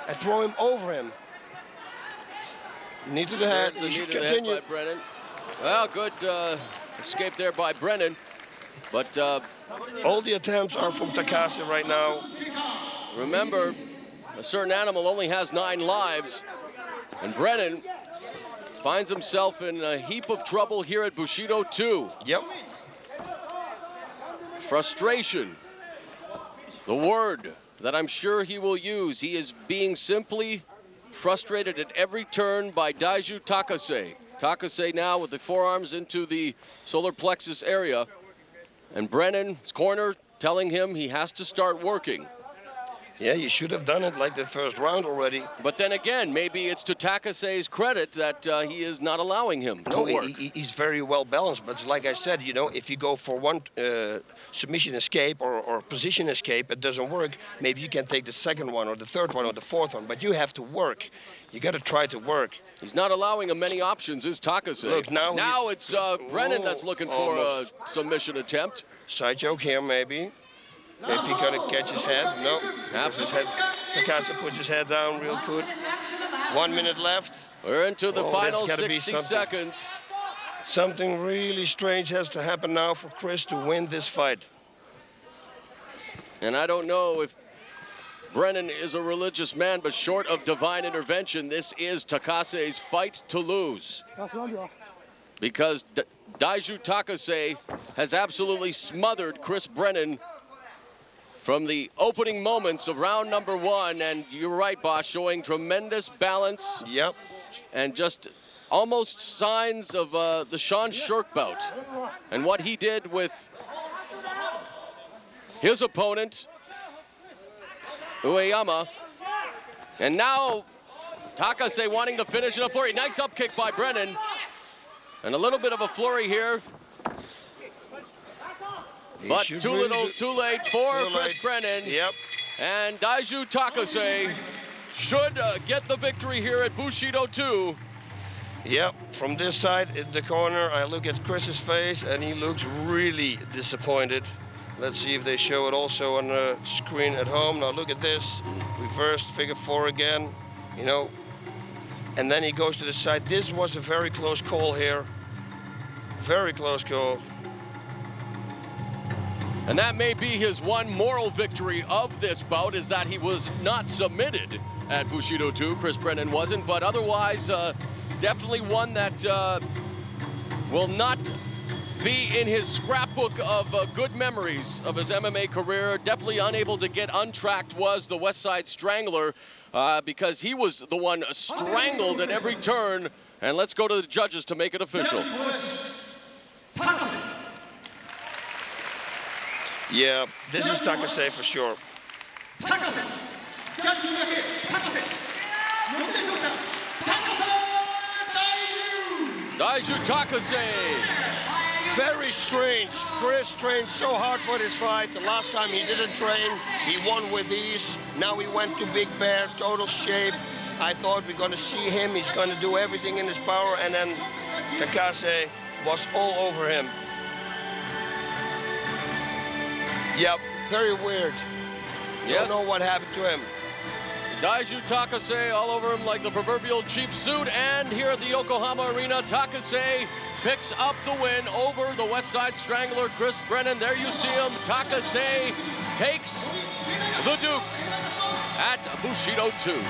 And throw him over him. Knee to the head. He should continue. By Brennan. Well, good escape there by Brennan. But all the attempts are from Takase right now. Remember, a certain animal only has 9 lives, and Brennan finds himself in a heap of trouble here at Bushido 2. Yep. Frustration, the word that I'm sure he will use. He is being simply frustrated at every turn by Daiju Takase. Takase now with the forearms into the solar plexus area, and Brennan's corner telling him he has to start working. Yeah, you should have done it like the first round already. But then again, maybe it's to Takase's credit that he is not allowing him to work. He's very well balanced, but like I said, you know, if you go for one submission escape or position escape, it doesn't work. Maybe you can take the second one or the third one or the fourth one, but you have to work. You got to try to work. He's not allowing him many options, is Takase. Look, now it's Brennan that's looking for a submission attempt. Side choke here, maybe. If he's gonna catch his head, no. Takase puts his head down real good. 1 minute left. We're into the final 60 seconds. Something really strange has to happen now for Chris to win this fight. And I don't know if Brennan is a religious man, but short of divine intervention, this is Takase's fight to lose. Because Daiju Takase has absolutely smothered Chris Brennan from the opening moments of round number 1, and you're right, boss, showing tremendous balance. Yep. And just almost signs of the Sean Sherk bout. And what he did with his opponent, Ueyama. And now Takase wanting to finish in a flurry. Nice up kick by Brennan. And a little bit of a flurry here. But too little, too late for Chris Brennan. Yep. And Daiju Takase should get the victory here at Bushido 2. Yep, from this side in the corner, I look at Chris's face and he looks really disappointed. Let's see if they show it also on the screen at home. Now look at this, reversed figure 4 again. you know. And then he goes to the side. This was a very close call here. Very close call. And that may be his one moral victory of this bout, is that he was not submitted at Bushido 2. Chris Brennan wasn't, but otherwise, definitely one that will not be in his scrapbook of good memories of his MMA career. Definitely unable to get untracked was the West Side Strangler, because he was the one strangled at every turn. And let's go to the judges to make it official. Yeah, this is Takase for sure. Daiju Takase. Very strange. Chris trained so hard for this fight. The last time he didn't train, he won with ease. Now he went to Big Bear, total shape. I thought we're gonna see him. He's gonna do everything in his power, and then Takase was all over him. Yep, very weird. Yes. Don't know what happened to him. Daiju Takase all over him like the proverbial cheap suit. And here at the Yokohama Arena, Takase picks up the win over the West Side Strangler, Chris Brennan. There you see him. Takase takes the Duke at Bushido 2.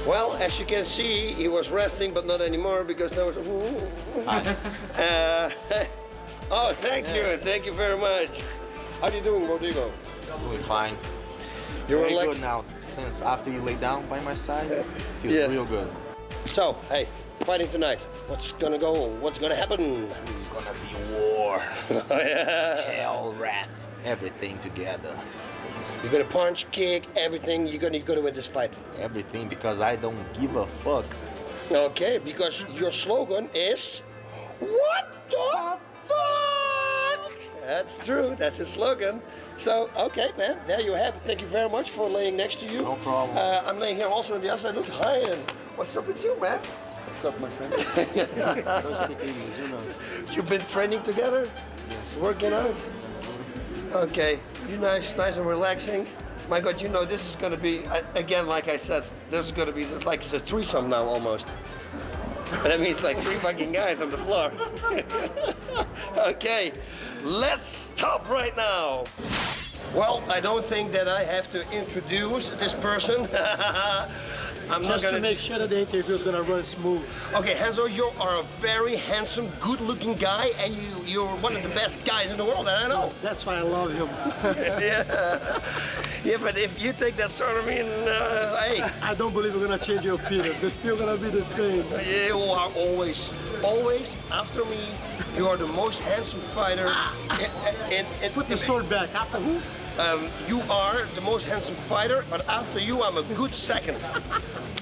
Well, as you can see, he was resting, but not anymore because there was. Oh, thank you very much. How are you doing, Rodrigo? Doing fine. You're very relaxed good now. Since after you lay down by my side, feels real good. So, hey, fighting tonight. What's gonna go? What's gonna happen? It's gonna be war. Hell, wrath, everything together. You're gonna punch, kick, everything. You're gonna win this fight. Everything, because I don't give a fuck. Okay, because your slogan is, what the fuck? That's true. That's his slogan. So, okay, man, there you have it. Thank you very much for laying next to you. No problem. I'm laying here also on the other side. Look, hi, and what's up with you, man? What's up, my friend? Don't speak English, you know. You've been training together? Yes. Working out? Okay, you're nice and relaxing. My God, you know, this is gonna be, again, like I said, this is gonna be like it's a threesome now almost. And that means like 3 fucking guys on the floor. Okay, let's stop right now. Well, I don't think that I have to introduce this person. I'm Just not gonna... to make sure that the interview is gonna run smooth. Okay, Hanzo, you are a very handsome, good-looking guy, and you're one of the best guys in the world, and I know. That's why I love him. Yeah, but if you take that sort of mean, hey. I don't believe we're gonna change your opinion. They're still gonna be the same. You are always after me. You are the most handsome fighter. Put the sword back. After who? You are the most handsome fighter, but after you, I'm a good second.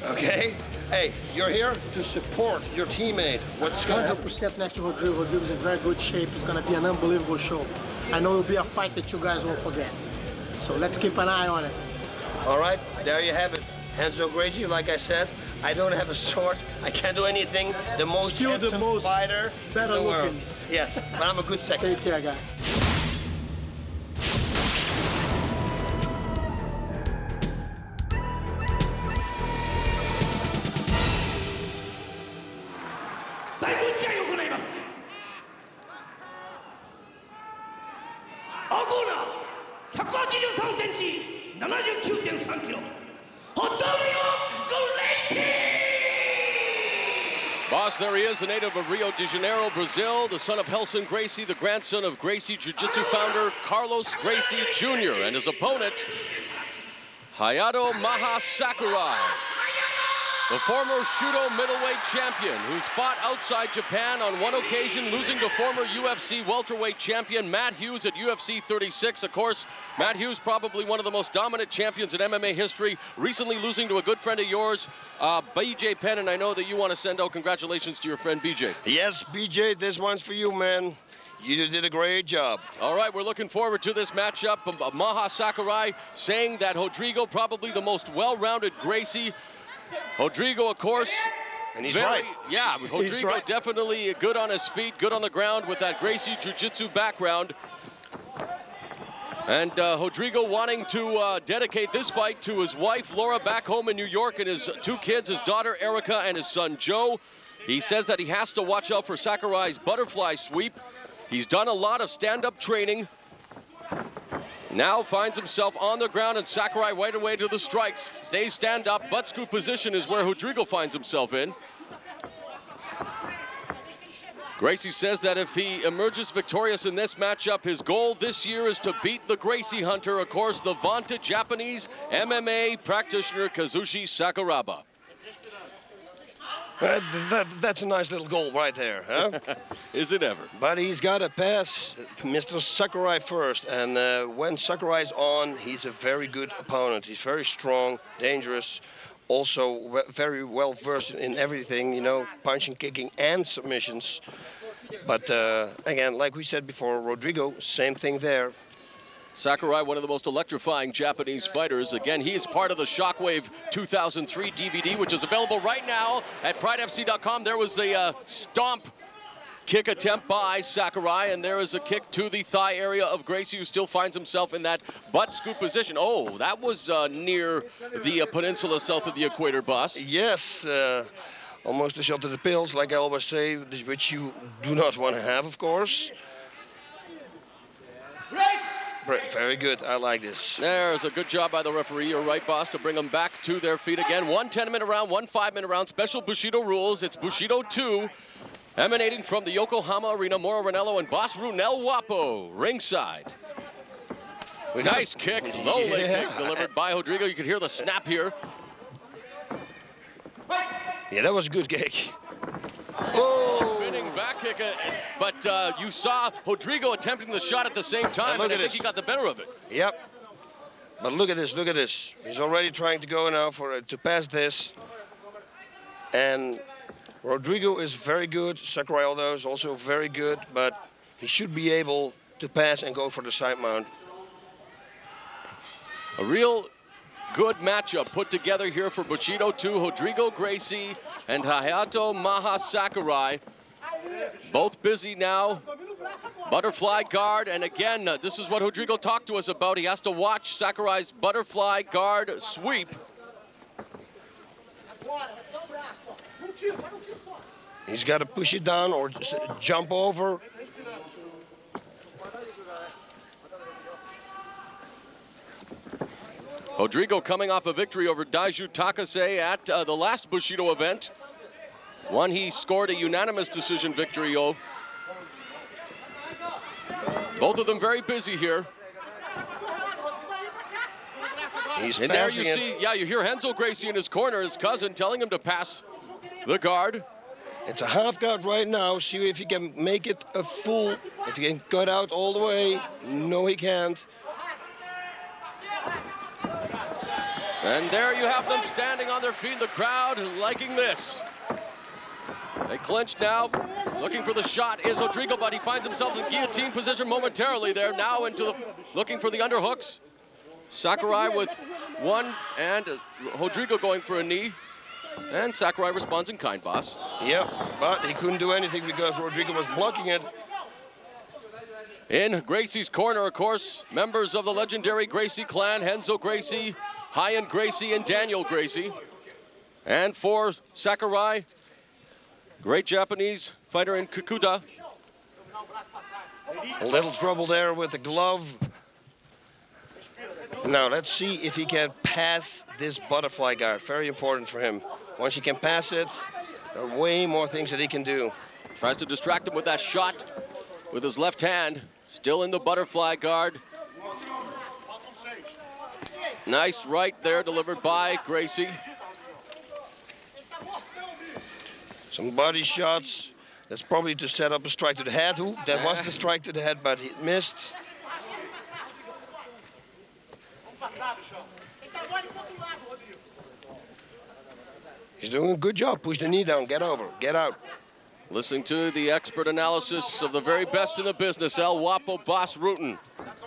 Okay? Hey, you're here to support your teammate. What's going to happen? 100% next to Rodrigo. Rodrigo's in very good shape. It's going to be an unbelievable show. I know it'll be a fight that you guys won't forget. So let's keep an eye on it. All right, there you have it. Hanzo Gracie, like I said, I don't have a sword. I can't do anything. The most handsome fighter better in the world. looking. Yes, but I'm a good second. Take care, guy. Boss, there he is, the native of Rio de Janeiro, Brazil, the son of Helson Gracie, the grandson of Gracie Jiu-Jitsu founder Carlos Gracie Jr., and his opponent, Hayato Maha Sakurai, the former Shudo middleweight champion who's fought outside Japan on one occasion, losing to former UFC welterweight champion Matt Hughes at UFC 36. Of course, Matt Hughes, probably one of the most dominant champions in MMA history, recently losing to a good friend of yours, BJ Penn, and I know that you want to send out congratulations to your friend BJ. Yes, BJ, this one's for you, man. You did a great job. All right, we're looking forward to this matchup. Maha Sakurai saying that Rodrigo, probably the most well-rounded Gracie. Rodrigo, of course, and he's right. Yeah, Rodrigo right. Definitely good on his feet, good on the ground with that Gracie Jiu-Jitsu background. And Rodrigo wanting to dedicate this fight to his wife, Laura, back home in New York, and his 2 kids, his daughter, Erica, and his son, Joe. He says that he has to watch out for Sakurai's butterfly sweep. He's done a lot of stand-up training. Now finds himself on the ground, and Sakurai right away to the strikes. Stays stand-up, butt scoop position is where Rodrigo finds himself in. Gracie says that if he emerges victorious in this matchup, his goal this year is to beat the Gracie Hunter, of course, the vaunted Japanese MMA practitioner Kazushi Sakuraba. That's a nice little goal right there, huh? Is it ever? But he's got to pass Mr. Sakurai first, and when Sakurai's on, he's a very good opponent. He's very strong, dangerous, also very well versed in everything, you know, punching, kicking, and submissions. But again, like we said before, Rodrigo, same thing there. Sakurai, one of the most electrifying Japanese fighters. Again, he is part of the Shockwave 2003 DVD, which is available right now at pridefc.com. There was a stomp kick attempt by Sakurai, and there is a kick to the thigh area of Gracie, who still finds himself in that butt scoop position. Oh, that was near the peninsula south of the equator, boss. Yes, almost a shot to the pills, like I always say, which you do not want to have, of course. Very good, I like this. There's a good job by the referee, you're right, boss, to bring them back to their feet again. 1 10-minute round, 1 5-minute round, special Bushido rules. It's Bushido 2, emanating from the Yokohama Arena. Moro Ranello and Boss Rutan El Guapo, ringside. Nice kick, low leg kick delivered by Rodrigo. You can hear the snap here. Yeah, that was a good kick. Oh, spinning back kick, but you saw Rodrigo attempting the shot at the same time, and I think he got the better of it. Yep. But look at this, look at this. He's already trying to go now to pass this. And Rodrigo is very good. Sakurai, although, is also very good, but he should be able to pass and go for the side mount. A real good matchup put together here for Bushido 2, Rodrigo Gracie and Hayato Maha Sakurai. Both busy now. Butterfly guard, and again, this is what Rodrigo talked to us about. He has to watch Sakurai's butterfly guard sweep. He's got to push it down or jump over. Rodrigo coming off a victory over Daiju Takase at the last Bushido event. One he scored a unanimous decision victory over. Both of them very busy here. He's and there you see, yeah, you hear Renzo Gracie in his corner, his cousin, telling him to pass the guard. It's a half guard right now. See if he can make it a full. If he can cut out all the way. No, he can't. And there you have them standing on their feet, the crowd liking this. They clinch now, looking for the shot is Rodrigo, but he finds himself in guillotine position momentarily there, now looking for the underhooks. Sakurai with one, and Rodrigo going for a knee. And Sakurai responds in kind, boss. Yep, but he couldn't do anything because Rodrigo was blocking it. In Gracie's corner, of course, members of the legendary Gracie clan, Renzo Gracie, Hyan Gracie, and Daniel Gracie. And for Sakurai, great Japanese fighter in Kikuta. A little trouble there with the glove. Now let's see if he can pass this butterfly guard. Very important for him. Once he can pass it, there are way more things that he can do. Tries to distract him with that shot with his left hand. Still in the butterfly guard. Nice right there delivered by Gracie. Some body shots. That's probably to set up a strike to the head. Ooh, that was the strike to the head, but he missed. He's doing a good job. Push the knee down, get over, get out. Listening to the expert analysis of the very best in the business, El Guapo Boss Rutan.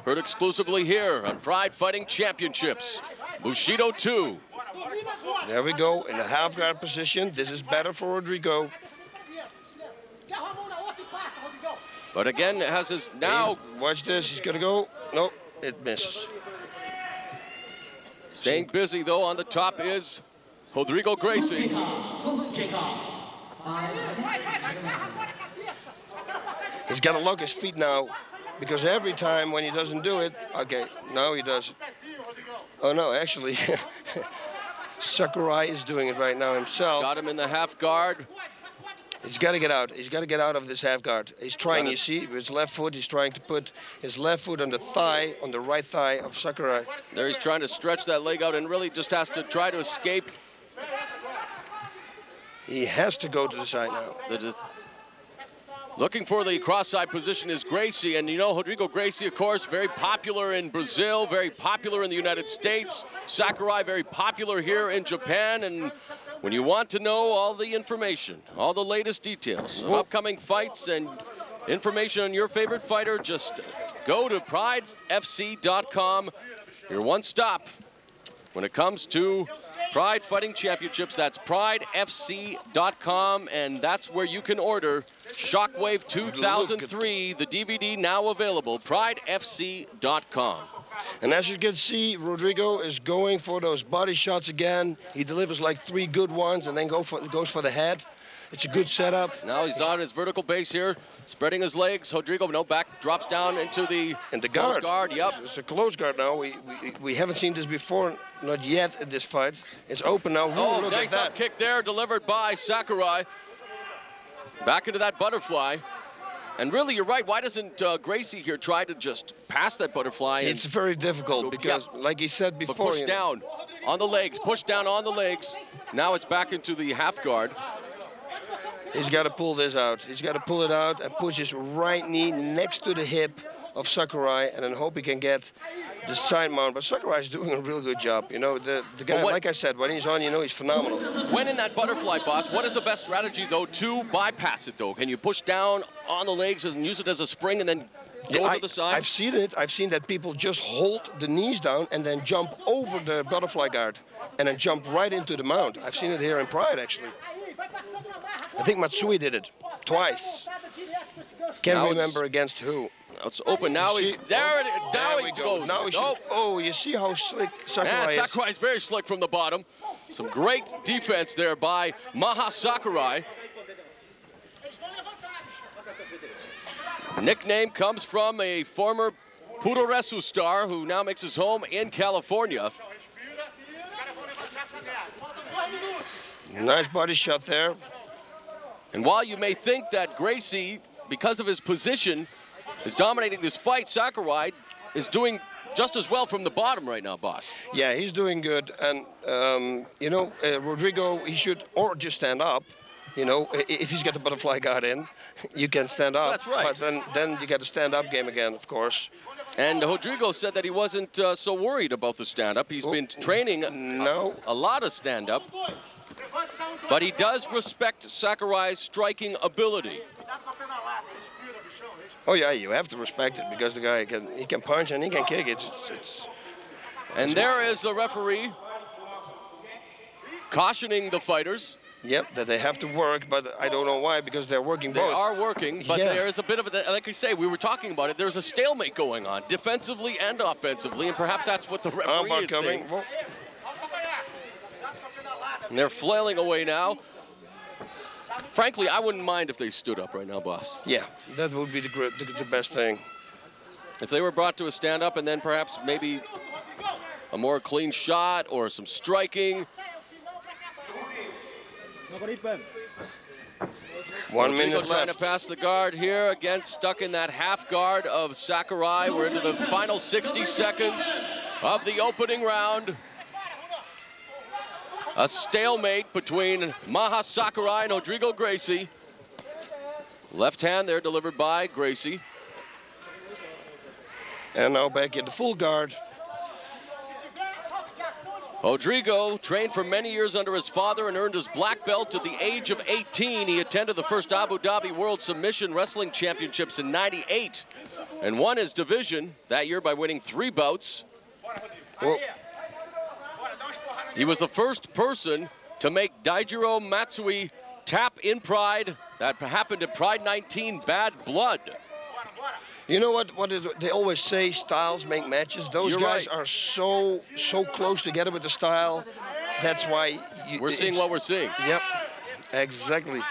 Heard exclusively here on Pride Fighting Championships. Bushido 2. There we go, in the half guard position. This is better for Rodrigo. But again, has his now. Hey, watch this, he's gonna go. Nope. it misses. Staying busy, though, on the top is Rodrigo Gracie. He's got to lock his feet now, because every time when he doesn't do it, okay, now he does. Oh no, actually, Sakurai is doing it right now himself. Got him in the half guard. He's got to get out. He's got to get out of this half guard. He's trying, you see, with his left foot, he's trying to put his left foot on the thigh, on the right thigh of Sakurai. There he's trying to stretch that leg out and really just has to try to escape. He has to go to the side now. Looking for the cross-side position is Gracie, and you know Rodrigo Gracie, of course, very popular in Brazil, very popular in the United States. Sakurai, very popular here in Japan, and when you want to know all the information, all the latest details of upcoming fights and information on your favorite fighter, just go to pridefc.com, your one stop when it comes to Pride Fighting Championships. That's pridefc.com, and that's where you can order Shockwave 2003, the DVD now available, pridefc.com. And as you can see, Rodrigo is going for those body shots again. He delivers like 3 good ones and then goes for the head. It's a good setup. Now he's on his vertical base here, spreading his legs. Rodrigo, no back, drops down into the guard. Yep. It's a close guard now. We haven't seen this before, not yet in this fight. It's open now. Oh, look nice at that. up kick there, delivered by Sakurai. Back into that butterfly. And really, you're right. Why doesn't Gracie here try to just pass that butterfly? It's very difficult because, like he said before, but push down on the legs, push down on the legs. Now it's back into the half guard. He's got to pull this out. He's got to pull it out and push his right knee next to the hip of Sakurai, and then hope he can get the side mount. But Sakurai is doing a real good job. You know, the guy, like I said, when he's on, you know, he's phenomenal. When in that butterfly, boss, what is the best strategy, though, to bypass it, though? Can you push down on the legs and use it as a spring and then go to the side? I've seen it. I've seen that people just hold the knees down and then jump over the butterfly guard and then jump right into the mount. I've seen it here in Pride, actually. I think Matsui did it twice. Can't remember against who. It's open now. He's there. Now he goes. Now he should. Oh, you see how slick Sakurai is. Sakurai's very slick from the bottom. Some great defense there by Maha Sakurai. Nickname comes from a former Puroresu star who now makes his home in California. Nice body shot there. And while you may think that Gracie, because of his position, is dominating this fight, Sakurai is doing just as well from the bottom right now, boss. Yeah, he's doing good. And, you know, Rodrigo, he should or just stand up. You know, if he's got the butterfly guard in, you can stand up. That's right. But then you got a stand-up game again, of course. And Rodrigo said that he wasn't so worried about the stand-up. He's been training a lot of stand-up. But he does respect Sakurai's striking ability. Oh yeah, you have to respect it because the guy he can punch and he can kick. And there is the referee cautioning the fighters. Yep, that they have to work, but I don't know why, because they're working both. They are working, but there is a bit of a, like I say, we were talking about it, there's a stalemate going on, defensively and offensively, and perhaps that's what the referee is saying. And they're flailing away now. Frankly, I wouldn't mind if they stood up right now, boss. Yeah, that would be the best thing. If they were brought to a stand-up and then perhaps maybe a more clean shot or some striking. 1 minute left. Trying to pass the guard here, again stuck in that half guard of Sakurai. We're into the final 60 seconds of the opening round. A stalemate between Maha Sakurai and Rodrigo Gracie. Left hand there delivered by Gracie. And now back in the full guard. Rodrigo trained for many years under his father and earned his black belt at the age of 18. He attended the first Abu Dhabi World Submission Wrestling Championships in '98 and won his division that year by winning 3 bouts. He was the first person to make Daijiro Matsui tap in Pride. That happened at Pride 19, Bad Blood. You know what they always say, styles make matches. Those guys are so close together with the style. That's why we're seeing what we're seeing. Yep, exactly.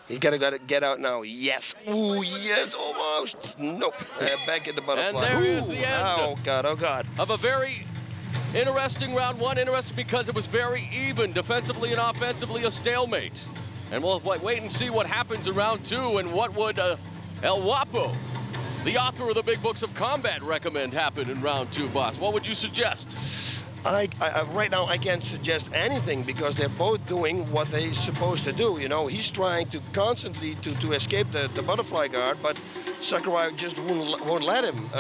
He's gotta get out now. Yes. Ooh, yes, almost. Nope. Back in the butterfly. And there is the end. Oh God, oh God. Of a very interesting round one. Interesting because it was very even, defensively and offensively, a stalemate. And we'll wait and see what happens in round two, and what would El Guapo, the author of the big books of combat, recommend happen in round two, boss? What would you suggest? Right now I can't suggest anything because they're both doing what they're supposed to do. You know, he's trying to constantly to escape the butterfly guard, but Sakurai just won't let him.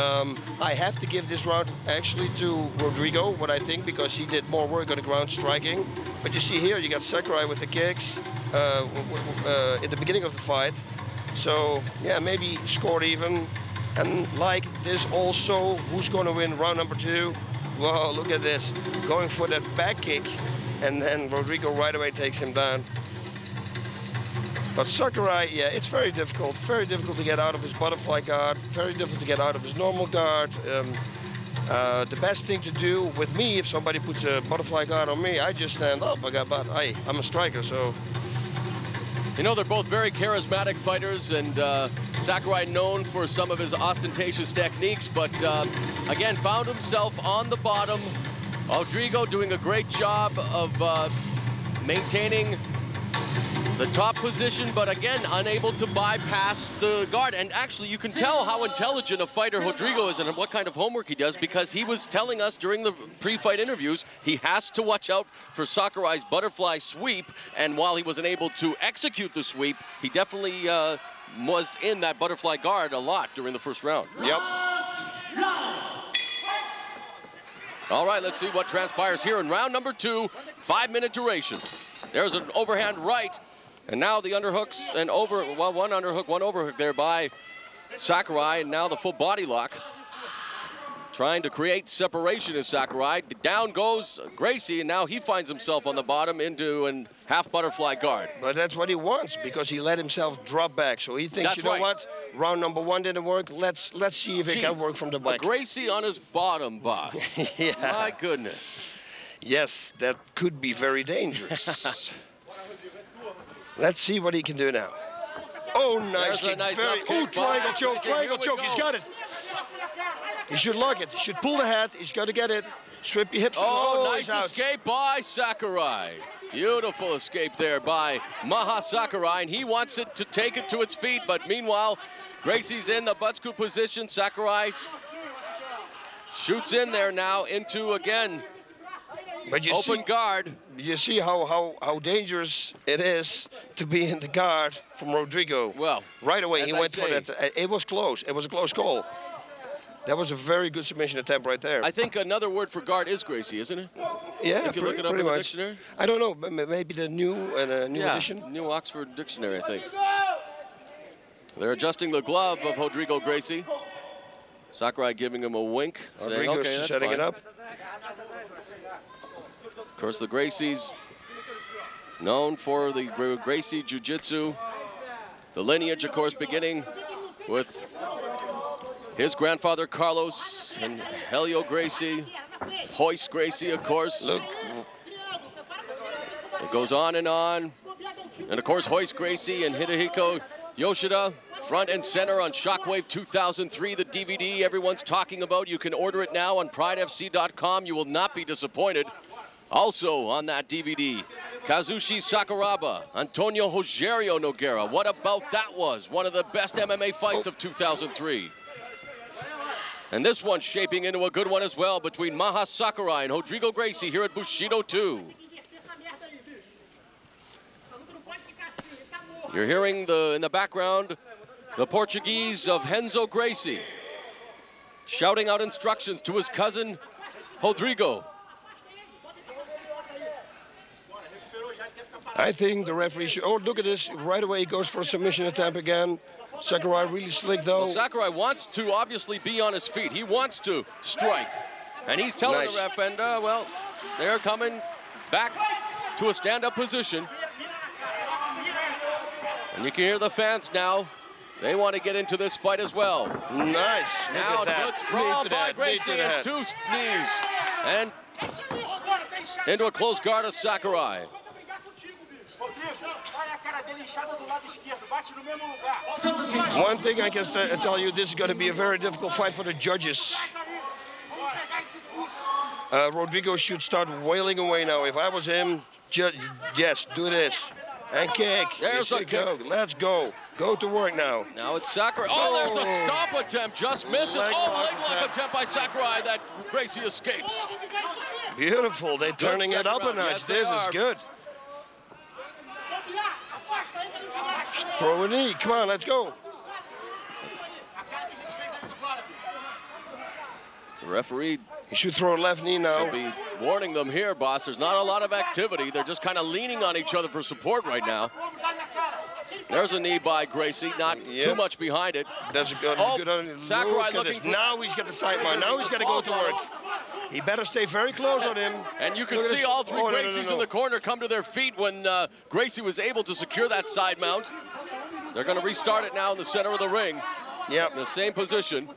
I have to give this round actually to Rodrigo, what I think, because he did more work on the ground striking. But you see here, you got Sakurai with the kicks in the beginning of the fight. So yeah, maybe scored even. And like this also, who's going to win round number two? Whoa, look at this. Going for that back kick, and then Rodrigo right away takes him down. But Sakurai, yeah, it's very difficult to get out of his butterfly guard, very difficult to get out of his normal guard. The best thing to do with me, if somebody puts a butterfly guard on me, I just stand up, but I'm a striker, so. You know, they're both very charismatic fighters, and Sakurai known for some of his ostentatious techniques, but again, found himself on the bottom. Rodrigo doing a great job of maintaining the top position, but again, unable to bypass the guard. And actually, you can tell how intelligent a fighter Rodrigo is and what kind of homework he does, because he was telling us during the pre-fight interviews he has to watch out for Sakurai's butterfly sweep, and while he wasn't able to execute the sweep, he definitely was in that butterfly guard a lot during the first round. Yep. All right, let's see what transpires here in round number two, 5-minute duration. There's an overhand right, and now the underhooks and one underhook, one overhook there by Sakurai, and now the full body lock. Trying to create separation is Sakurai. Down goes Gracie, and now he finds himself on the bottom into a half butterfly guard. But that's what he wants, because he let himself drop back. So he thinks, you know what? Round number one didn't work. Let's see if it can work from the back. Gracie on his bottom, boss. Yeah. My goodness. Yes, that could be very dangerous. Let's see what he can do now. Oh, nice kick. Oh, triangle choke, he's got it. He should lock it, he should pull the head, he's got to get it. Swipe your hips. Oh, nice escape by Sakurai. Beautiful escape there by Maha Sakurai, and he wants it to take it to its feet, but meanwhile, Gracie's in the butt-scoop position. Sakurai shoots in there now into, again, but you open guard. You see how dangerous it is to be in the guard from Rodrigo. Well, right away he went for that. It was close. It was a close call. That was a very good submission attempt right there. I think another word for guard is Gracie, isn't it? Yeah, if you look it up in the dictionary. I don't know. Maybe the new edition. New Oxford Dictionary, I think. They're adjusting the glove of Rodrigo Gracie. Sakurai giving him a wink. Rodrigo's okay, that's setting fine. it up. Of course, the Gracies, known for the Gracie Jiu-Jitsu. The lineage, of course, beginning with his grandfather Carlos and Helio Gracie, Hoist Gracie, of course. Look. It goes on. And of course, Hoist Gracie and Hidehiko Yoshida, front and center on Shockwave 2003, the DVD everyone's talking about. You can order it now on pridefc.com. You will not be disappointed. Also on that DVD, Kazushi Sakuraba, Antonio Rogerio Nogueira. What a bout that was. One of the best MMA fights of 2003. And this one's shaping into a good one as well between Maha Sakurai and Rodrigo Gracie here at Bushido 2. You're hearing in the background the Portuguese of Renzo Gracie shouting out instructions to his cousin Rodrigo. I think the referee should. Oh, look at this! Right away, he goes for a submission attempt again. Sakurai really slick though. Well, Sakurai wants to obviously be on his feet. He wants to strike, and he's telling the ref, and well, they're coming back to a stand-up position. And you can hear the fans now They want to get into this fight as well. Nice. Now good sprawl by Gracie and 2 knees. And into a close guard of Sakurai. One thing I can tell you, this is going to be a very difficult fight for the judges. Rodrigo should start wailing away now. If I was him, yes, do this. And kick. There's a kick. Let's go. Go to work now. Now it's Sakurai. Oh, there's a stomp attempt. Just misses. Leg lock attempt by Sakurai that Gracie escapes. Beautiful. They're turning it up a notch. Yes, this is good. Throw a knee. Come on, let's go. The referee. He should throw a left knee now. Should be warning them here, boss. There's not a lot of activity. They're just kind of leaning on each other for support right now. There's a knee by Gracie, not too much behind it. That's a good. Sakurai looking. Now he's got the sight line. Now he's got to go to work. He better stay very close on him. And you can see all 3 Gracies in the corner come to their feet when Gracie was able to secure that side mount. They're going to restart it now in the center of the ring. Yep. In the same position.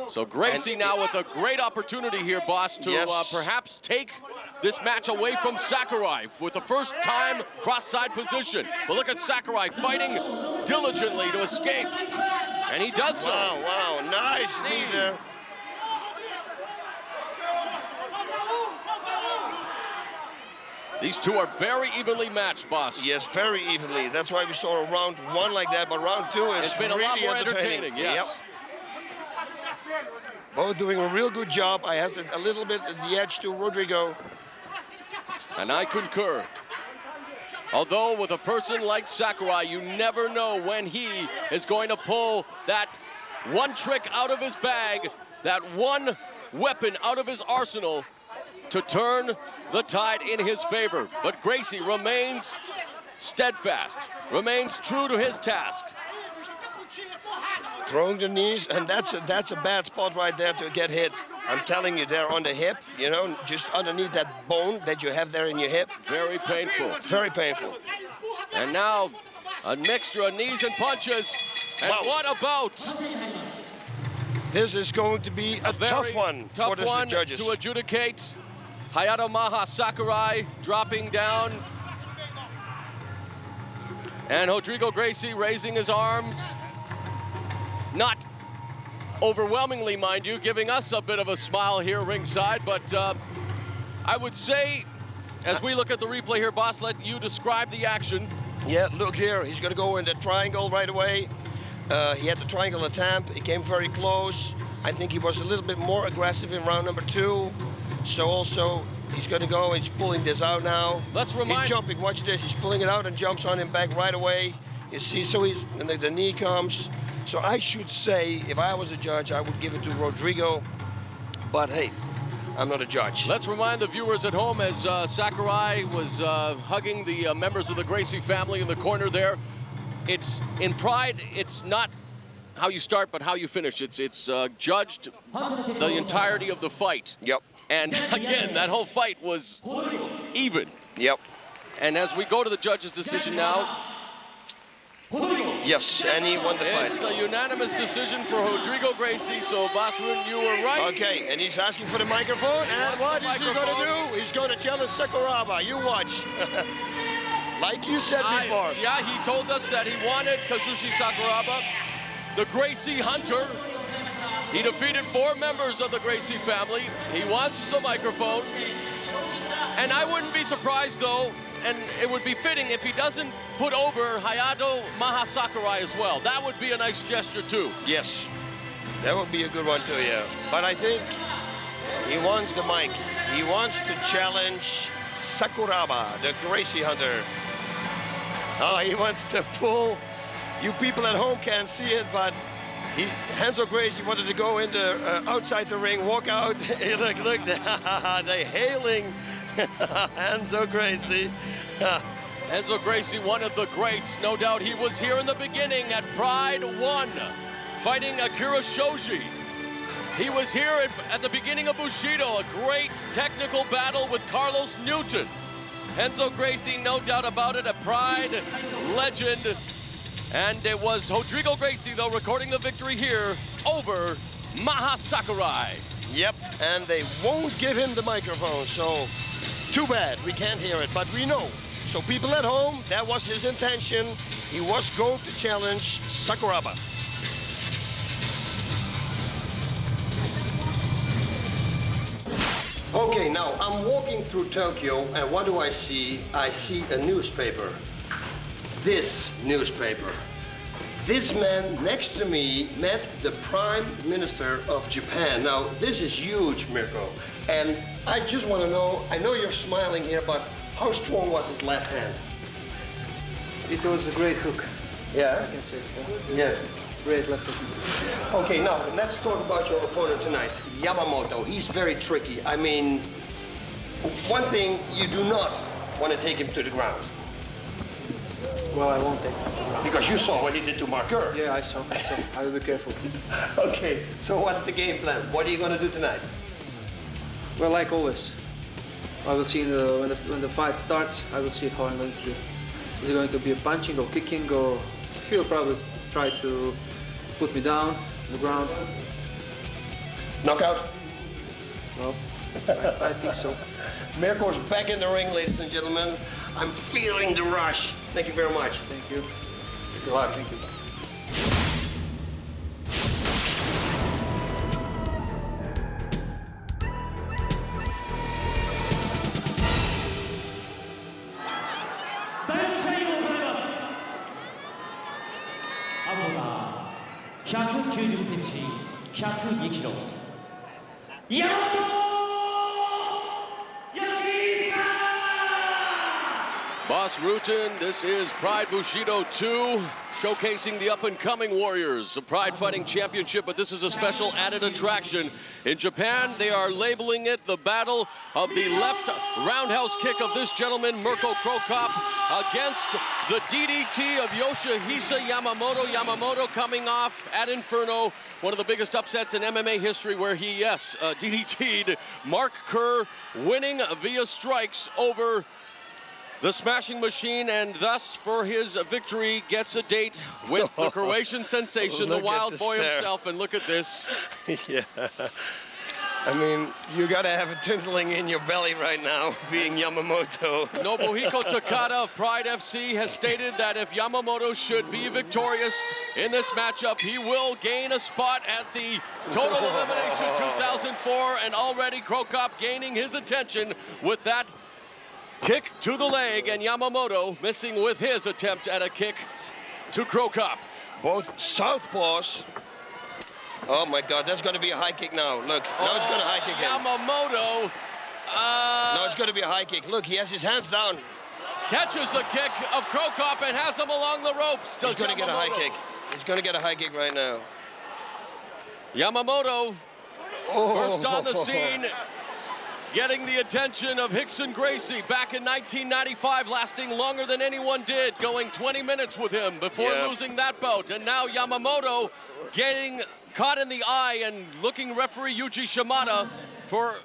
So Gracie now with a great opportunity here, boss, to perhaps take this match away from Sakurai with the first time cross-side position. But look at Sakurai fighting diligently to escape. And he does so. Wow, nice knee there. These two are very evenly matched, boss. Yes, very evenly. That's why we saw a round 1 like that, but round 2 is it's been really a lot more entertaining. Yes. Yep. Both doing a real good job. I have a little bit of the edge to Rodrigo. And I concur. Although with a person like Sakurai, you never know when he is going to pull that one trick out of his bag, that one weapon out of his arsenal to turn the tide in his favor. But Gracie remains steadfast, remains true to his task. Throwing the knees, and that's a bad spot right there to get hit. I'm telling you, they're on the hip, you know, just underneath that bone that you have there in your hip. Very painful. Very painful. And now a mixture of knees and punches. And what about? This is going to be a tough one for the judges. To adjudicate. Hayato Maha Sakurai dropping down. And Rodrigo Gracie raising his arms. Not overwhelmingly, mind you, giving us a bit of a smile here ringside, but I would say, as we look at the replay here, boss, let you describe the action. Yeah, look here, he's gonna go in the triangle right away. He had the triangle attempt, he came very close. I think he was a little bit more aggressive in round number 2. So also, he's gonna go, he's pulling this out now. Let's remind. He's jumping, watch this, he's pulling it out and jumps on him back right away. You see, so and the knee comes. So I should say, if I was a judge, I would give it to Rodrigo, but hey, I'm not a judge. Let's remind the viewers at home as Sakurai was hugging the members of the Gracie family in the corner there. It's in Pride, it's not how you start, but how you finish. It's judged the entirety of the fight. Yep. And again, that whole fight was even. Yep. And as we go to the judge's decision now, yes, and he won the fight. It's a unanimous decision for Rodrigo Gracie, so Bossman, you were right. Okay, and he's asking for the microphone, and what is he going to do? He's going to challenge Sakuraba. You watch. Like you said before. Yeah, he told us that he wanted Kazushi Sakuraba, the Gracie Hunter. He defeated 4 members of the Gracie family. He wants the microphone. And I wouldn't be surprised, though, and it would be fitting if he doesn't put over Hayato Maha Sakurai as well. That would be a nice gesture, too. Yes, that would be a good one, too, yeah. But I think he wants the mic. He wants to challenge Sakuraba, the Gracie Hunter. Oh, he wants to pull. You people at home can't see it, but Renzo Gracie wanted to go in the, outside the ring, walk out. look, they're hailing Renzo Gracie. Renzo Gracie, one of the greats. No doubt he was here in the beginning at Pride 1, fighting Akira Shoji. He was here at the beginning of Bushido, a great technical battle with Carlos Newton. Renzo Gracie, no doubt about it, a Pride legend. And it was Rodrigo Gracie, though, recording the victory here over Maha Sakurai. Yep, and they won't give him the microphone, so too bad, we can't hear it, but we know. So people at home, that was his intention. He was going to challenge Sakuraba. Okay, now I'm walking through Tokyo, and what do I see? I see a newspaper. This newspaper. This man next to me met the Prime Minister of Japan. Now, this is huge, Mirko. And I just want to know, I know you're smiling here, but how strong was his left hand? It was a great hook. Yeah? I can say. Yeah. Great left hook. Okay, now let's talk about your opponent tonight, Yamamoto. He's very tricky. I mean, one thing, you do not want to take him to the ground. Well, I won't take him to the ground. Because you saw what he did to Marker. Yeah, I saw. I will be careful. Okay, so what's the game plan? What are you going to do tonight? Well, like always, I will see when the fight starts, I will see how I'm going to do. Is it going to be a punching or kicking, or he'll probably try to put me down on the ground. Knockout? No, I think so. Mirko's back in the ring, ladies and gentlemen. I'm feeling the rush. Thank you very much. Thank you. Good luck. Thank you. Boss Ryuta, this is Pride Bushido 2, showcasing the up-and-coming warriors of Pride Fighting Championship, but this is a special added attraction. In Japan, they are labeling it the battle of the left roundhouse kick of this gentleman, Mirko Krokop, against the DDT of Yoshihisa Yamamoto. Yamamoto coming off at Inferno, one of the biggest upsets in MMA history, where he, yes, DDT'd Mark Kerr, winning via strikes over the Smashing Machine, and thus, for his victory, gets a date with the Croatian sensation, the Wild Boy himself, and look at this. Yeah. I mean, you gotta have a tinkling in your belly right now, being Yamamoto. Nobuhiko Takada of Pride FC has stated that if Yamamoto should be victorious in this matchup, he will gain a spot at the Total Elimination 2004, and already Krokop gaining his attention with that kick to the leg, and Yamamoto missing with his attempt at a kick to Krokop. Both southpaws. Oh my God, that's going to be a high kick now. Look, now it's going to high kick him. Yamamoto. Now it's going to be a high kick. Look, he has his hands down. Catches the kick of Krokop and has him along the ropes. He's going to get a high kick. He's going to get a high kick right now. Yamamoto, first on the scene, getting the attention of Rickson Gracie back in 1995, lasting longer than anyone did, going 20 minutes with him before losing that bout. And now Yamamoto getting caught in the eye and looking referee Yuji Shimada for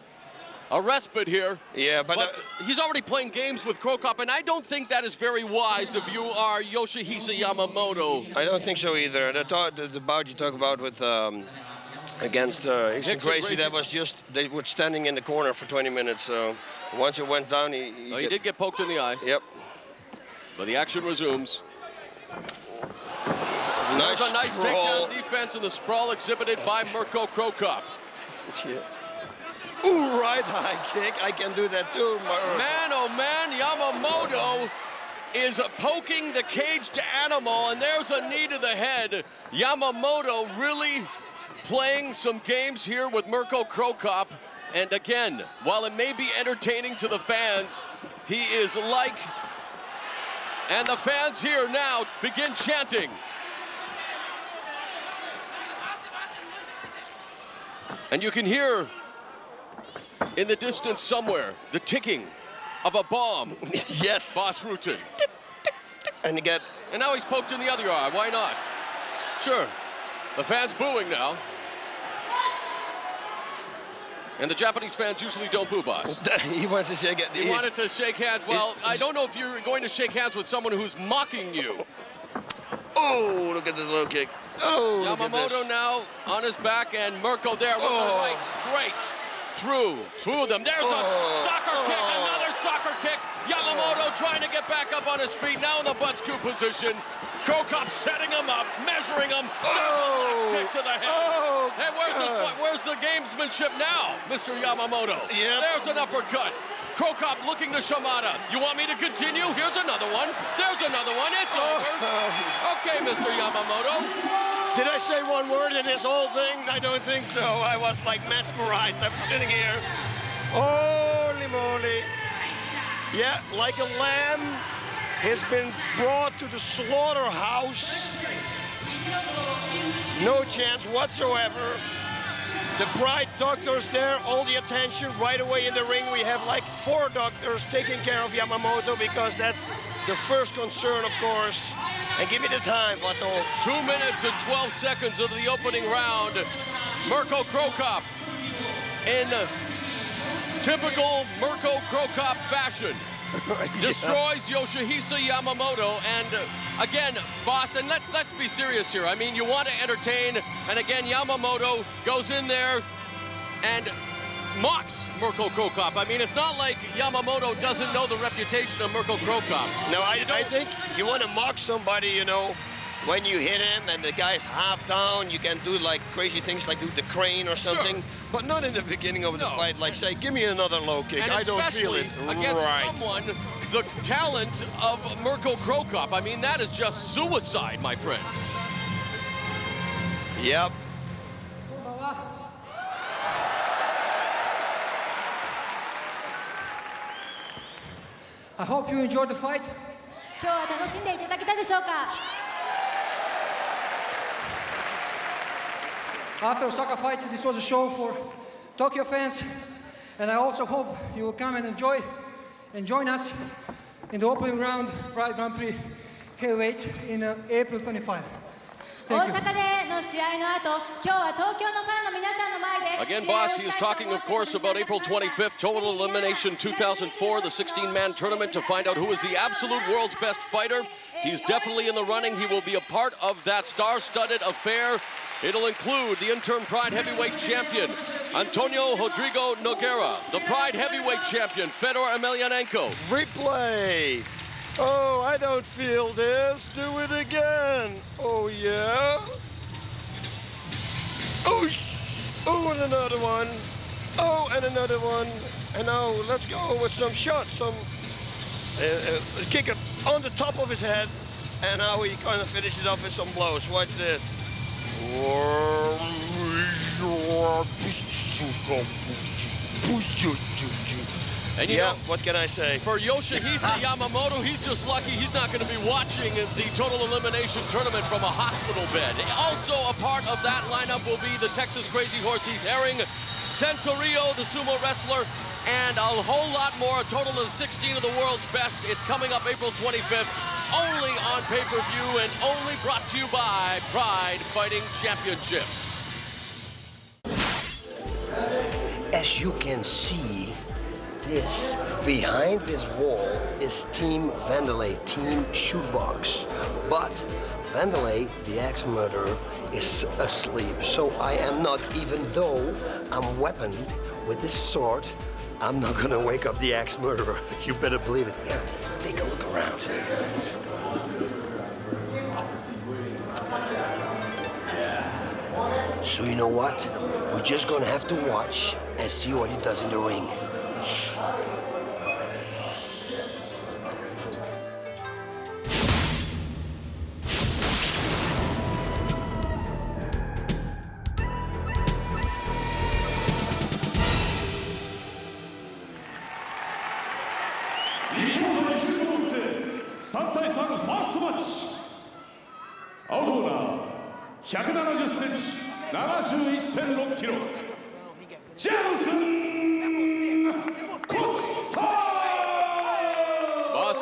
a respite here. Yeah, but he's already playing games with Krokop, and I don't think that is very wise if you are Yoshihisa Yamamoto. I don't think so either. The bout you talk about with against Rickson Gracie, that was just, they were standing in the corner for 20 minutes, so once it went down, he did get poked in the eye. Yep. But the action resumes. Nice There's a nice takedown defense and the sprawl exhibited by Mirko Krokop. Yeah. Ooh, right high kick. I can do that too. Man, oh man, Yamamoto is poking the caged animal, and there's a knee to the head. Yamamoto really playing some games here with Mirko Krokop. And again, while it may be entertaining to the fans, he is like, and the fans here now begin chanting. And you can hear in the distance somewhere the ticking of a bomb. Yes. Boss Ryuta. And now he's poked in the other eye. Why not? Sure. The fans booing now. And the Japanese fans usually don't boo, boss. He wants to shake it. He wanted to shake hands. Well, I don't know if you're going to shake hands with someone who's mocking you. Oh, look at this low kick. Oh, Yamamoto now on his back, and Mirko there with the right straight through them. There's a soccer kick, another soccer kick. Yamamoto trying to get back up on his feet, now in the butt scoop position. Krokop setting him up, measuring him. Kick to the head. Hey, where's the gamesmanship now, Mr. Yamamoto? Yep. There's an uppercut. Krokop looking to Shimada. You want me to continue? Here's another one. There's another one. It's over. Okay, Mr. Yamamoto. Did I say one word in this whole thing? I don't think so. I was like mesmerized. I'm sitting here. Holy moly. Yeah, like a lamb has been brought to the slaughterhouse. No chance whatsoever. The Pride doctors there, all the attention right away in the ring. We have like 4 doctors taking care of Yamamoto because that's the first concern, of course. And give me the time, Vato. 2 minutes and 12 seconds of the opening round. Mirko Krokop in typical Mirko Krokop fashion destroys Yoshihisa Yamamoto. And again, boss, and let's be serious here. I mean, you want to entertain, and again, Yamamoto goes in there and mocks Mirko Krokop. I mean, it's not like Yamamoto doesn't know the reputation of Mirko Krokop. No, I think you want to mock somebody, you know, when you hit him and the guy's half down, you can do like crazy things like do the crane or something, but not in the beginning of the fight, like say, give me another low kick, and I don't feel it. Against someone, the talent of Mirko Krokop, I mean, that is just suicide, my friend. Yep. I hope you enjoyed the fight. 今日は楽しんでいただけたでしょうか。 After Osaka fight, this was a show for Tokyo fans, and I also hope you will come and enjoy and join us in the opening round Pride Grand Prix heavyweight in April 25. 大阪での試合の後、今日は東京のファンの皆さんの前で Again, boss, he is talking, of course, about April 25th, Total Elimination 2004, the 16-man tournament to find out who is the absolute world's best fighter. He's definitely in the running. He will be a part of that star-studded affair. It'll include the interim Pride Heavyweight Champion, Antonio Rodrigo Nogueira, the Pride Heavyweight Champion, Fedor Emelianenko. Replay. Oh, I don't feel this. Do it again. Oh, yeah. Oh, and another one. Oh, and another one. And now let's go with some shots. Some kick it on the top of his head. And now he kind of finishes it off with some blows. Watch this. And you know, what can I say? For Yoshihisa Yamamoto, he's just lucky he's not going to be watching the Total Elimination Tournament from a hospital bed. Also a part of that lineup will be the Texas Crazy Horse Heath Herring, Santorio, the sumo wrestler, and a whole lot more. A total of 16 of the world's best. It's coming up April 25th, only on pay-per-view and only brought to you by Pride Fighting Championships. As you can see, this behind this wall is Team Wanderlei, Team Shootbox. But Wanderlei, the axe murderer, is asleep. So I am not, even though I'm weaponed with this sword, I'm not gonna wake up the axe murderer. You better believe it. Here, take a look around. So you know what? We're just gonna have to watch and see what he does in the ring.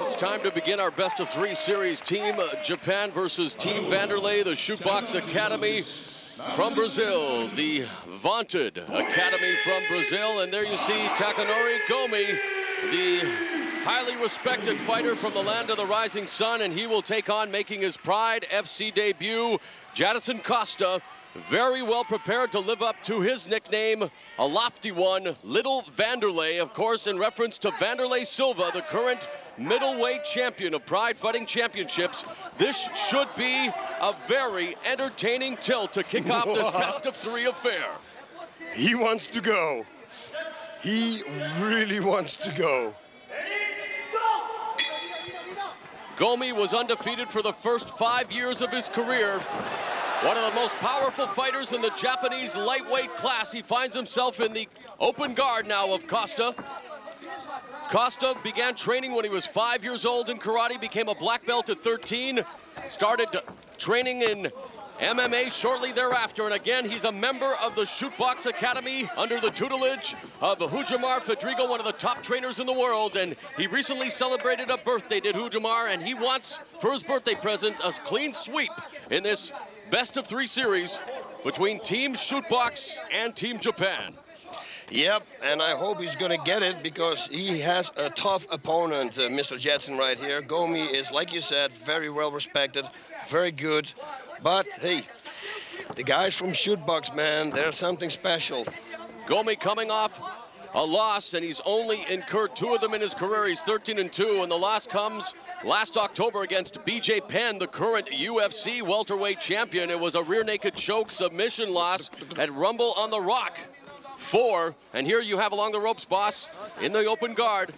It's time to begin our best of 3 series. Team Japan versus Team Wanderlei, the Shootbox Academy from Brazil, the vaunted Academy from Brazil. And there you see Takanori Gomi, the highly respected fighter from the land of the rising sun, and he will take on, making his Pride FC debut, Jadison Costa. Very well prepared to live up to his nickname, a lofty one, Little Wanderlei, of course, in reference to Wanderlei Silva, the current middleweight champion of Pride Fighting Championships. This should be a very entertaining tilt to kick off this best-of-3 affair. He wants to go. He really wants to go. Gomi was undefeated for the first 5 years of his career. One of the most powerful fighters in the Japanese lightweight class. He finds himself in the open guard now of Costa. Costa began training when he was 5 years old in karate, became a black belt at 13, started training in MMA shortly thereafter, and again, he's a member of the Shootbox Academy under the tutelage of Hujimar Fedrigo, one of the top trainers in the world, and he recently celebrated a birthday, did Hujimar, and he wants, for his birthday present, a clean sweep in this best-of-3 series between Team Shootbox and Team Japan. Yep, and I hope he's going to get it because he has a tough opponent, Mr. Jetson right here. Gomi is, like you said, very well respected, very good. But, hey, the guys from Shootbox, man, they're something special. Gomi coming off a loss, and he's only incurred 2 of them in his career. He's 13-2, and the loss comes last October against BJ Penn, the current UFC welterweight champion. It was a rear naked choke submission loss at Rumble on the Rock 4. And here you have along the ropes, boss, in the open guard.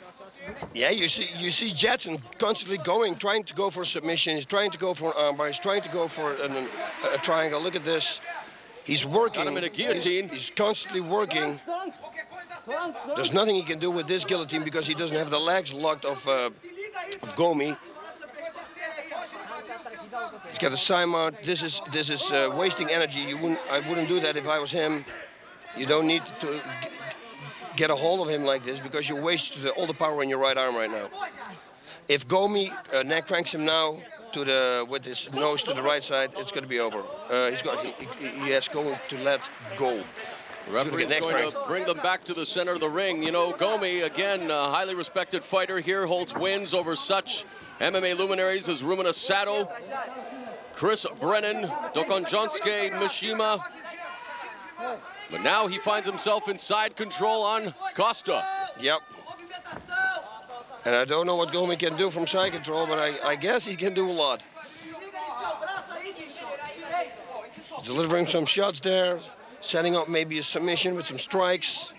Yeah, you see Jetson constantly trying to go for a submission. He's trying to go for an armbar. He's trying to go for a triangle. Look at this. He's working. Got him in a guillotine. He's constantly working. There's nothing he can do with this guillotine because he doesn't have the legs locked of Gomi. He's got a side mount. This is wasting energy. I wouldn't do that if I was him. You don't need to get a hold of him like this because you waste all the power in your right arm right now. If Gomi neck cranks him now with his nose to the right side, it's going to be over. He has going to let go. The referee's going to bring them back to the center of the ring. You know, Gomi, again, a highly respected fighter here, holds wins over such MMA luminaries as Rumina Sato, Chris Brennan, Dokonjonsuke Mishima. But now he finds himself in side control on Costa. Yep. And I don't know what Gomi can do from side control, but I guess he can do a lot. Delivering some shots there, setting up maybe a submission with some strikes.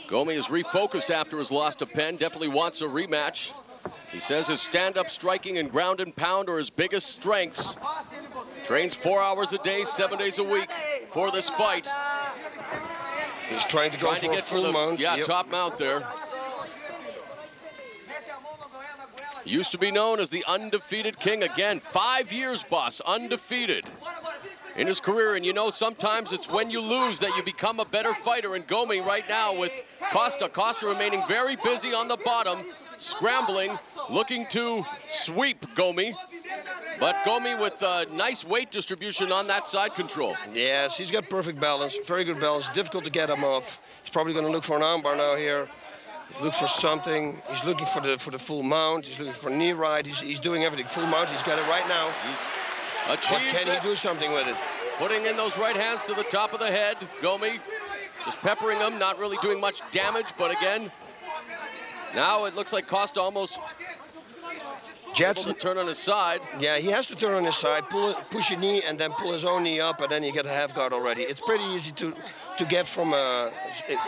Gomi is refocused after his loss to Penn, definitely wants a rematch. He says his stand-up striking and ground and pound are his biggest strengths. Trains 4 hours a day, 7 days a week for this fight. He's trying to go for a full mount. Yeah, yep. Top mount there. Used to be known as the undefeated king. Again, 5 years, boss, undefeated in his career. And you know, sometimes it's when you lose that you become a better fighter. And Gomi right now with Costa. Costa remaining very busy on the bottom, scrambling, looking to sweep Gomi. But Gomi with nice weight distribution on that side control. Yes, he's got perfect balance, very good balance. Difficult to get him off. He's probably going to look for an armbar now here. Look for something. He's looking for the full mount. He's looking for a knee right. He's doing everything. Full mount. He's got it right now. He's achieved. But can he do something with it? Putting in those right hands to the top of the head. Gomi just peppering him, not really doing much damage. But again, now it looks like Costa almost able to turn on his side. Yeah, he has to turn on his side, push your knee, and then pull his own knee up, and then you get a half guard already. It's pretty easy to get from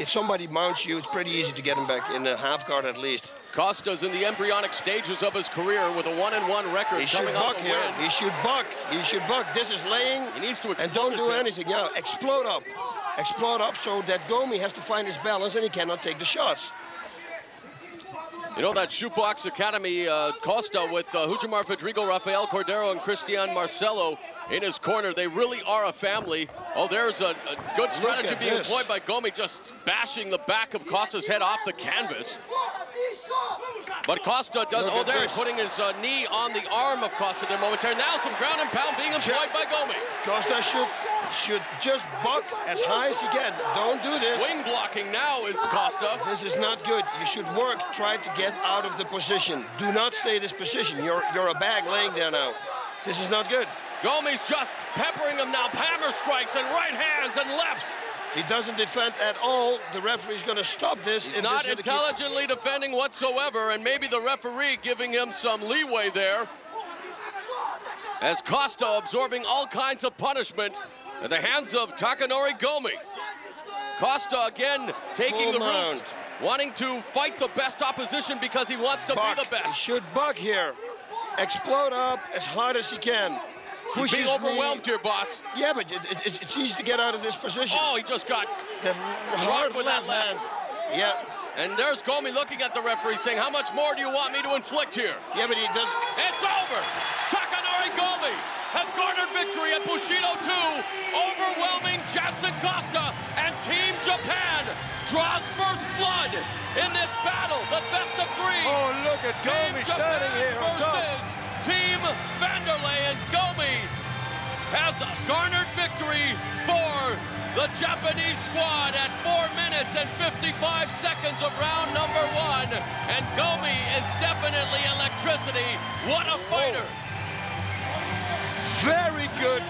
if somebody mounts you, it's pretty easy to get him back in a half guard at least. Costa's in the embryonic stages of his career with a 1-1 record. He should buck here. He should buck. He should buck. This is laying. He needs to explode. And don't do anything. Yeah, explode up. Explode up so that Gomi has to find his balance and he cannot take the shots. You know, that Shootbox Academy, Costa with Hujimar Fedrigo, Rafael Cordero, and Cristian Marcelo, in his corner. They really are a family. Oh, there's a good strategy being employed by Gomi, just bashing the back of Costa's head off the canvas. But Costa does, oh, there, putting his knee on the arm of Costa there momentarily. Now some ground and pound being employed by Gomi. Costa should just buck as high as he can. Don't do this. Wing blocking now is Costa. This is not good. You should work, try to get out of the position. Do not stay in this position. You're a bag laying there now. This is not good. Gomi's just peppering him now. Hammer strikes and right hands and lefts. He doesn't defend at all. The referee's going to stop this. He's not intelligently defending whatsoever, and maybe the referee giving him some leeway there. As Costa absorbing all kinds of punishment at the hands of Takanori Gomi. Costa again taking the route, wanting to fight the best opposition because he wants to be the best. He should buck here. Explode up as hard as he can. He's being overwhelmed here, boss. Yeah, but it's easy to get out of this position. Oh, he just got hard with that left. Yeah. And there's Gomi looking at the referee saying, how much more do you want me to inflict here? Yeah, but he doesn't. It's over. Takanori Gomi has garnered victory at Bushido 2, overwhelming Jackson Costa, and Team Japan draws first blood in this battle, the best of three. Oh, look at Gomi standing here on top. Team Wanderlei, and Gomi has garnered victory for the Japanese squad at 4 minutes and 55 seconds of round number 1. And Gomi is definitely electricity. What a fighter. Very good,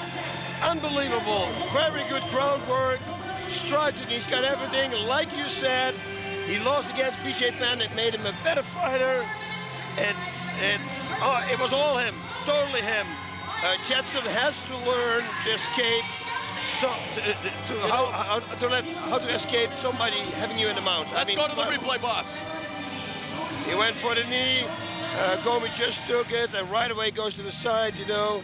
unbelievable, very good groundwork, striking, he's got everything, like you said. He lost against BJ Penn, it made him a better fighter. It was all him, totally him. Jetson has to learn to escape, how to escape somebody having you in the mount. Let's go to the replay, boss. He went for the knee, Gomi just took it, and right away goes to the side, you know.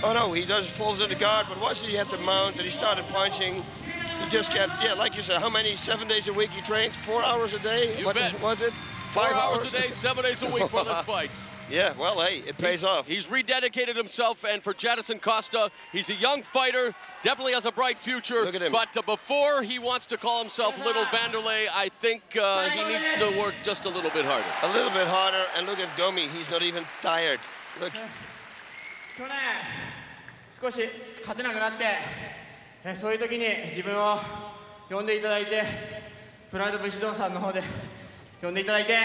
Oh no, he does fall to the guard, but once he hit the mount and he started punching, he just kept, yeah, like you said, how many, 7 days a week he trained? 4 hours a day? You bet. Was it? 4 hours a day, 7 days a week for this fight. Yeah, well, hey, it pays off. He's rededicated himself, and for Jackson Costa, he's a young fighter, definitely has a bright future. Look at him. But before he wants to call himself Little Wanderlei, I think he needs to work just a little bit harder. A little bit harder, and look at Gomi, he's not even tired. Look. 去年少し勝てなくなってそういう時に自分を呼んでいただいてプライド武士道さんの方で呼んでいただいて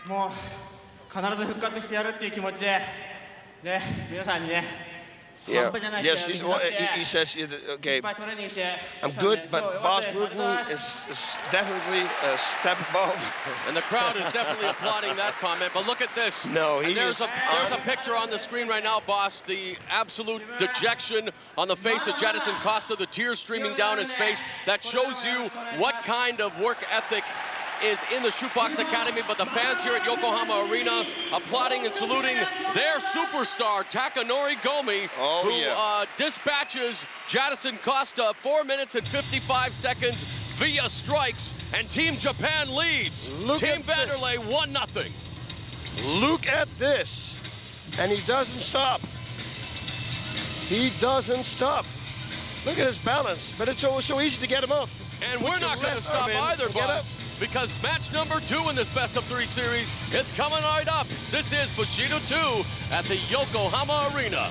もう必ず復活してやるっていう気持ちで皆さんにね Yeah. Yes, he says, okay, I'm good, but Boss Rutan is definitely a step above. And the crowd is definitely applauding that comment, but look at this. No, there's a picture on the screen right now, boss, the absolute dejection on the face of Jackson Costa, the tears streaming down his face. That shows you what kind of work ethic is in the Shootbox Academy, but the fans here at Yokohama Arena applauding and saluting their superstar, Takanori Gomi, who dispatches Jackson Costa 4 minutes and 55 seconds via strikes, and Team Japan leads. Team Wanderlei 1-0. Look at this. And he doesn't stop. He doesn't stop. Look at his balance, but it's so easy to get him off. And we're not going to stop either, boss. Because match number 2 in this best of 3 series is coming right up. This is Bushido 2 at the Yokohama Arena.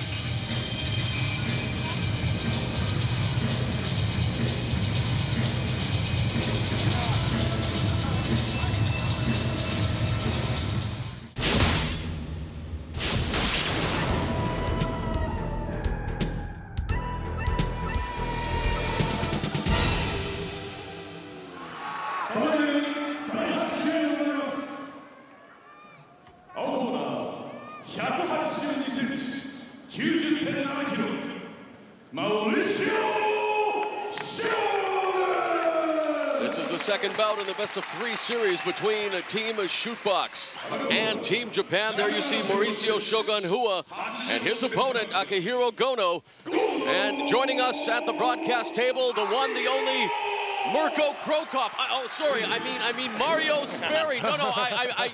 This is the second bout in the best of 3 series between Team Shootbox and Team Japan. There you see Maurício Shogun Hua and his opponent Akihiro Gono. And joining us at the broadcast table, the one, the only Mirko Krokop. Oh, sorry. I mean Mario Sperry. No,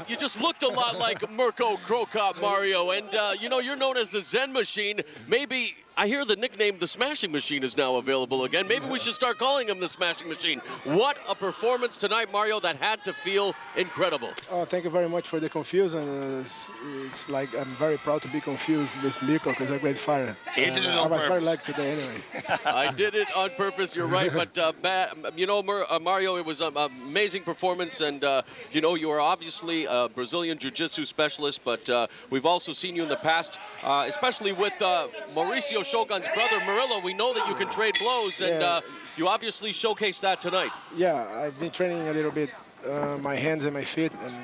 you just looked a lot like Mirko Krokop, Mario. And you know, you're known as the Zen Machine. Maybe I hear the nickname the Smashing Machine is now available again. Maybe we should start calling him the Smashing Machine. What a performance tonight, Mario. That had to feel incredible. Oh, thank you very much for the confusion. It's like I'm very proud to be confused with Mirko because I'm a great fighter. I was very lucky today anyway. I did it on purpose, you're right. But, you know, Mario, it was an amazing performance. And, you know, you are obviously a Brazilian Jiu-Jitsu specialist, but we've also seen you in the past, especially with Maurício Shogun's brother, Murillo. We know that you can trade blows, and you obviously showcased that tonight. Yeah, I've been training a little bit my hands and my feet, and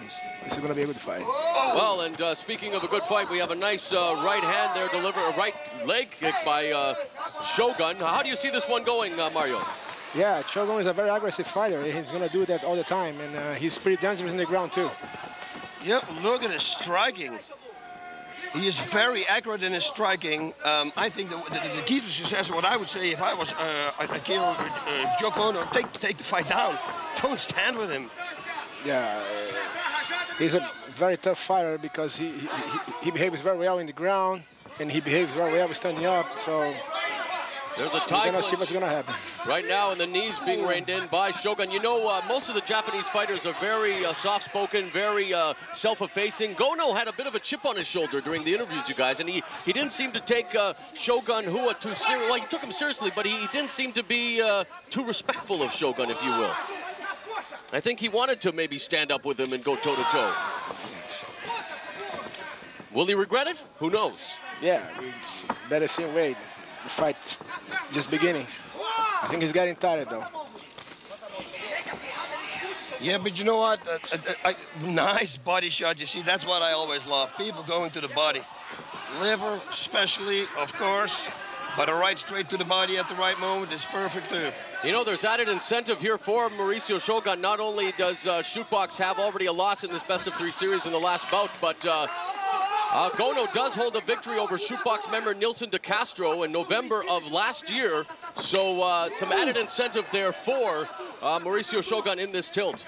it's going to be a good fight. Well, and speaking of a good fight, we have a nice right hand there, a right leg kick by Shogun. How do you see this one going, Mario? Yeah, Shogun is a very aggressive fighter. He's going to do that all the time, and he's pretty dangerous in the ground too. Yep, look at his striking. He is very accurate in his striking. I think the key to success, what I would say if I was Akihiro Gono, take the fight down. Don't stand with him. Yeah, he's a very tough fighter because he behaves very well in the ground, and he behaves very well standing up. So there's a tie. We're gonna see what's gonna happen. Right now, and the knees being reined in by Shogun. You know, most of the Japanese fighters are very soft-spoken, very self-effacing. Gono had a bit of a chip on his shoulder during the interviews, you guys, and he didn't seem to take Shogun Hua too seriously. Well, he took him seriously, but he didn't seem to be too respectful of Shogun, if you will. I think he wanted to maybe stand up with him and go toe-to-toe. Will he regret it? Who knows? Yeah, we better see him wait. The fight's just beginning. I think he's getting tired, though. Yeah, but you know what? Nice body shot. You see, that's what I always love. People going to the body. Liver, especially, of course. But a right straight to the body at the right moment is perfect, too. You know, there's added incentive here for Maurício Shogun. Not only does Shootbox have already a loss in this best-of-3 series in the last bout, but Gono does hold a victory over Shootbox member Nilson De Castro in November of last year. So some added incentive there for Maurício Shogun in this tilt.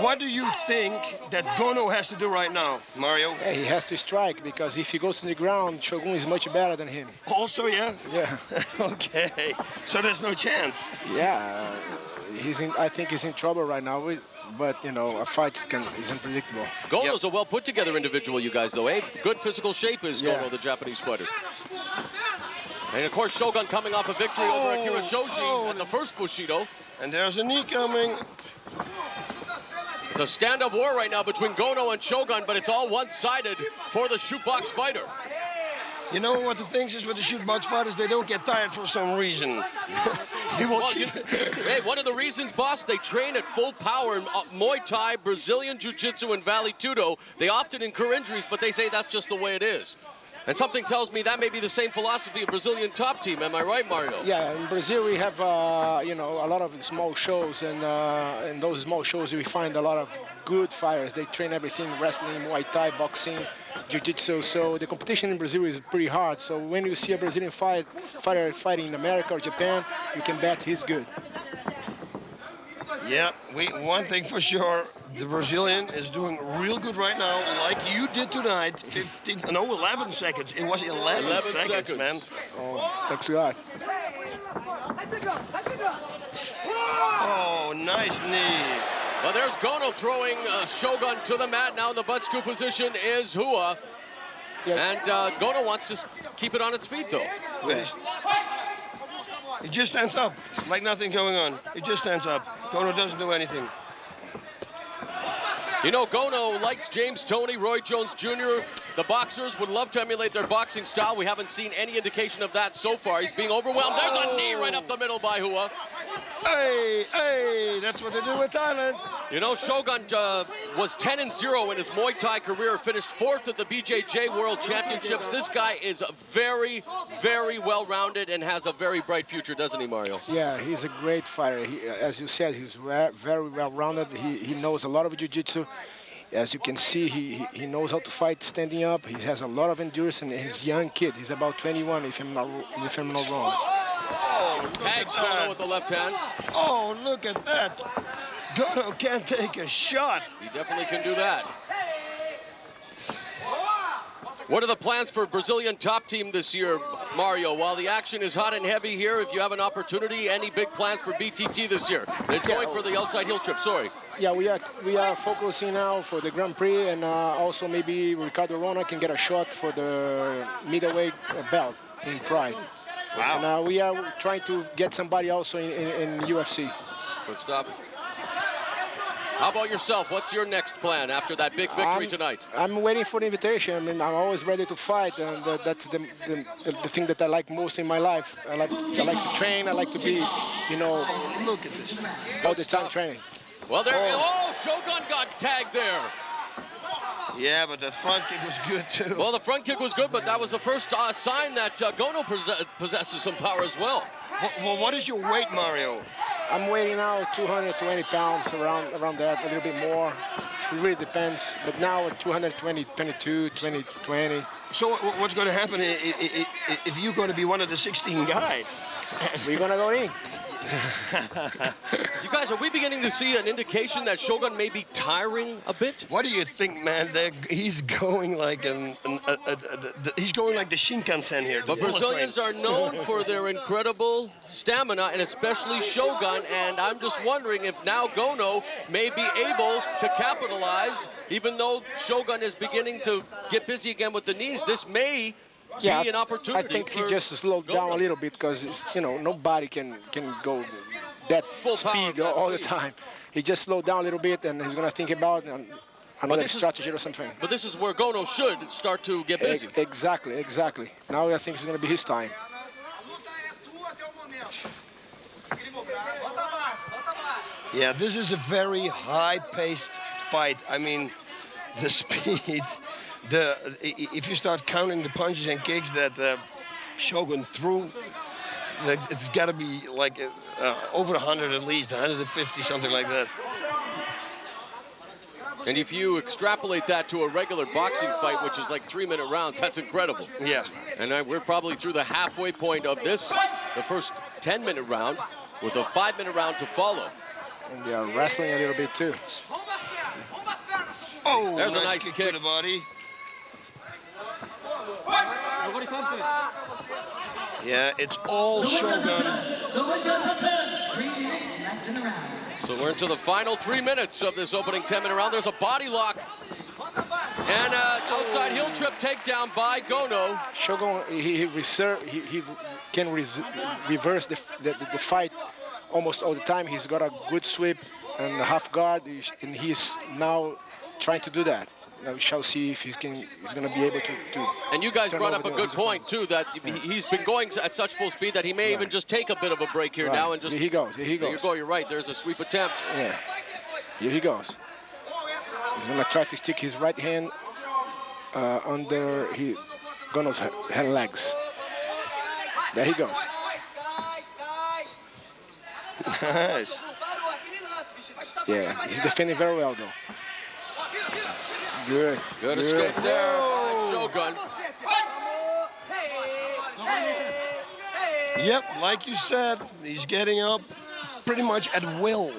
What do you think that Gono has to do right now, Mario? Yeah, he has to strike, because if he goes to the ground, Shogun is much better than him. Also, yeah? Yeah. Okay, so there's no chance. Yeah, I think he's in trouble right now. But, you know, a fight is unpredictable. Gono's a well-put-together individual, you guys, though, eh? Good physical shape is Gono, the Japanese fighter. And, of course, Shogun coming off a victory over Akira Shoji at the first Bushido. And there's a knee coming. It's a stand-up war right now between Gono and Shogun, but it's all one-sided for the Shootbox fighter. You know what the thing is with the Shootbox fighters? They don't get tired for some reason. Hey, one of the reasons, boss, they train at full power in Muay Thai, Brazilian Jiu-Jitsu, and Vale Tudo. They often incur injuries, but they say that's just the way it is. And something tells me that may be the same philosophy of Brazilian top team. Am I right, Mario? Yeah, in Brazil we have, you know, a lot of small shows, and in those small shows we find a lot of good fighters. They train everything: wrestling, Muay Thai, boxing, Jiu-Jitsu. So the competition in Brazil is pretty hard. So when you see a Brazilian fighter fighting in America or Japan, you can bet he's good. Yeah, one thing for sure, the Brazilian is doing real good right now, like you did tonight. 11 seconds. It was 11 seconds, man. Oh, thanks God. Oh, nice knee. Well, there's Gono throwing Shogun to the mat. Now in the butt scoop position is Hua. Yeah. And Gono wants to keep it on its feet, though. Yeah. He just stands up, like nothing going on. He just stands up. Gono doesn't do anything. You know, Gono likes James Toney, Roy Jones Jr. The boxers would love to emulate their boxing style. We haven't seen any indication of that so far. He's being overwhelmed. There's a knee right up the middle by Hua. Hey, that's what they do with Thailand. You know, Shogun was 10-0 in his Muay Thai career, finished 4th at the BJJ World Championships. This guy is very, very well-rounded and has a very bright future, doesn't he, Mario? Yeah, he's a great fighter. As you said, he's very well-rounded. He knows a lot of jiu-jitsu. As you can see, he knows how to fight standing up. He has a lot of endurance, and he's a young kid. He's about 21, if I'm not wrong. Oh, tags Gono with the left hand. Oh, look at that. Gono can't take a shot. He definitely can do that. What are the plans for Brazilian top team this year, Mario? While the action is hot and heavy here, if you have an opportunity, any big plans for BTT this year? It's going for the outside heel trip, sorry. Yeah, we are focusing now for the Grand Prix, and also maybe Ricardo Rona can get a shot for the middleweight belt in Pride. Wow. So now we are trying to get somebody also in UFC. Good stuff. How about yourself? What's your next plan after that big victory tonight? I'm waiting for the invitation. I mean, I'm always ready to fight, and that's the thing that I like most in my life. I like to train. I like to be, you know, look at this, all the time training. Well, there. Oh, Shogun got tagged there. Yeah, but the front kick was good too. Well, the front kick was good, but that was the first sign that Gono possesses some power as well. Well, what is your weight, Mario? I'm weighing now 220 pounds, around that, a little bit more. It really depends. But now at 220, 22, 20. So what's going to happen if you're going to be one of the 16 guys? We're going to go in. You guys, are we beginning to see an indication that Shogun may be tiring a bit? What do you think, man? He's going like he's going like the Shinkansen here. But Brazilians are known for their incredible stamina, and especially Shogun. And I'm just wondering if now Gono may be able to capitalize, even though Shogun is beginning to get busy again with the knees. This may be an opportunity. I think he just slowed down a little bit because, you know, nobody can go that full speed all the time. He just slowed down a little bit, and he's going to think about another strategy or something. But this is where Gono should start to get busy. Exactly. Now I think it's going to be his time. Yeah, this is a very high-paced fight. I mean, the speed. If you start counting the punches and kicks that Shogun threw, it's got to be like over 100 at least, 150, something like that. And if you extrapolate that to a regular boxing fight, which is like 3-minute rounds, that's incredible. Yeah. And we're probably through the halfway point of this, the first 10-minute round, with a 5-minute round to follow. And they are wrestling a little bit too. Oh, there's a nice kick to the body. Yeah, it's all Shogun. 3 minutes left in the round. So we're into the final 3 minutes of this opening 10-minute round. There's a body lock. And outside heel trip takedown by Gono. Shogun, he can reverse the fight almost all the time. He's got a good sweep and a half guard, and he's now trying to do that. Now we shall see if he's going to be able to. And you guys brought up a good point too, that he's been going at such full speed that he may even just take a bit of a break here now and just. Here he goes. There you go. You're right. There's a sweep attempt. Yeah. Here he goes. He's going to try to stick his right hand under Gono's legs. There he goes. Nice. Yeah, he's defending very well though. Good escape there by Shogun. Yep, like you said, he's getting up pretty much at will.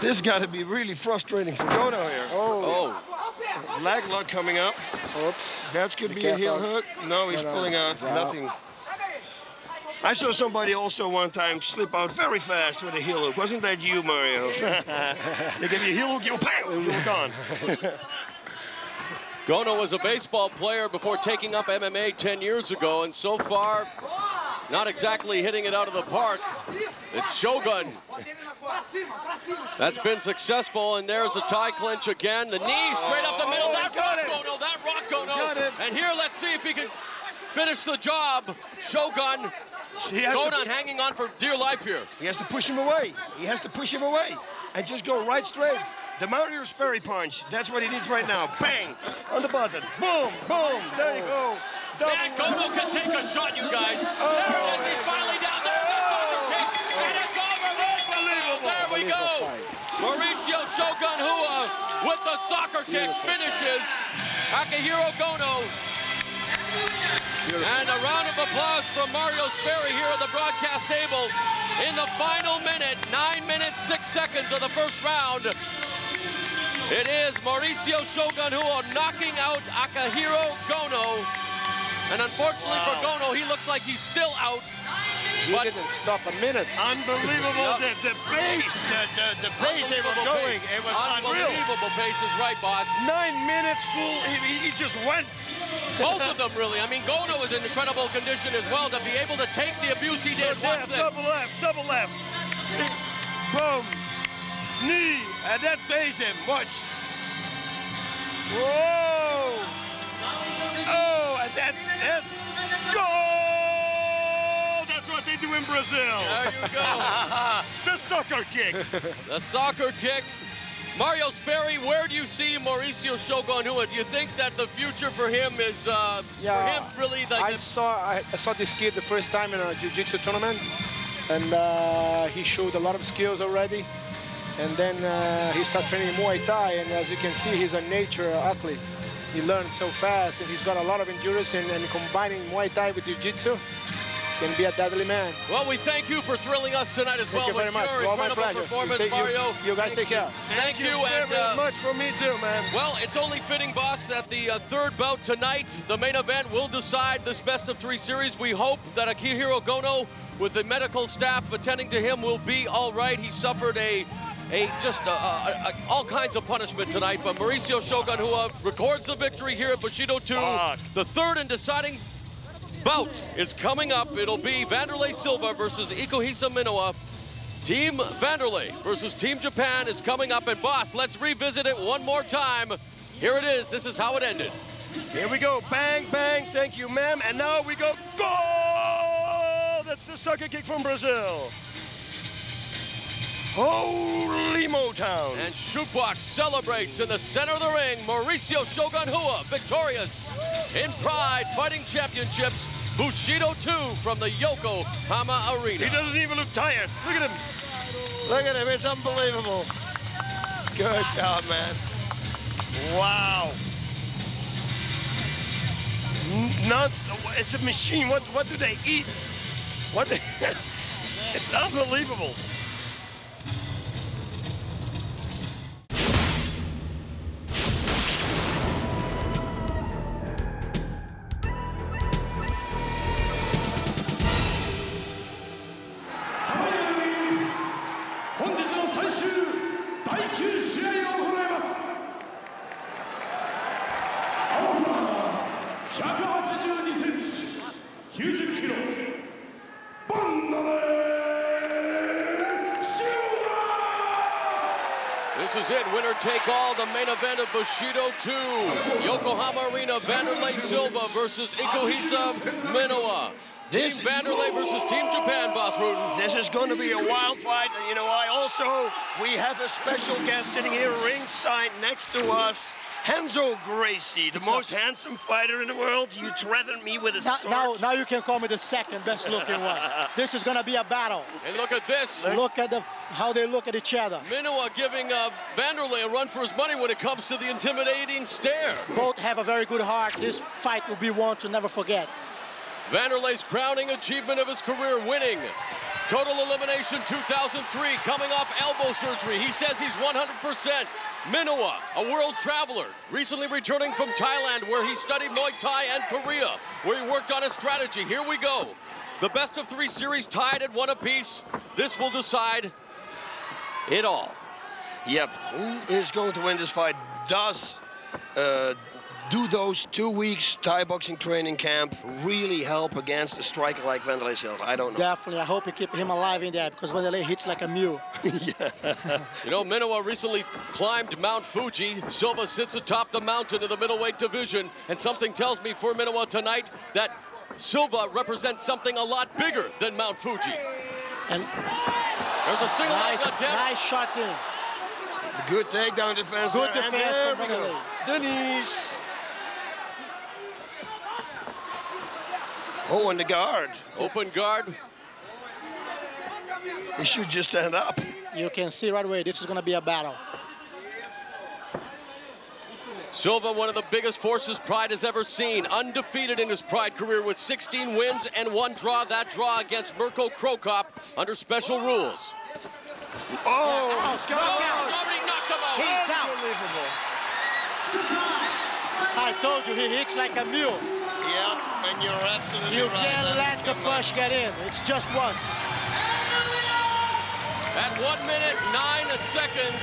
This got to be really frustrating for Gono here. Oh. Leg lock coming up. Oops. That could be a heel hook. No, he's pulling out. Nothing. I saw somebody also one time slip out very fast with a heel hook. Wasn't that you, Mario? They give you a heel hook, you're gone. Gono was a baseball player before taking up MMA 10 years ago, and so far, not exactly hitting it out of the park. It's Shogun. That's been successful, and there's a tie clinch again. The knee straight up the middle. That rocked Gono. And here, let's see if he can finish the job. Shogun. Gono hanging on for dear life here. He has to push him away. And just go right straight. The Mario Sperry punch. That's what he needs right now. Bang! On the button. Boom! Boom! There you go. And Gono can take a shot, you guys. There it is. He's finally down there. And it's over. Unbelievable. There we go. Maurício Shogun Hua with the soccer kick finishes Akihiro Gono. And a round of applause from Mario Sperry here at the broadcast table. In the final minute, 9 minutes, 6 seconds of the first round, it is Maurício Shogun Rua knocking out Akihiro Gono. And unfortunately for Gono, he looks like he's still out. He didn't stop a minute. Unbelievable, Yep. the pace, the pace they were going. It was unreal. Unbelievable pace is right, boss. 9 minutes full, he just went. Both of them, really. I mean, Gono is in incredible condition as well to be able to take the abuse he did. Watch this. Double left. Boom. Knee, and that phased him. Watch. Whoa. Oh, and that's goal. That's what they do in Brazil. There you go. The soccer kick. The soccer kick. Mario Sperry, where do you see Maurício Shogun Rua? Do you think that the future for him is, for him really like... I saw this kid the first time in a jiu-jitsu tournament, and he showed a lot of skills already. And then he started training Muay Thai, and as you can see, he's a nature athlete. He learned so fast, and he's got a lot of endurance, and combining Muay Thai with jiu-jitsu can be a deadly man. Well, we thank you for thrilling us tonight as well. Thank you very much. Your All my incredible pleasure. performance, Mario. You guys take care. Thank you. And very much for me too, man. Well, it's only fitting, boss, that the third bout tonight, the main event, will decide this best-of-3 series. We hope that Akihiro Gono, with the medical staff attending to him, will be all right. He suffered all kinds of punishment tonight, but Maurício Shogun Rua records the victory here at Bushido 2. The third and deciding bout is coming up. It'll be Wanderlei Silva versus Ikuhisa Minowa. Team Wanderlei versus Team Japan is coming up. And boss, let's revisit it one more time. Here it is. This is how it ended. Here we go. Bang, bang. Thank you, ma'am. And now we go. Goal! That's the sucker kick from Brazil. Holy Motown. And Shootbox celebrates in the center of the ring. Maurício Shogun Rua victorious in Pride Fighting Championships. Bushido 2 from the Yokohama Arena. He doesn't even look tired. Look at him. Look at him. It's unbelievable. Good job, man. Wow. It's a machine. What do they eat? It's unbelievable. This is it, winner take all, the main event of Bushido 2. Yokohama Arena, Wanderlei Silva versus Ikuhisa Minowa. Team Wanderlei versus Team Japan, Boss Rutan. This is going to be a wild fight. And you know, we have a special guest sitting here ringside next to us. Hanzo Gracie, the most handsome fighter in the world. You threatened me with a sword. Now you can call me the second best looking one. This is going to be a battle. And look at this. Look at how they look at each other. Minowa giving Wanderlei a run for his money when it comes to the intimidating stare. Both have a very good heart. This fight will be one to never forget. Wanderlei's crowning achievement of his career, winning Total Elimination 2003, coming off elbow surgery. He says he's 100%. Minowa, a world traveler, recently returning from Thailand, where he studied Muay Thai, and Korea, where he worked on his strategy. Here we go. The best-of-3 series tied at 1 apiece. This will decide it all. Yep, who is going to win this fight? Does do those 2 weeks Thai boxing training camp really help against a striker like Wanderlei Silva? I don't know. Definitely. I hope you keep him alive in there, because Wanderlei hits like a mule. You know, Minowa recently climbed Mount Fuji. Silva sits atop the mountain in the middleweight division, and something tells me for Minowa tonight that Silva represents something a lot bigger than Mount Fuji. And there's a single attempt. Nice shot in. Good takedown defense. Good defense from Wanderlei. Denise. Oh, and the guard. Open guard. He should just stand up. You can see right away, this is going to be a battle. Silva, one of the biggest forces Pride has ever seen, undefeated in his Pride career with 16 wins and 1 draw. That draw against Mirko Krokop under special rules. Oh, already knocked him out. He's out. Unbelievable. I told you, he hits like a mule. Yeah, and you're absolutely You right. can't let the push get in. It's just once. At 1 minute, 9 seconds,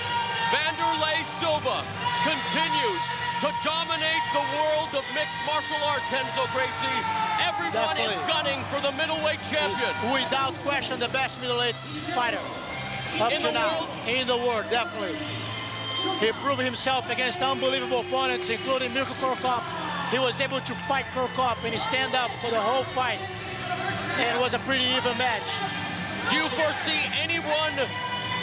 Wanderlei Silva continues to dominate the world of mixed martial arts, Renzo Gracie. Everyone is gunning for the middleweight champion. He's without question, the best middleweight fighter up to now. In the world, definitely. He proved himself against unbelievable opponents, including Mirko Krokop. He was able to fight Krokop and stand up for the whole fight. And it was a pretty even match. Do you foresee anyone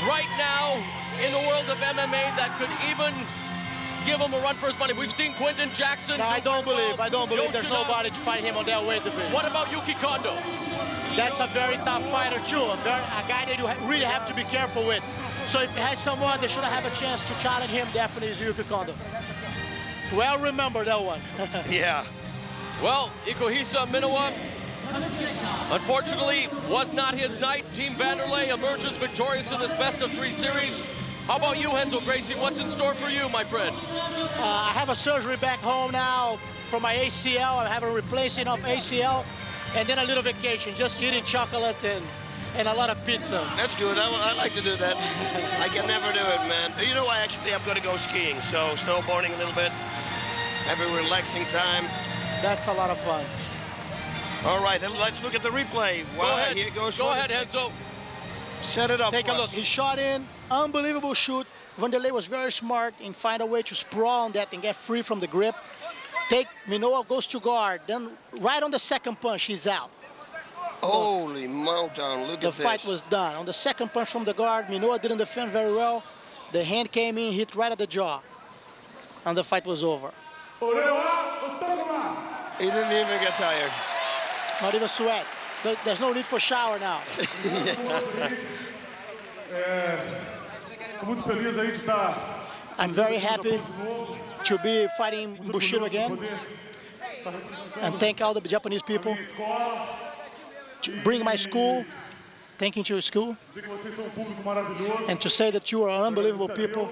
right now in the world of MMA that could even give him a run for his money? We've seen Quinton Jackson. No, I don't believe there's Yoshida. nobody to fight him on that weight division. What about Yuki Kondo? That's a very tough fighter too. A guy that you really have to be careful with. So if he has someone that should have a chance to challenge him, definitely is Yuki Kondo. Well, remember that one. Yeah. Well, Ikuhisa Minowa, unfortunately, was not his night. Team Wanderlei emerges victorious in this best-of-3 series. How about you, Renzo Gracie? What's in store for you, my friend? I have a surgery back home now for my ACL. I have a replacing of ACL, and then a little vacation, just eating chocolate and a lot of pizza. That's good. I like to do that. I can never do it, man. You know, I'm going to go skiing, so snowboarding a little bit. Have a relaxing time. That's a lot of fun. All right, then let's look at the replay. Go ahead. Here goes. Go ahead, Renzo. Set it up. Take a look. He shot in. Unbelievable shoot. Wanderlei was very smart in finding a way to sprawl on that and get free from the grip. Minowa goes to guard. Then right on the second punch, he's out. Holy mountain, look at this. The fight was done. On the second punch from the guard, Minowa didn't defend very well. The hand came in, hit right at the jaw. And the fight was over. He didn't even get tired. Not even sweat. There's no need for shower now. I'm very happy to be fighting Bushido again. And thank all the Japanese people. To bring my school, thank you to your school. And to say that you are unbelievable people.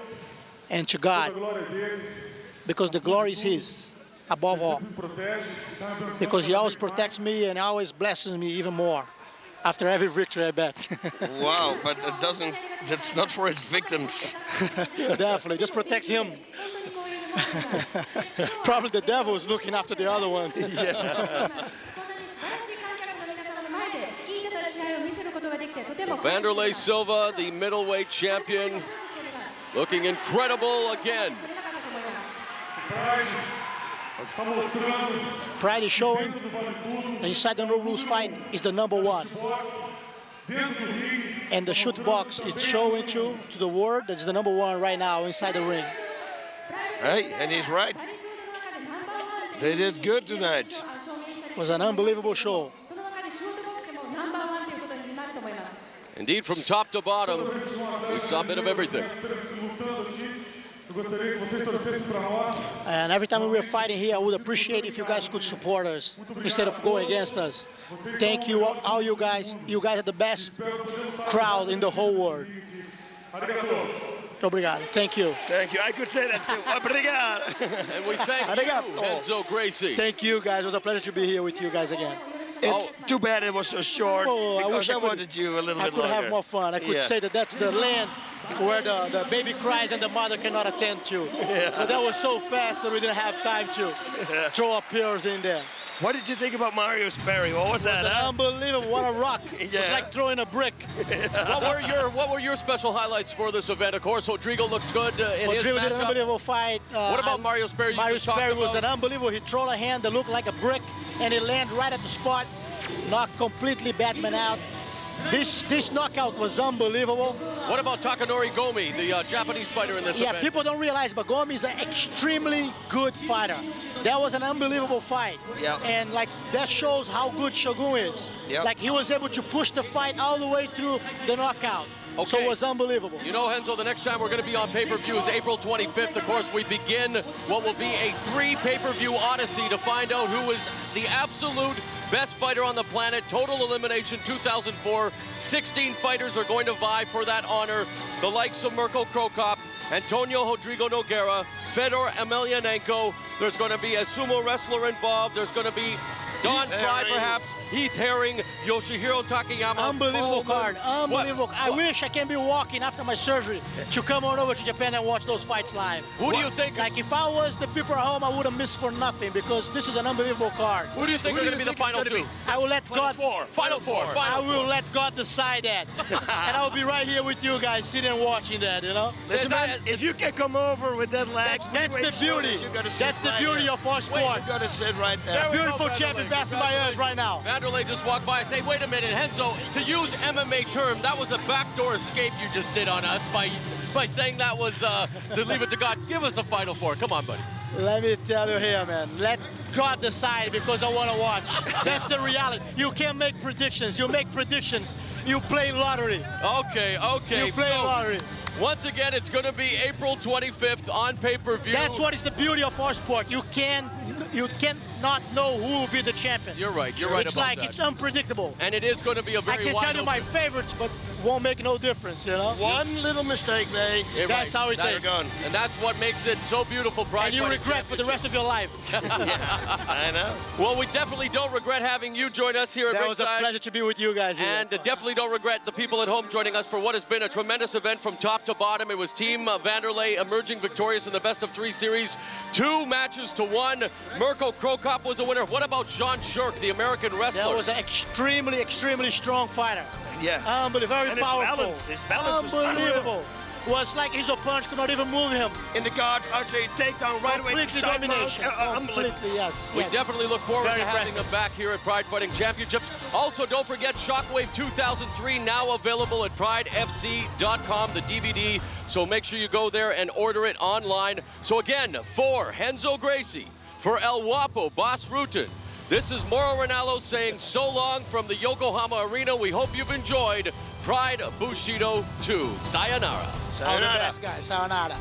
And to God. Because the glory is His, above all. Because He always protects me and always blesses me even more. After every victory, I bet. Wow, but that's not for His victims. Definitely, just protects him. Probably the devil is looking after the other ones. Yeah. Wanderlei Silva, the middleweight champion, looking incredible again. Pride is showing. Inside the no rules fight is the #1. And the shoot box is showing to the world that's the #1 right now inside the ring. Hey, and he's right. They did good tonight. It was an unbelievable show. Indeed, from top to bottom, we saw a bit of everything. And every time we were fighting here, I would appreciate if you guys could support us instead of going against us. Thank you, all you guys. You guys are the best crowd in the whole world. Obrigado. Thank you. Thank you. I could say that too. Obrigado. And we thank you, Renzo Gracie. Thank you, guys. It was a pleasure to be here with you guys again. It's too bad it was so short. Because I wanted you a little bit longer. I could have more fun. I could say that that's the land where the baby cries and the mother cannot attend to. Yeah. But that was so fast that we didn't have time to throw up pills in there. What did you think about Mario Sperry? What was that? Unbelievable! What a rock! It was like throwing a brick. What were your special highlights for this event? Of course, Rodrigo looked good in his Rodrigo matchup. did an unbelievable fight. What about Mario Sperry? Mario Sperry was an unbelievable. He threw a hand that looked like a brick, and he landed right at the spot, knocked completely Batman out. This knockout was unbelievable. What about Takanori Gomi, the Japanese fighter in this event? Yeah, people don't realize, but Gomi is an extremely good fighter. That was an unbelievable fight. Yeah. And like that shows how good Shogun is. Yep. Like he was able to push the fight all the way through the knockout. Okay. So it was unbelievable. You know, Renzo, the next time we're going to be on pay-per-view is April 25th. Of course, we begin what will be a 3 pay-per-view odyssey to find out who is the absolute best fighter on the planet. Total elimination 2004. 16 fighters are going to vie for that honor. The likes of Mirko Krokop, Antonio Rodrigo Nogueira, Fedor Emelianenko. There's going to be a sumo wrestler involved. There's going to be Don Fry, perhaps, Heath Herring, Yasuhiro Takayama. Unbelievable card, unbelievable. I wish I can be walking after my surgery to come on over to Japan and watch those fights live. Who do you think? Like if I was the people at home, I would have missed for nothing because this is an unbelievable card. Who do you think are going to be the final 2? I will let God. Final four. I will let God decide that, and I will be right here with you guys, sitting and watching that. You know. Listen, man, if you can come over with that leg, that's the beauty. That's the beauty of our sport. You got to sit right there. Beautiful champion passing by us right now. Wanderlei just walked by and say, wait a minute, Renzo, to use MMA term, that was a backdoor escape you just did on us by saying that was to leave it to God. Give us a final 4. Come on, buddy. Let me tell you here, man. Let God decide because I want to watch. That's the reality. You can't make predictions. You make predictions. You play lottery. Okay. You play lottery. Once again, it's going to be April 25th on pay-per-view. That's what is the beauty of our sport. You cannot know who will be the champion. You're right. You're right it's about like that. It's unpredictable. And it is going to be a very I can tell you my favorites, but won't make no difference, you know? One little mistake, man. That's how it is. And that's what makes it so beautiful, Pride. And you regret for the rest of your life. I know. Well, we definitely don't regret having you join us here at That Ringside. was a pleasure to be with you guys here. And definitely don't regret the people at home joining us for what has been a tremendous event from top to bottom. It was Team Wanderlei emerging victorious in the best-of-3 series. 2 matches to 1. Mirko Krokop was a winner. What about Sean Sherk, the American wrestler? That was an extremely, extremely strong fighter. Yeah. Unbelievable, very and powerful. His balance unbelievable. Was like his opponent could not even move him. In the guard, archery takedown right away. Completely domination. Completely, yes. We definitely look forward Very to having impressive. him back here at Pride Fighting Championships. Also, don't forget Shockwave 2003, now available at pridefc.com, the DVD. So make sure you go there and order it online. So again, for Renzo Gracie, for El Guapo, Boss Rutan, this is Mauro Ranallo saying so long from the Yokohama Arena. We hope you've enjoyed Pride Bushido 2. Sayonara. All the best, guys. Sayonara.